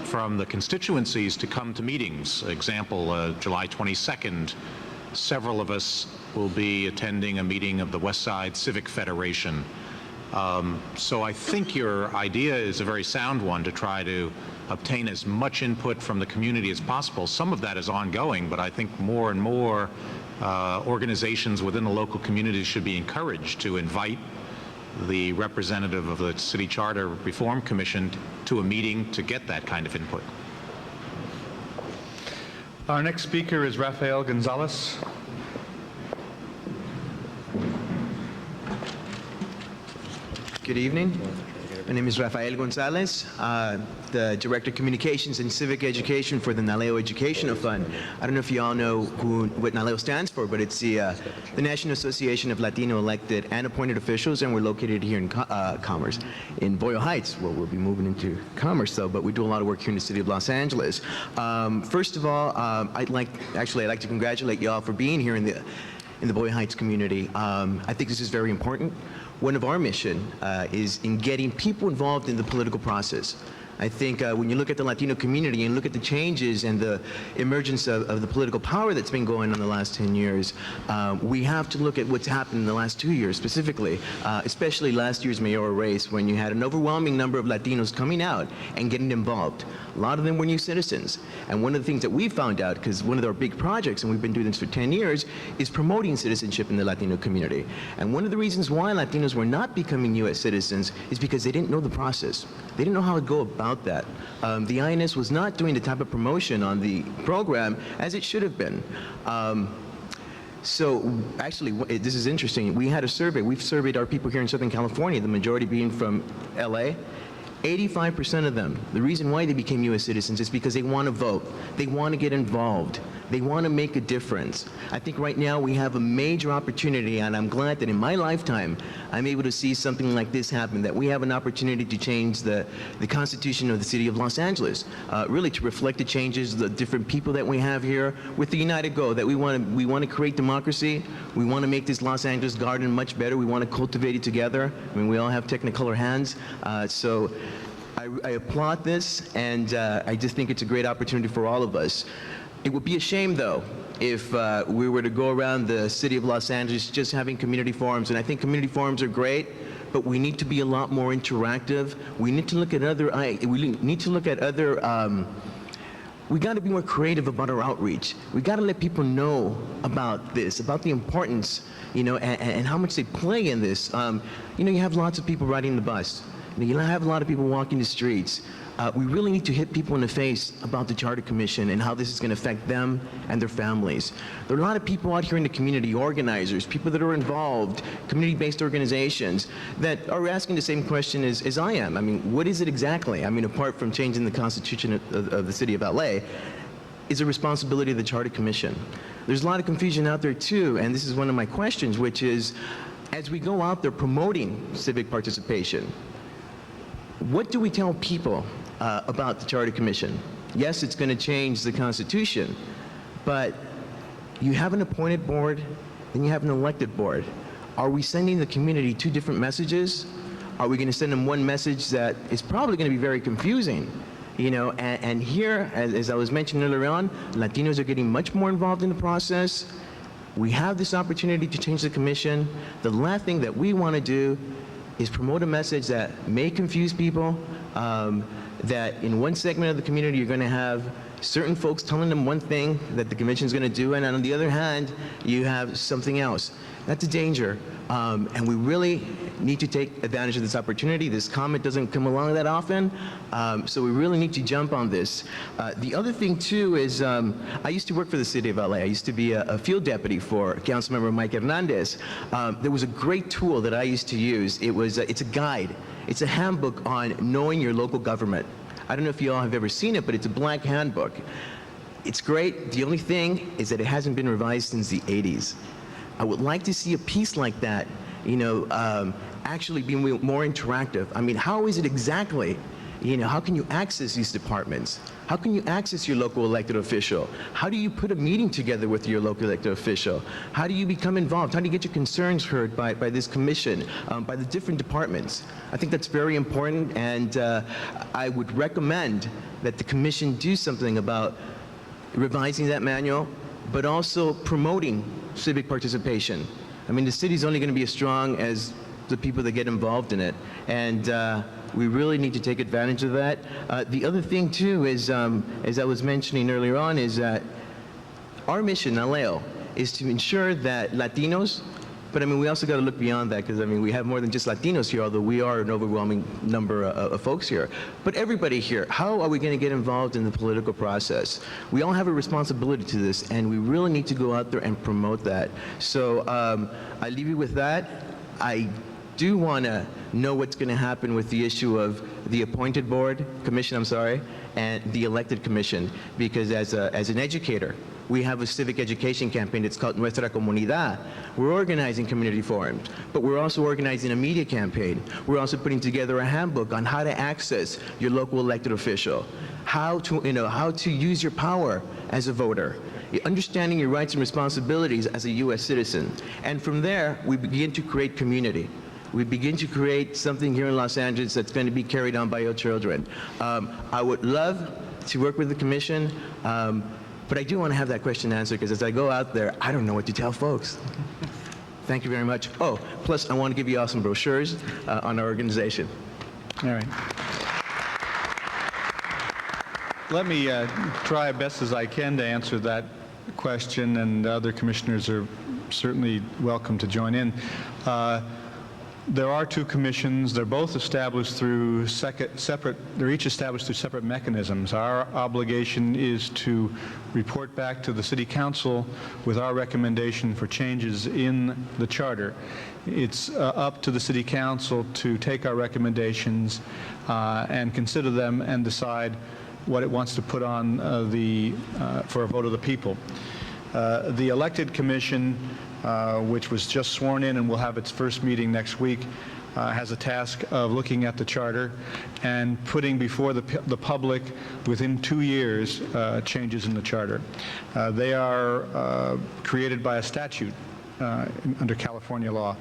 from the constituencies to come to meetings. Example, July 22nd, several of us will be attending a meeting of the West Side Civic Federation. So I think your idea is a very sound one, to try to obtain as much input from the community as possible. Some of that is ongoing, but I think more and more organizations within the local community should be encouraged to invite the representative of the City Charter Reform Commission to a meeting to get that kind of input. Our next speaker is Rafael Gonzalez. Good evening. My name is Rafael Gonzalez, the Director of Communications and Civic Education for the Naleo Educational Fund. I don't know if you all know what Naleo stands for, but it's the National Association of Latino elected and appointed officials, and we're located here in Commerce, in Boyle Heights. Well, we'll be moving into Commerce, though, but we do a lot of work here in the city of Los Angeles. First of all, I'd like to congratulate you all for being here in the Boyle Heights community. I think this is very important. One of our mission is in getting people involved in the political process. I think when you look at the Latino community and look at the changes and the emergence of the political power that's been going on the last 10 years, we have to look at what's happened in the last 2 years specifically, especially last year's mayoral race, when you had an overwhelming number of Latinos coming out and getting involved. A lot of them were new citizens. And one of the things that we found out, because one of our big projects, and we've been doing this for 10 years, is promoting citizenship in the Latino community. And one of the reasons why Latinos were not becoming U.S. citizens is because they didn't know the process. They didn't know how to go about that. The INS was not doing the type of promotion on the program as it should have been. So actually, this is interesting. We had a survey. We've surveyed our people here in Southern California, the majority being from LA. 85% of them, the reason why they became U.S. citizens is because they want to vote. They want to get involved. They want to make a difference. I think right now we have a major opportunity, and I'm glad that in my lifetime I'm able to see something like this happen, that we have an opportunity to change the Constitution of the City of Los Angeles, really to reflect the changes, the different people that we have here, with the united goal that we want to create democracy. We want to make this Los Angeles garden much better. We want to cultivate it together. I mean, we all have Technicolor hands, so I applaud this, and I just think it's a great opportunity for all of us. It would be a shame, though, if we were to go around the city of Los Angeles just having community forums, and I think community forums are great, but we need to be a lot more interactive. We need to look at we got to be more creative about our outreach. We got to let people know about this, about the importance, and how much they play in this. You have lots of people riding the bus. You have a lot of people walking the streets. We really need to hit people in the face about the Charter Commission and how this is going to affect them and their families. There are a lot of people out here in the community, organizers, people that are involved, community-based organizations, that are asking the same question as I am. I mean, what is it exactly? I mean, apart from changing the Constitution of the City of LA, is a responsibility of the Charter Commission. There's a lot of confusion out there too, and this is one of my questions, which is, as we go out there promoting civic participation, what do we tell people about the Charter Commission? Yes, it's going to change the Constitution, but you have an appointed board and you have an elected board. Are we sending the community two different messages? Are we going to send them one message that is probably going to be very confusing? And here, as I was mentioning earlier on, Latinos are getting much more involved in the process. We have this opportunity to change the commission. The last thing that we want to do is promote a message that may confuse people, that in one segment of the community you're going to have certain folks telling them one thing that the commission is going to do, and on the other hand, you have something else. That's a danger, and we really need to take advantage of this opportunity. This comment doesn't come along that often, so we really need to jump on this. The other thing, too, is I used to work for the city of LA. I used to be a field deputy for Councilmember Mike Hernandez. There was a great tool that I used to use. It's a guide. It's a handbook on knowing your local government. I don't know if you all have ever seen it, but it's a black handbook. It's great. The only thing is that it hasn't been revised since the 80s. I would like to see a piece like that, actually be more interactive. I mean, how is it exactly? How can you access these departments? How can you access your local elected official? How do you put a meeting together with your local elected official? How do you become involved? How do you get your concerns heard by this commission, by the different departments? I think that's very important, and I would recommend that the commission do something about revising that manual, but also promoting civic participation. I mean, the city's only going to be as strong as the people that get involved in it, and we really need to take advantage of that. The other thing too is, as I was mentioning earlier on, is that our mission, Aleo, is to ensure that Latinos, but I mean, we also got to look beyond that, because I mean, we have more than just Latinos here, although we are an overwhelming number of folks here. But everybody here, how are we going to get involved in the political process? We all have a responsibility to this, and we really need to go out there and promote that. So I leave you with that. I do want to know what's going to happen with the issue of the appointed commission, and the elected commission, because as an educator, we have a civic education campaign. It's called Nuestra Comunidad. We're organizing community forums, but we're also organizing a media campaign. We're also putting together a handbook on how to access your local elected official, how to use your power as a voter, understanding your rights and responsibilities as a U.S. citizen. And from there, we begin to create community. We begin to create something here in Los Angeles that's going to be carried on by your children. I would love to work with the commission, but I do want to have that question answered, because as I go out there, I don't know what to tell folks. Thank you very much. Oh, plus I want to give you all some brochures on our organization. All right. Let me try best as I can to answer that question, and other commissioners are certainly welcome to join in. There are two commissions. They're both established through they're each established through separate mechanisms. Our obligation is to report back to the City Council with our recommendation for changes in the charter. It's up to the City Council to take our recommendations and consider them and decide what it wants to put on for a vote of the people. The elected commission, which was just sworn in and will have its first meeting next week, has a task of looking at the charter and putting before the public within 2 years changes in the charter. They are created by a statute under California law.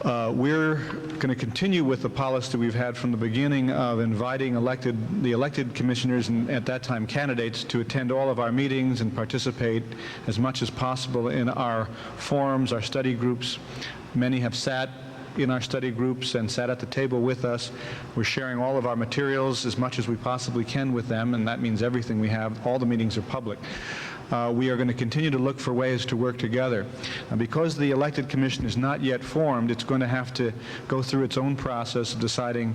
We're going to continue with the policy we've had from the beginning of inviting the elected commissioners, and at that time candidates, to attend all of our meetings and participate as much as possible in our forums, our study groups. Many have sat in our study groups and sat at the table with us. We're sharing all of our materials as much as we possibly can with them, and that means everything we have. All the meetings are public. We are going to continue to look for ways to work together. Because the elected commission is not yet formed, it's going to have to go through its own process of deciding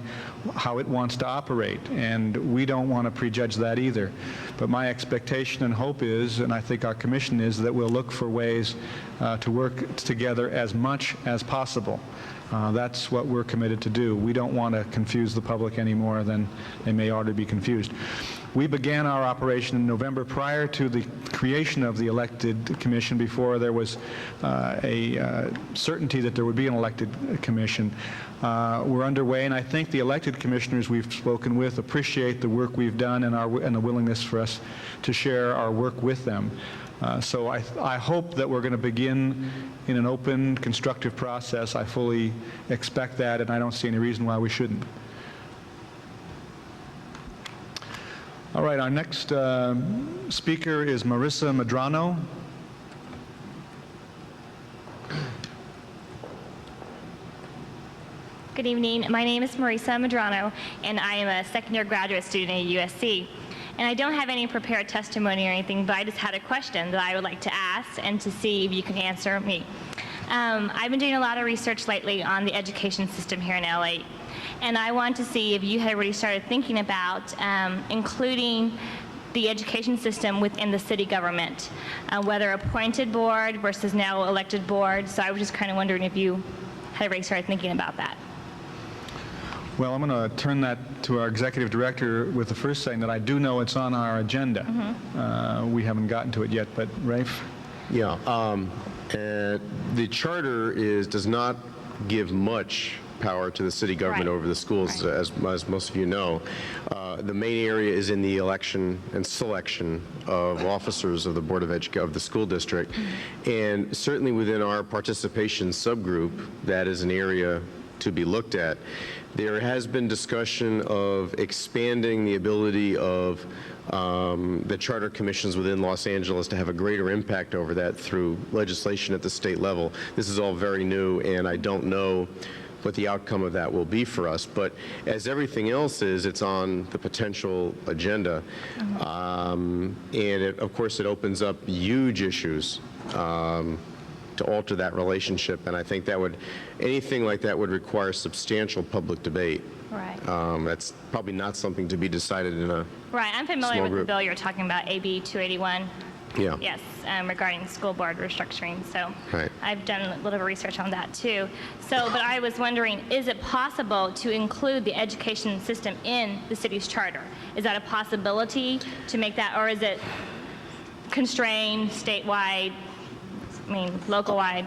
how it wants to operate, and we don't want to prejudge that either. But my expectation and hope is, and I think our commission is, that we'll look for ways to work together as much as possible. That's what we're committed to do. We don't want to confuse the public any more than they may already be confused. We began our operation in November prior to the creation of the elected commission, before there was a certainty that there would be an elected commission. We're underway, and I think the elected commissioners we've spoken with appreciate the work we've done and the willingness for us to share our work with them. So I hope that we're going to begin in an open, constructive process. I fully expect that, and I don't see any reason why we shouldn't. All right, our next speaker is Marissa Medrano. Good evening. My name is Marissa Medrano, and I am a second-year graduate student at USC. And I don't have any prepared testimony or anything, but I just had a question that I would like to ask and to see if you can answer me. I've been doing a lot of research lately on the education system here in LA, and I want to see if you had already started thinking about including the education system within the city government, whether appointed board versus now elected board. So I was just kind of wondering if you had already started thinking about that. Well, I'm going to turn that to our executive director with the first saying that I do know it's on our agenda. We haven't gotten to it yet, but Rafe? Yeah, The charter does not give much power to the city government over the schools, as most of you know. The main area is in the election and selection of officers of the Board of Education of the school district, and certainly within our participation subgroup, that is an area to be looked at. There has been discussion of expanding the ability of the charter commissions within Los Angeles to have a greater impact over that through legislation at the state level. This is all very new, and I don't know what the outcome of that will be for us. But as everything else is, it's on the potential agenda. And of course, it opens up huge issues to alter that relationship. And I think anything like that would require substantial public debate. Right. That's probably not something to be decided in a Right. I'm familiar small with group. the bill you're talking about, AB 281. Yeah. Yes, regarding school board restructuring. So Right. I've done a little bit of research on that too. So, but I was wondering, is it possible to include the education system in the city's charter? Is that a possibility to make that, or is it constrained statewide, local-wide?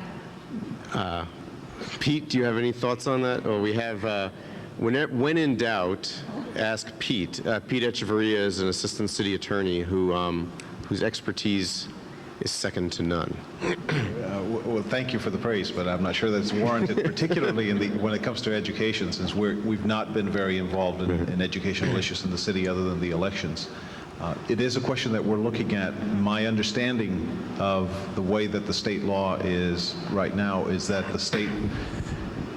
Pete, do you have any thoughts on that? Or we have, when in doubt, ask Pete. Pete Echeverria is an assistant city attorney whose expertise is second to none. Well, thank you for the praise, but I'm not sure that's warranted, particularly when it comes to education, since we've not been very involved in educational issues in the city other than the elections. It is a question that we're looking at. My understanding of the way that the state law is right now is that the state,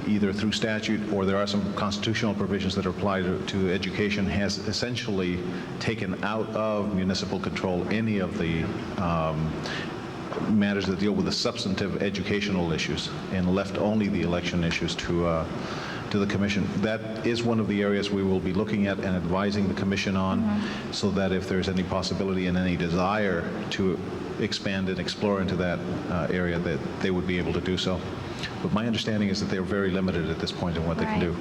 either through statute or there are some constitutional provisions that apply to education, has essentially taken out of municipal control any of the matters that deal with the substantive educational issues and left only the election issues to the commission. That is one of the areas we will be looking at and advising the commission on, so that if there's any possibility and any desire to expand and explore into that area, that they would be able to do so. But my understanding is that they're very limited at this point in what they can do.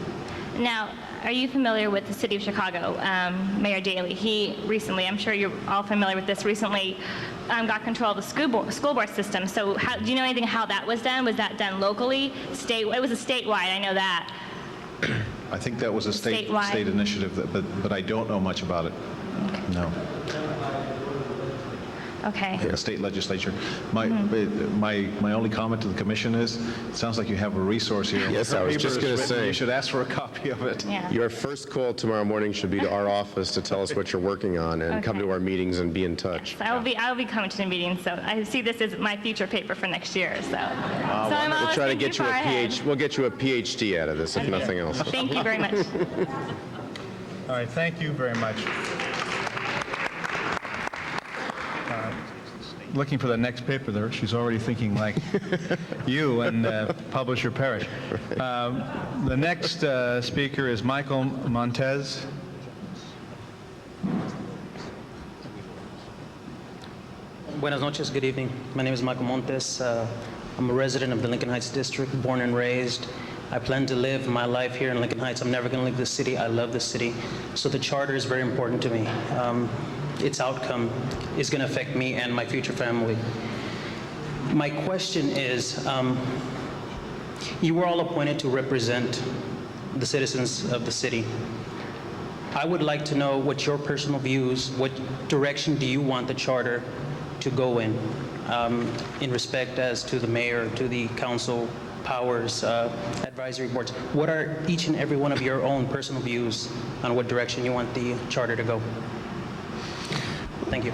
Now, are you familiar with the city of Chicago, Mayor Daley? He recently, I'm sure you're all familiar with this, recently got control of the school board system. So do you know anything how that was done? Was that done locally? It was a statewide, I know that. I think that was a state Statewide. initiative, but I don't know much about it. No. Okay. Yeah, state legislature. My only comment to the commission is, it sounds like you have a resource here. Yes, I was just going to say. You should ask for a copy of it. Yeah. Your first call tomorrow morning should be to our office to tell us what you're working on and come Okay. to our meetings and be in touch. So I will be coming to the meeting, so I see this as my future paper for next year. So, I'm We'll always try to thinking get you far ahead. We'll get you a PhD out of this, if nothing else. Thank you very much. All right, thank you very much. Looking for the next paper there. She's already thinking like you and publish or perish. The next speaker is Michael Montez. Buenas noches, good evening. My name is Michael Montes. I'm a resident of the Lincoln Heights district, born and raised. I plan to live my life here in Lincoln Heights. I'm never going to leave the city. I love the city. So the charter is very important to me. Its outcome is going to affect me and my future family. My question is, you were all appointed to represent the citizens of the city. I would like to know what your personal views, what direction do you want the charter to go in respect as to the mayor, to the council powers, advisory boards. What are each and every one of your own personal views on what direction you want the charter to go? Thank you.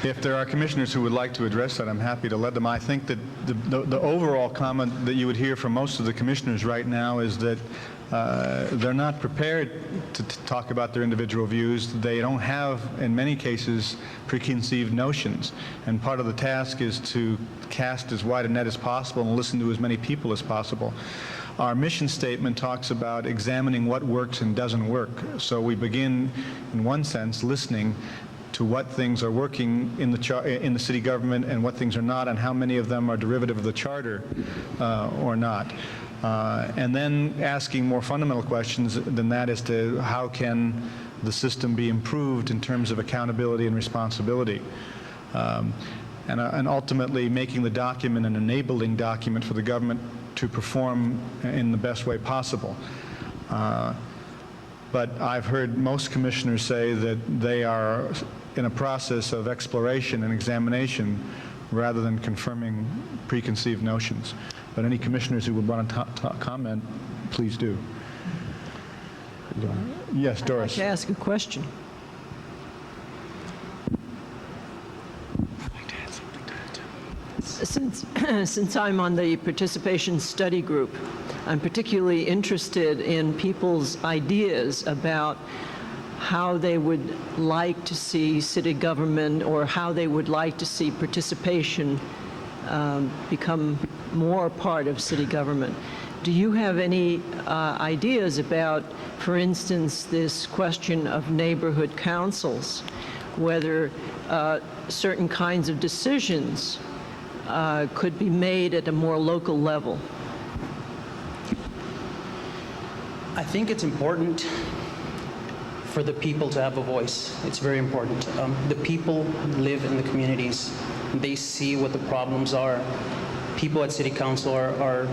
If there are commissioners who would like to address that, I'm happy to let them. I think that the overall comment that you would hear from most of the commissioners right now is that they're not prepared to talk about their individual views. They don't have, in many cases, preconceived notions. And part of the task is to cast as wide a net as possible and listen to as many people as possible. Our mission statement talks about examining what works and doesn't work. So we begin, in one sense, listening to what things are working in the city government and what things are not, and how many of them are derivative of the charter or not. And then asking more fundamental questions than that as to how can the system be improved in terms of accountability and responsibility. and ultimately making the document an enabling document for the government to perform in the best way possible. But I've heard most commissioners say that they are in a process of exploration and examination rather than confirming preconceived notions. But any commissioners who would want to comment, please do. Yes, Doris. I'd like to ask a question. Since I'm on the participation study group, I'm particularly interested in people's ideas about how they would like to see city government, or how they would like to see participation become more part of city government. Do you have any ideas about, for instance, this question of neighborhood councils, whether certain kinds of decisions could be made at a more local level? I think it's important for the people to have a voice. It's very important. The people live in the communities. They see what the problems are. People at City Council are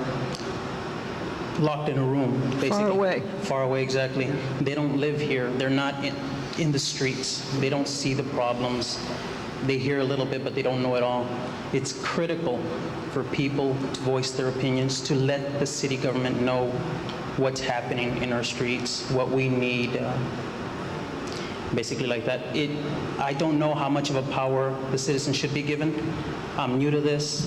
locked in a room, basically. Far away. Far away, exactly. They don't live here. They're not in the streets. They don't see the problems. They hear a little bit, but they don't know it all. It's critical for people to voice their opinions, to let the city government know what's happening in our streets, what we need, basically like that. I don't know how much of a power the citizens should be given. I'm new to this,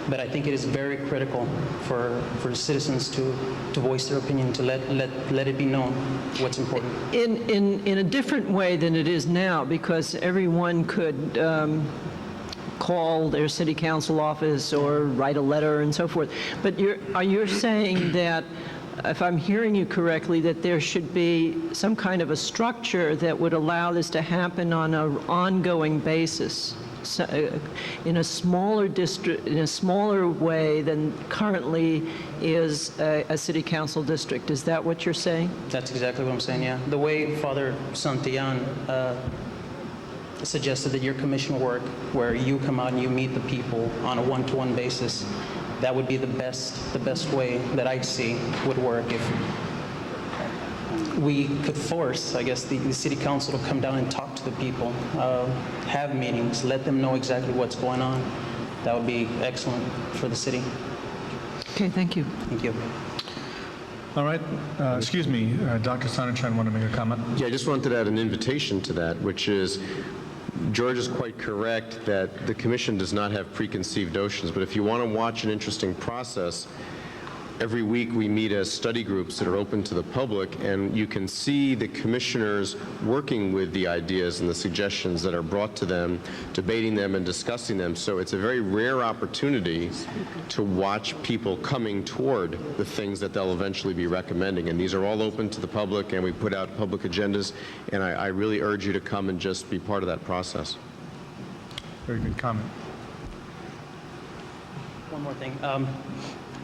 but I think it is very critical for citizens to voice their opinion, to let it be known what's important. In a different way than it is now, because everyone could call their city council office or write a letter and so forth. But are you saying that, if I'm hearing you correctly, that there should be some kind of a structure that would allow this to happen on an ongoing basis, in a smaller district, in a smaller way than currently is a city council district? Is that what you're saying? That's exactly what I'm saying, yeah. The way Father Santillan suggested that your commission work, where you come out and you meet the people on a one-to-one basis, that would be the best way that I see would work. If we could force, I guess, the city council to come down and talk to the people, have meetings, let them know exactly what's going on. That would be excellent for the city. Okay, thank you. Thank you. All right. Excuse me, Dr. Sonenshine wanted to make a comment. Yeah, I just wanted to add an invitation to that, which is, George is quite correct that the commission does not have preconceived notions, but if you want to watch an interesting process, every week we meet as study groups that are open to the public, and you can see the commissioners working with the ideas and the suggestions that are brought to them, debating them and discussing them. So it's a very rare opportunity to watch people coming toward the things that they'll eventually be recommending. And these are all open to the public, and we put out public agendas, and I really urge you to come and just be part of that process. Very good comment. One more thing.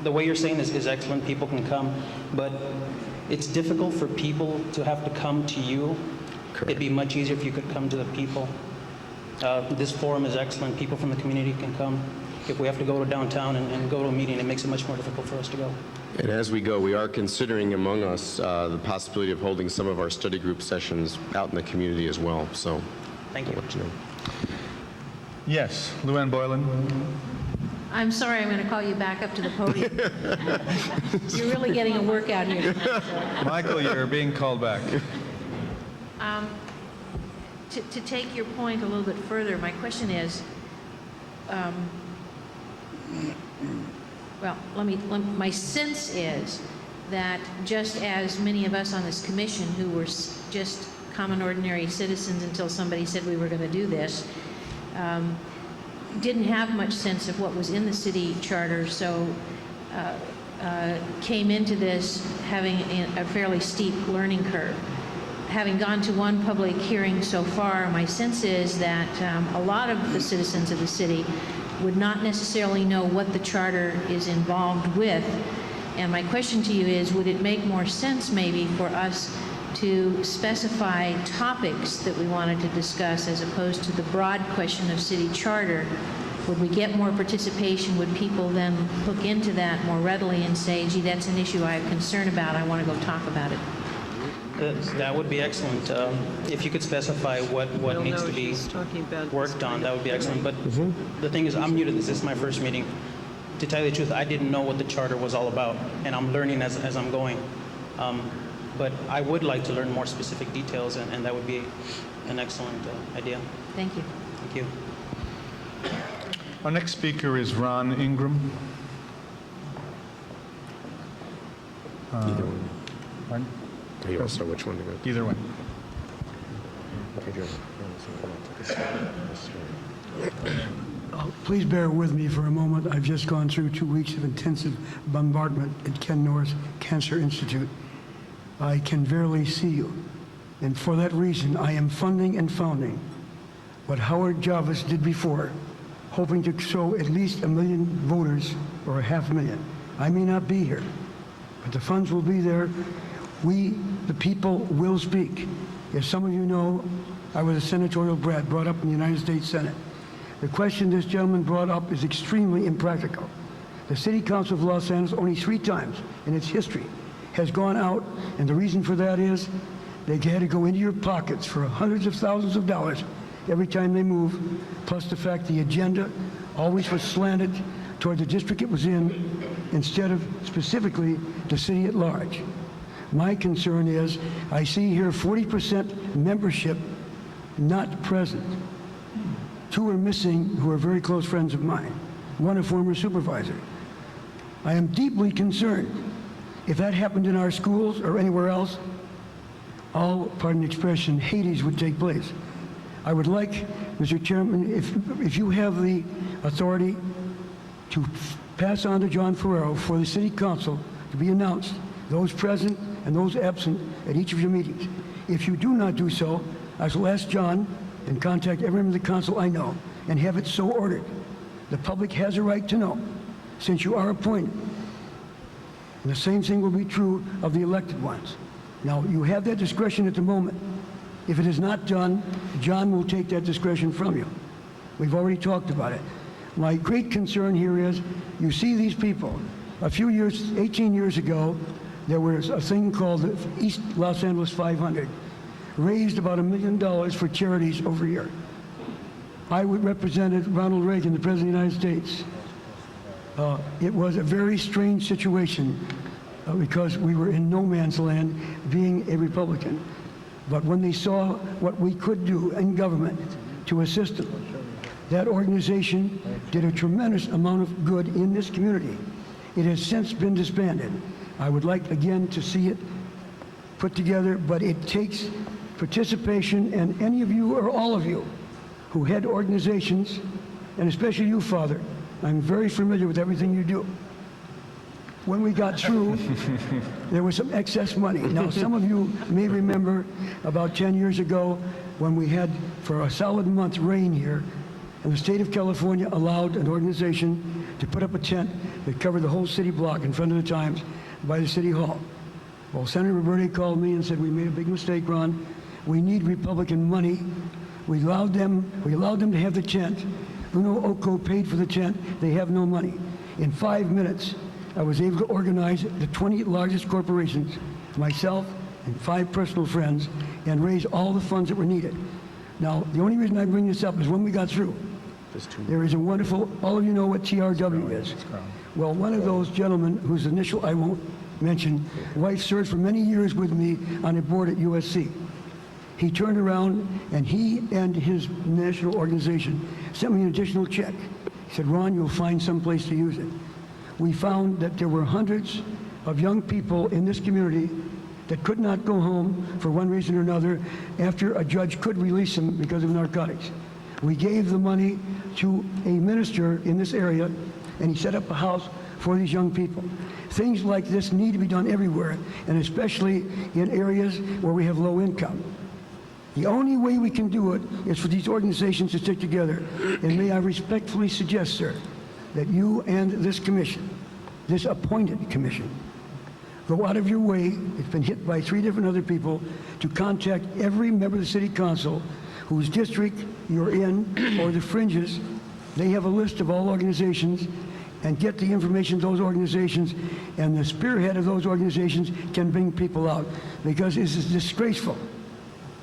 The way you're saying this is excellent. People can come, but it's difficult for people to have to come to you. Correct. It'd be much easier if you could come to the people. This forum is excellent. People from the community can come. If we have to go to downtown and go to a meeting, it makes it much more difficult for us to go. And as we go, we are considering among us the possibility of holding some of our study group sessions out in the community as well. So, thank you. I'll let you know. Yes, Luann Boylan. I'm sorry, I'm going to call you back up to the podium. You're really getting a workout here tonight. So. Michael, you're being called back. To take your point a little bit further, my question is, my sense is that just as many of us on this commission who were just common ordinary citizens until somebody said we were going to do this, didn't have much sense of what was in the city charter, so came into this having a fairly steep learning curve. Having gone to one public hearing so far, my sense is that a lot of the citizens of the city would not necessarily know what the charter is involved with. And my question to you is, would it make more sense maybe for us to specify topics that we wanted to discuss as opposed to the broad question of city charter, would we get more participation? Would people then hook into that more readily and say, gee, that's an issue I have concern about, I want to go talk about it? That would be excellent. If you could specify what needs to be worked on, that would be excellent. But the thing is, I'm new to this. This is my first meeting. To tell you the truth, I didn't know what the charter was all about, and I'm learning as I'm going. But I would like to learn more specific details, and that would be an excellent idea. Thank you. Thank you. Our next speaker is Ron Ingram. Either one. Pardon? You also know which one to go to. Either way. Please bear with me for a moment. I've just gone through 2 weeks of intensive bombardment at Ken North Cancer Institute. I can barely see you, and for that reason, I am funding and founding what Howard Jarvis did before, hoping to show at least 1 million voters or 500,000. I may not be here, but the funds will be there. We, the people, will speak. As some of you know, I was a senatorial brat brought up in the United States Senate. The question this gentleman brought up is extremely impractical. The City Council of Los Angeles only 3 times in its history has gone out, and the reason for that is they had to go into your pockets for hundreds of thousands of dollars every time they move, plus the fact the agenda always was slanted toward the district it was in instead of specifically the city at large. My concern is I see here 40% membership not present. 2 are missing who are very close friends of mine, 1 a former supervisor. I am deeply concerned. If that happened in our schools or anywhere else, all, pardon the expression, Hades would take place. I would like, Mr. Chairman, if you have the authority to pass on to John Ferrero for the City Council to be announced, those present and those absent at each of your meetings. If you do not do so, I shall ask John and contact every member of the council I know and have it so ordered. The public has a right to know, since you are appointed. And the same thing will be true of the elected ones. Now, you have that discretion at the moment. If it is not done, John will take that discretion from you. We've already talked about it. My great concern here is, you see these people. A few years, 18 years ago, there was a thing called the East Los Angeles 500, raised about $1 million for charities over a year. I represented Ronald Reagan, the President of the United States. It was a very strange situation because we were in no man's land being a Republican. But when they saw what we could do in government to assist them, that organization did a tremendous amount of good in this community. It has since been disbanded. I would like again to see it put together, but it takes participation, and any of you or all of you who head organizations, and especially you, Father, I'm very familiar with everything you do. When we got through, there was some excess money. Now, some of you may remember about 10 years ago when we had, for a solid month, rain here, and the state of California allowed an organization to put up a tent that covered the whole city block in front of the Times by the City Hall. Well, Senator Roberti called me and said, we made a big mistake, Ron. We need Republican money. We allowed them to have the tent. Bruno Occo paid for the tent. They have no money. In 5 minutes, I was able to organize the 20 largest corporations, myself and 5 personal friends, and raise all the funds that were needed. Now, the only reason I bring this up is when we got through, there is a wonderful, all of you know what TRW is. Well, one of those gentlemen, whose initial I won't mention, wife served for many years with me on a board at USC. He turned around and he and his national organization sent me an additional check. He said, Ron, you'll find some place to use it. We found that there were hundreds of young people in this community that could not go home for one reason or another after a judge could release them because of narcotics. We gave the money to a minister in this area, and he set up a house for these young people. Things like this need to be done everywhere, and especially in areas where we have low income. The only way we can do it is for these organizations to stick together. And may I respectfully suggest, sir, that you and this commission, this appointed commission, go out of your way, it's been hit by 3 different other people, to contact every member of the city council whose district you're in or the fringes. They have a list of all organizations, and get the information to those organizations, and the spearhead of those organizations can bring people out, because this is disgraceful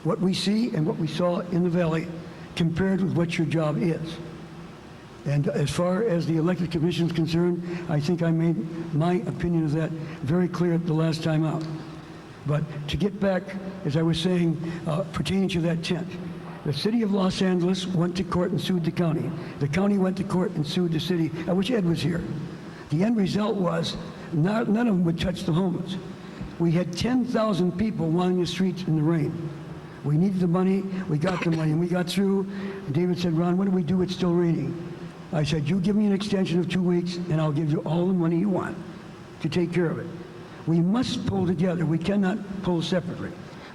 what we see and what we saw in the valley compared with what your job is. And as far as the elected commission is concerned, I think I made my opinion of that very clear the last time out. But to get back, as I was saying, pertaining to that tent, the city of Los Angeles went to court and sued the county. The county went to court and sued the city. I wish Ed was here. The end result was none of them would touch the homeless. We had 10,000 people lining the streets in the rain. We needed the money. We got the money, and we got through. David said, "Ron, what do we do? It's still raining." I said, "You give me an extension of 2 weeks, and I'll give you all the money you want to take care of it." We must pull together. We cannot pull separately.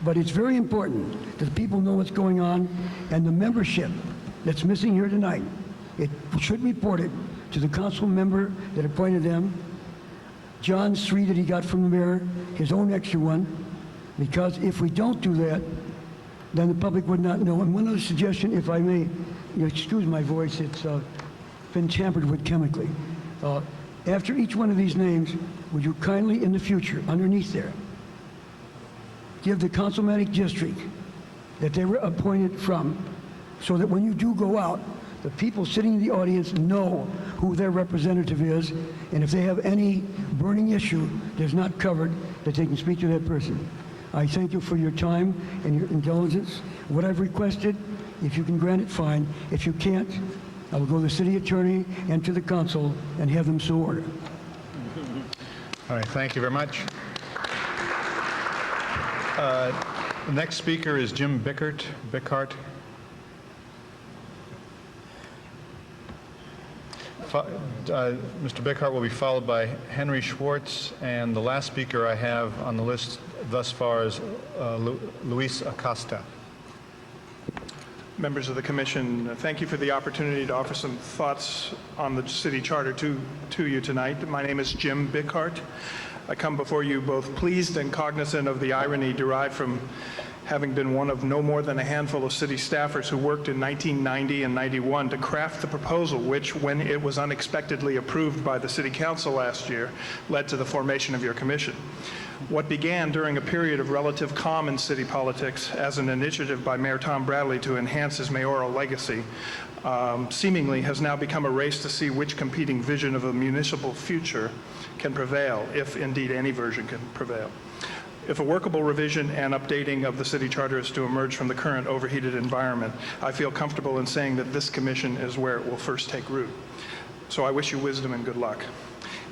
But it's very important that people know what's going on, and the membership that's missing here tonight, it should report it to the council member that appointed them, John's 3 that he got from the mayor, his own extra one, because if we don't do that, then the public would not know. And one other suggestion, if I may, you excuse my voice, it's been tampered with chemically. After each one of these names, would you kindly in the future, underneath there, give the councilmanic district that they were appointed from, so that when you do go out, the people sitting in the audience know who their representative is, and if they have any burning issue that's not covered, that they can speak to that person. I thank you for your time and your indulgence. What I've requested, if you can grant it, fine. If you can't, I will go to the city attorney and to the council and have them so order. All right, thank you very much. The next speaker is Jim Bickert. Mr. Bickert will be followed by Henry Schwartz, and the last speaker I have on the list thus far is Luis Acosta. Members of the Commission, thank you for the opportunity to offer some thoughts on the city charter to you tonight. My name is Jim Bickert. I come before you both pleased and cognizant of the irony derived from having been one of no more than a handful of city staffers who worked in 1990 and 91 to craft the proposal which, when it was unexpectedly approved by the City Council last year, led to the formation of your commission. What began during a period of relative calm in city politics as an initiative by Mayor Tom Bradley to enhance his mayoral legacy seemingly has now become a race to see which competing vision of a municipal future can prevail, if indeed any version can prevail. If a workable revision and updating of the city charter is to emerge from the current overheated environment, I feel comfortable in saying that this commission is where it will first take root. So I wish you wisdom and good luck.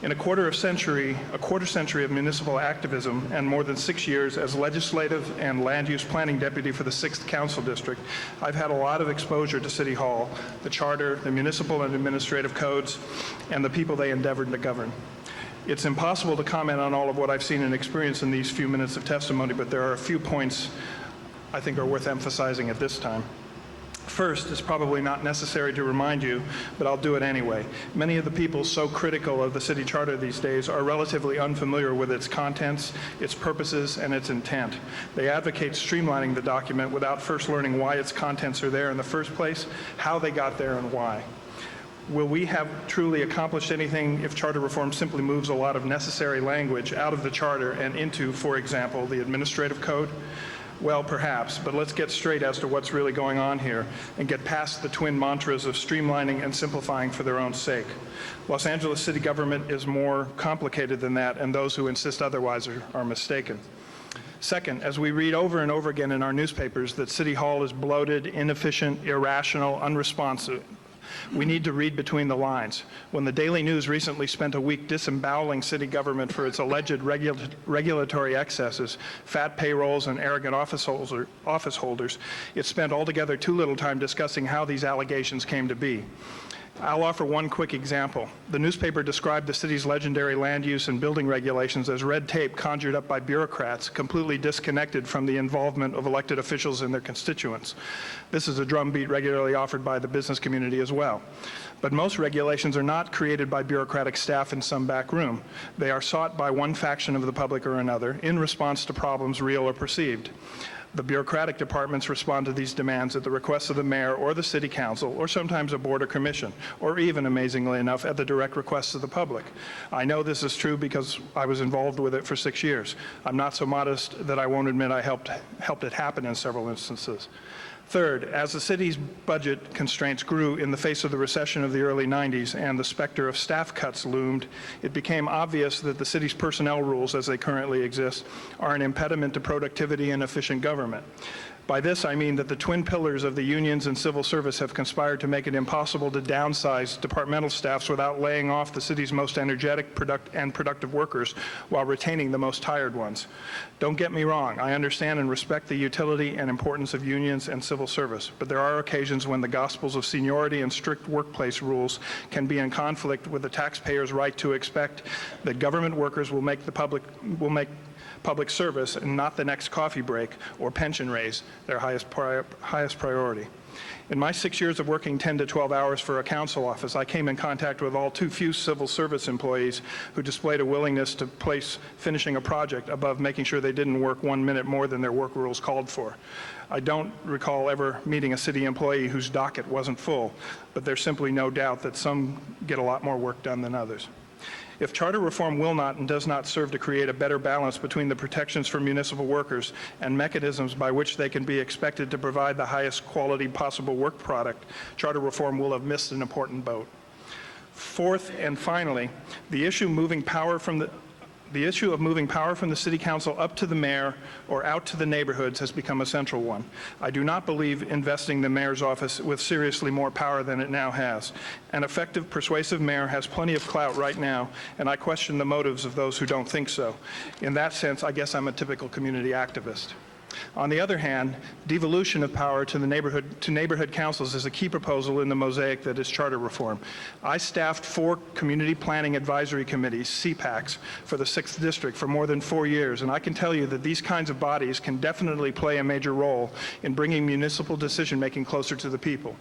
In a quarter century of municipal activism and more than 6 years as legislative and land use planning deputy for the 6th Council District, I've had a lot of exposure to City Hall, the charter, the municipal and administrative codes, and the people they endeavored to govern. It's impossible to comment on all of what I've seen and experienced in these few minutes of testimony, but there are a few points I think are worth emphasizing at this time. First, it's probably not necessary to remind you, but I'll do it anyway. Many of the people so critical of the city charter these days are relatively unfamiliar with its contents, its purposes, and its intent. They advocate streamlining the document without first learning why its contents are there in the first place, how they got there, and why. Will we have truly accomplished anything if charter reform simply moves a lot of necessary language out of the charter and into, for example, the administrative code? Well, perhaps, but let's get straight as to what's really going on here and get past the twin mantras of streamlining and simplifying for their own sake. Los Angeles city government is more complicated than that, and those who insist otherwise are mistaken. Second, as we read over and over again in our newspapers that City Hall is bloated, inefficient, irrational, unresponsive, we need to read between the lines. When the Daily News recently spent a week disemboweling city government for its alleged regulatory excesses, fat payrolls, and arrogant office holders, it spent altogether too little time discussing how these allegations came to be. I'll offer one quick example. The newspaper described the city's legendary land use and building regulations as red tape conjured up by bureaucrats, completely disconnected from the involvement of elected officials and their constituents. This is a drumbeat regularly offered by the business community as well. But most regulations are not created by bureaucratic staff in some back room. They are sought by one faction of the public or another in response to problems real or perceived. The bureaucratic departments respond to these demands at the request of the mayor or the city council, or sometimes a board or commission, or even, amazingly enough, at the direct request of the public. I know this is true because I was involved with it for 6 years. I'm not so modest that I won't admit I helped it happen in several instances. Third, as the city's budget constraints grew in the face of the recession of the early 90s and the specter of staff cuts loomed, it became obvious that the city's personnel rules, as they currently exist, are an impediment to productivity and efficient government. By this, I mean that the twin pillars of the unions and civil service have conspired to make it impossible to downsize departmental staffs without laying off the city's most energetic and productive workers while retaining the most tired ones. Don't get me wrong, I understand and respect the utility and importance of unions and civil service, but there are occasions when the gospels of seniority and strict workplace rules can be in conflict with the taxpayer's right to expect that government workers will make public service and not the next coffee break or pension raise their highest priority. In my 6 years of working 10 to 12 hours for a council office, I came in contact with all too few civil service employees who displayed a willingness to place finishing a project above making sure they didn't work 1 minute more than their work rules called for. I don't recall ever meeting a city employee whose docket wasn't full, but there's simply no doubt that some get a lot more work done than others. If charter reform will not and does not serve to create a better balance between the protections for municipal workers and mechanisms by which they can be expected to provide the highest quality possible work product, charter reform will have missed an important boat. Fourth and finally, the issue of moving power from the city council up to the mayor or out to the neighborhoods has become a central one. I do not believe investing the mayor's office with seriously more power than it now has. An effective, persuasive mayor has plenty of clout right now, and I question the motives of those who don't think so. In that sense, I guess I'm a typical community activist. On the other hand, devolution of power to neighborhood councils is a key proposal in the mosaic that is charter reform. I staffed 4 community planning advisory committees, CPACs, for the 6th district for more than 4 years, and I can tell you that these kinds of bodies can definitely play a major role in bringing municipal decision-making closer to the people.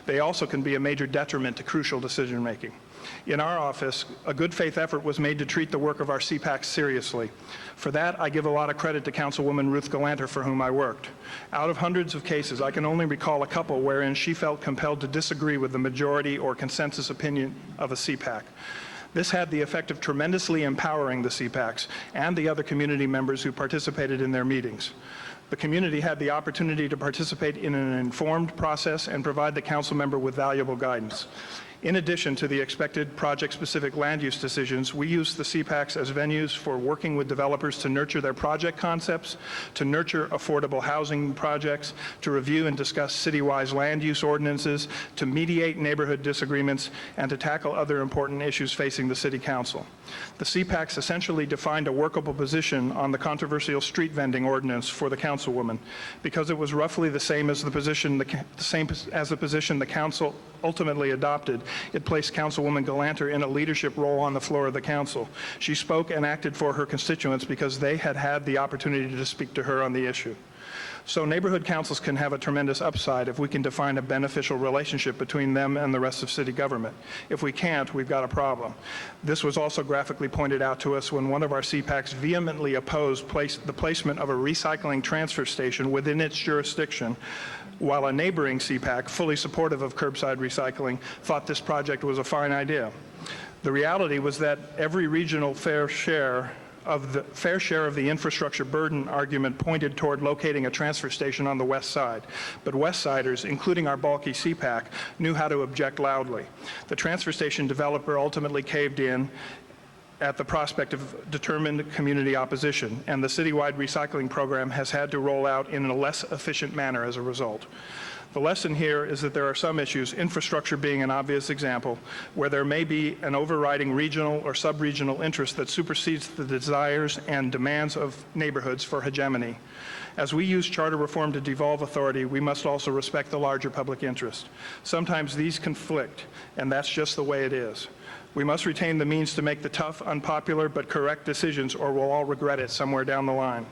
They also can be a major detriment to crucial decision-making. In our office, a good faith effort was made to treat the work of our CPACs seriously. For that, I give a lot of credit to Councilwoman Ruth Galanter, for whom I worked. Out of hundreds of cases, I can only recall a couple wherein she felt compelled to disagree with the majority or consensus opinion of a CPAC. This had the effect of tremendously empowering the CPACs and the other community members who participated in their meetings. The community had the opportunity to participate in an informed process and provide the council member with valuable guidance. In addition to the expected project-specific land use decisions, we use the CPACs as venues for working with developers to nurture their project concepts, to nurture affordable housing projects, to review and discuss city-wide land use ordinances, to mediate neighborhood disagreements, and to tackle other important issues facing the City Council. The CPACs essentially defined a workable position on the controversial street vending ordinance for the councilwoman, because it was roughly the same as the position the council ultimately adopted. It placed Councilwoman Galanter in a leadership role on the floor of the council. She spoke and acted for her constituents because they had had the opportunity to speak to her on the issue. So neighborhood councils can have a tremendous upside if we can define a beneficial relationship between them and the rest of city government. If we can't, we've got a problem. This was also graphically pointed out to us when one of our CPACs vehemently opposed the placement of a recycling transfer station within its jurisdiction, while a neighboring CPAC, fully supportive of curbside recycling, thought this project was a fine idea. The reality was that every regional fair share of the infrastructure burden argument pointed toward locating a transfer station on the west side. But West Siders, including our bulky CPAC, knew how to object loudly. The transfer station developer ultimately caved in at the prospect of determined community opposition, and the citywide recycling program has had to roll out in a less efficient manner as a result. The lesson here is that there are some issues, infrastructure being an obvious example, where there may be an overriding regional or sub-regional interest that supersedes the desires and demands of neighborhoods for hegemony. As we use charter reform to devolve authority, we must also respect the larger public interest. Sometimes these conflict, and that's just the way it is. We must retain the means to make the tough, unpopular, but correct decisions, or we'll all regret it somewhere down the line.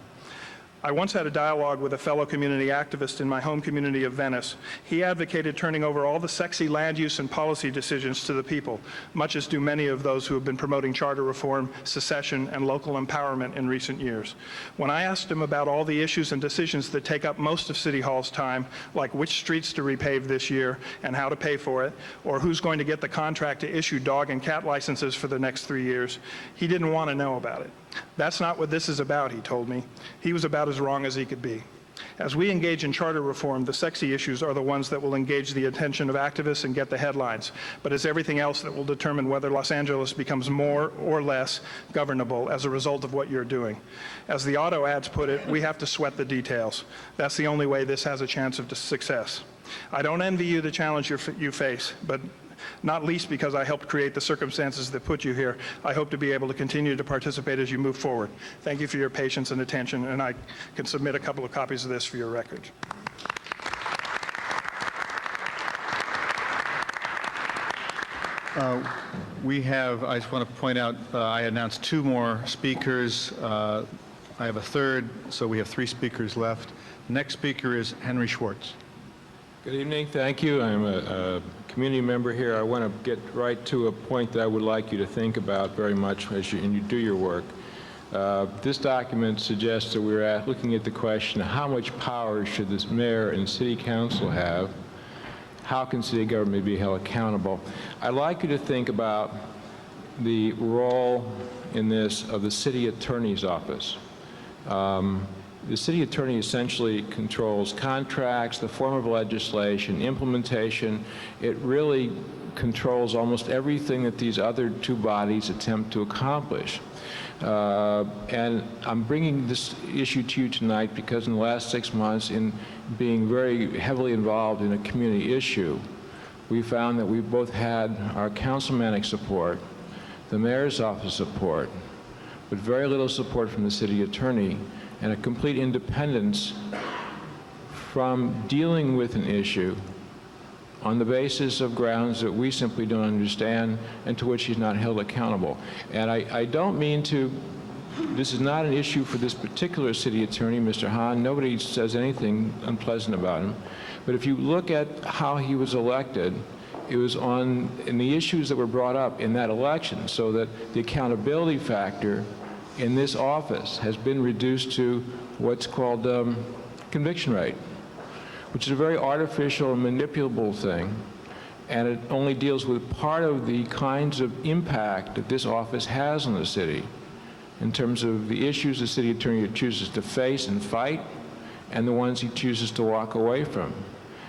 I once had a dialogue with a fellow community activist in my home community of Venice. He advocated turning over all the sexy land use and policy decisions to the people, much as do many of those who have been promoting charter reform, secession, and local empowerment in recent years. When I asked him about all the issues and decisions that take up most of City Hall's time, like which streets to repave this year and how to pay for it, or who's going to get the contract to issue dog and cat licenses for the next 3 years, he didn't want to know about it. That's not what this is about, he told me. He was about as wrong as he could be. As we engage in charter reform, the sexy issues are the ones that will engage the attention of activists and get the headlines. But it's everything else that will determine whether Los Angeles becomes more or less governable as a result of what you're doing. As the auto ads put it, we have to sweat the details. That's the only way this has a chance of success. I don't envy you the challenge you face, but not least because I helped create the circumstances that put you here. I hope to be able to continue to participate as you move forward. Thank you for your patience and attention, and I can submit a couple of copies of this for your record. I just want to point out, I announced 2 more speakers. I have a third, so we have 3 speakers left. Next speaker is Henry Schwartz. Good evening. Thank you. I'm a community member here. I want to get right to a point that I would like you to think about very much as you do your work. This document suggests that we're looking at the question, how much power should this mayor and city council have? How can city government be held accountable? I'd like you to think about the role in this of the city attorney's office. The city attorney essentially controls contracts, the form of legislation, implementation. It really controls almost everything that these other 2 bodies attempt to accomplish. And I'm bringing this issue to you tonight because in the last 6 months, in being very heavily involved in a community issue, we found that we both had our councilmanic support, the mayor's office support, but very little support from the city attorney, and a complete independence from dealing with an issue on the basis of grounds that we simply don't understand and to which he's not held accountable. And I don't mean to, this is not an issue for this particular city attorney, Mr. Hahn. Nobody says anything unpleasant about him. But if you look at how he was elected, it was in the issues that were brought up in that election, so that the accountability factor in this office has been reduced to what's called conviction rate, which is a very artificial and manipulable thing, and it only deals with part of the kinds of impact that this office has on the city in terms of the issues the city attorney chooses to face and fight and the ones he chooses to walk away from.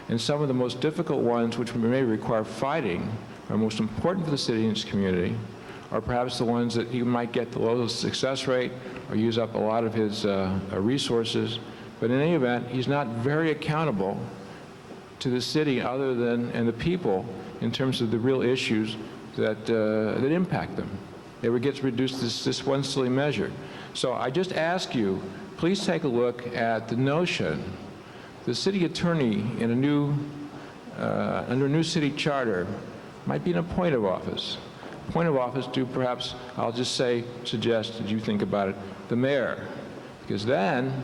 And some of the most difficult ones, which may require fighting, are most important for the city and its community, or perhaps the ones that he might get the lowest success rate or use up a lot of his resources. But in any event, he's not very accountable to the city other than, and the people, in terms of the real issues that impact them. It gets reduced to this one silly measure. So I just ask you, please take a look at the notion the city attorney in under a new city charter might be in a point of office. Point of office to perhaps, I'll just suggest as you think about it, the mayor. Because then,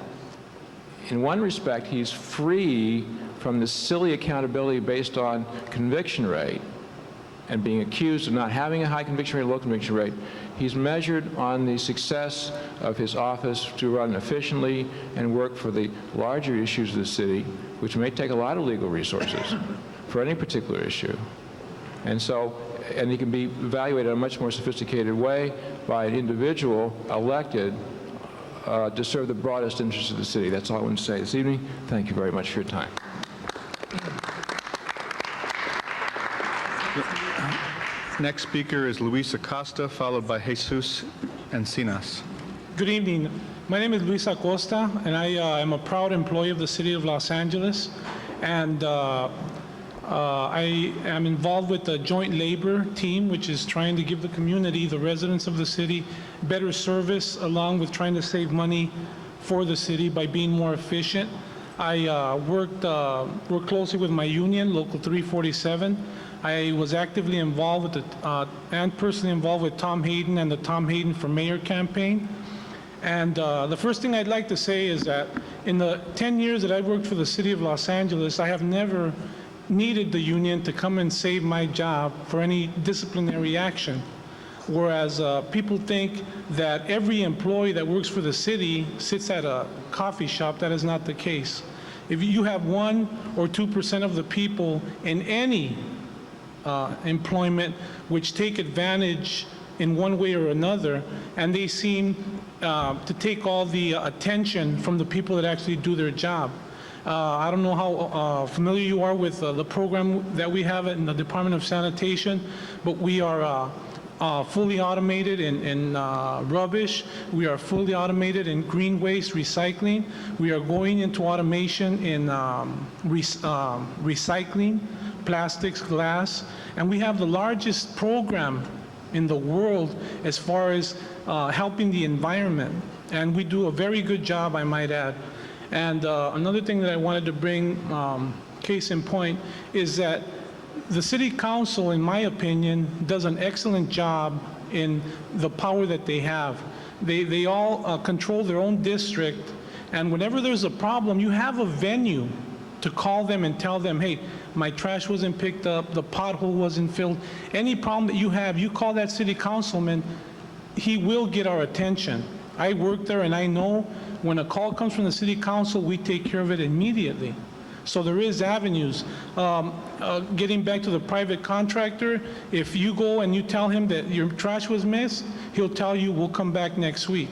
in one respect, he's free from the silly accountability based on conviction rate and being accused of not having a high conviction rate, low conviction rate. He's measured on the success of his office to run efficiently and work for the larger issues of the city, which may take a lot of legal resources for any particular issue. And he can be evaluated in a much more sophisticated way by an individual elected to serve the broadest interests of the city. That's all I want to say this evening. Thank you very much for your time. Next speaker is Luis Acosta, followed by Jesus Encinas. Good evening. My name is Luis Acosta, and I am a proud employee of the City of Los Angeles. And I am involved with the joint labor team, which is trying to give the community, the residents of the city, better service, along with trying to save money for the city by being more efficient. I work closely with my union, Local 347. I was actively involved with and personally involved with Tom Hayden and the Tom Hayden for Mayor campaign. And the first thing I'd like to say is that in the 10 years that I've worked for the city of Los Angeles, I have never needed the union to come and save my job for any disciplinary action. Whereas people think that every employee that works for the city sits at a coffee shop. That is not the case. If you have 1 or 2% of the people in any employment which take advantage in one way or another, and they seem to take all the attention from the people that actually do their job. I don't know how familiar you are with the program that we have in the Department of Sanitation, but we are fully automated in rubbish. We are fully automated in green waste recycling. We are going into automation in recycling, plastics, glass, and we have the largest program in the world as far as helping the environment. And we do a very good job, I might add. And another thing that I wanted to bring, case in point, is that the City Council, in my opinion, does an excellent job in the power that they have. They all control their own district, and whenever there's a problem, you have a venue to call them and tell them, hey, my trash wasn't picked up, the pothole wasn't filled. Any problem that you have, you call that city councilman, he will get our attention. I work there and I know when a call comes from the city council, we take care of it immediately. So there is avenues. Getting back to the private contractor, if you go and you tell him that your trash was missed, he'll tell you, we'll come back next week.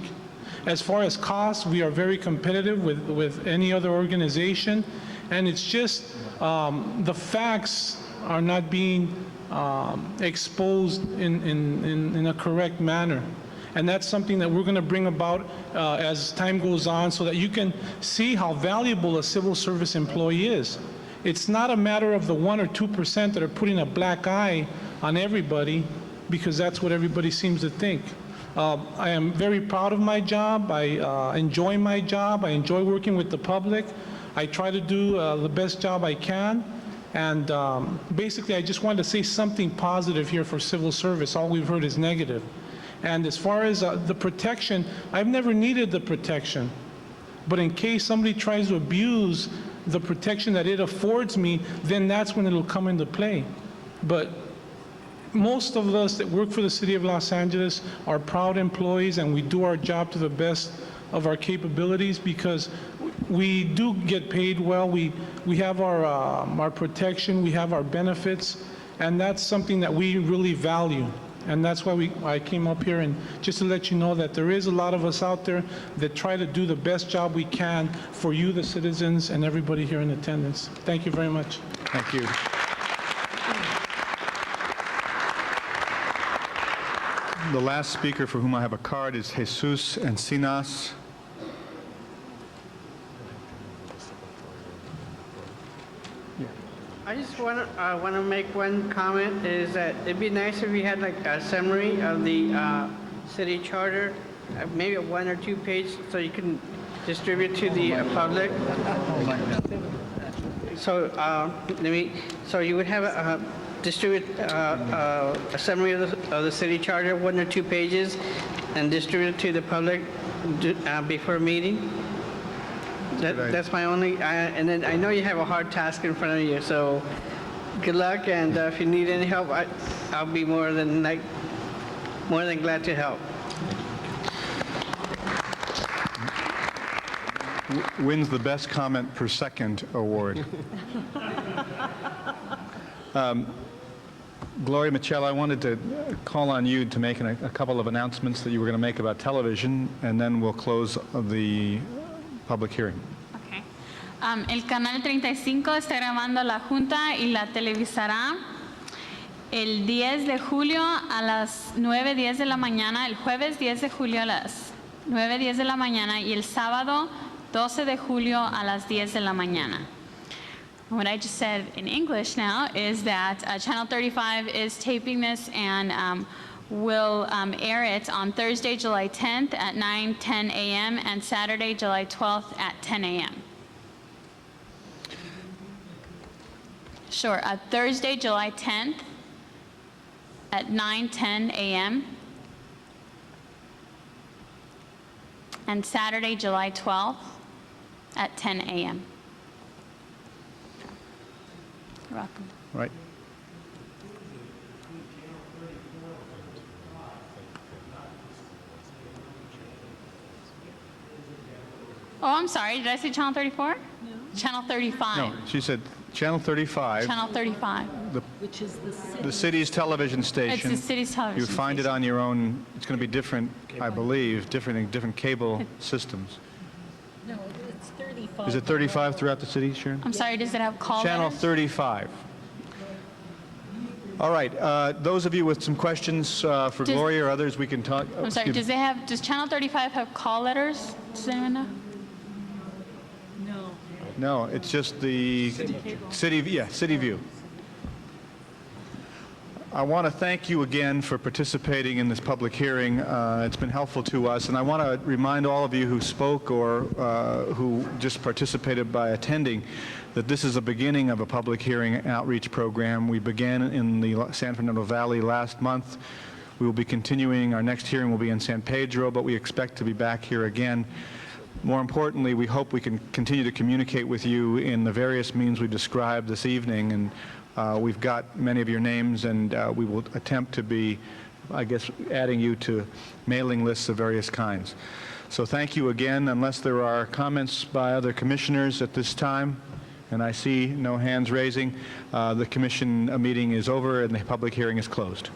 As far as costs, we are very competitive with any other organization, and it's just the facts are not being exposed in a correct manner. And that's something that we're going to bring about as time goes on so that you can see how valuable a civil service employee is. It's not a matter of the 1 or 2% that are putting a black eye on everybody, because that's what everybody seems to think. I am very proud of my job. I enjoy my job. I enjoy working with the public. I try to do the best job I can. And basically, I just wanted to say something positive here for civil service. All we've heard is negative. And as far as the protection, I've never needed the protection. But in case somebody tries to abuse the protection that it affords me, then that's when it'll come into play. But most of us that work for the city of Los Angeles are proud employees, and we do our job to the best of our capabilities because we do get paid well. We have our protection, we have our benefits, and that's something that we really value. And that's why I came up here, and just to let you know that there is a lot of us out there that try to do the best job we can for you, the citizens, and everybody here in attendance. Thank you very much. Thank you. The last speaker for whom I have a card is Jesus Encinas. I just want to make one comment, is that it'd be nice if we had like a summary of the city charter, maybe a 1 or 2 page, so you can distribute to the public. So so you would have distribute a summary of the city charter, 1 or 2 pages, and distribute it to the public before a meeting. That's my only, and then I know you have a hard task in front of you, so good luck, and if you need any help, I'll be more than glad to help. Wins the best comment per second award. Gloria Michelle, I wanted to call on you to make a couple of announcements that you were going to make about television, and then we'll close the public hearing. Okay. El canal 35 está grabando la junta y la televisará el 10 de julio a las 9:10 de la mañana, el jueves 10 de julio a las 9:10 de la mañana y el sábado 12 de julio a las 10 de la mañana. What I just said in English now is that Channel 35 is taping this and will air it on Thursday, July 10th at 9:10 a.m. and Saturday, July 12th at 10 a.m. Sure, Thursday, July 10th at 9:10 a.m. and Saturday, July 12th at 10 a.m. You're welcome. Right. Oh, I'm sorry. Did I say Channel 34? No. Channel 35. No, she said Channel 35. Channel 35. Which is the city's television station. It's the city's television You find it on your own. It's going to be different, I believe, different cable systems. No, it's 35. Is it 35 throughout the city, Sharon? I'm sorry. Does it have call Channel letters? 35. All right. Those of you with some questions for Gloria or others, we can talk. I'm sorry. Does Channel 35 have call letters? Does anyone know? No, it's just the City View. I want to thank you again for participating in this public hearing. It's been helpful to us, and I want to remind all of you who spoke or who just participated by attending that this is the beginning of a public hearing outreach program. We began in the San Fernando Valley last month. We will be continuing. Our next hearing will be in San Pedro, but we expect to be back here again. More importantly, we hope we can continue to communicate with you in the various means we described this evening, and we've got many of your names, and we will attempt to be, I guess, adding you to mailing lists of various kinds. So thank you again. Unless there are comments by other commissioners at this time, and I see no hands raising, the commission meeting is over and the public hearing is closed.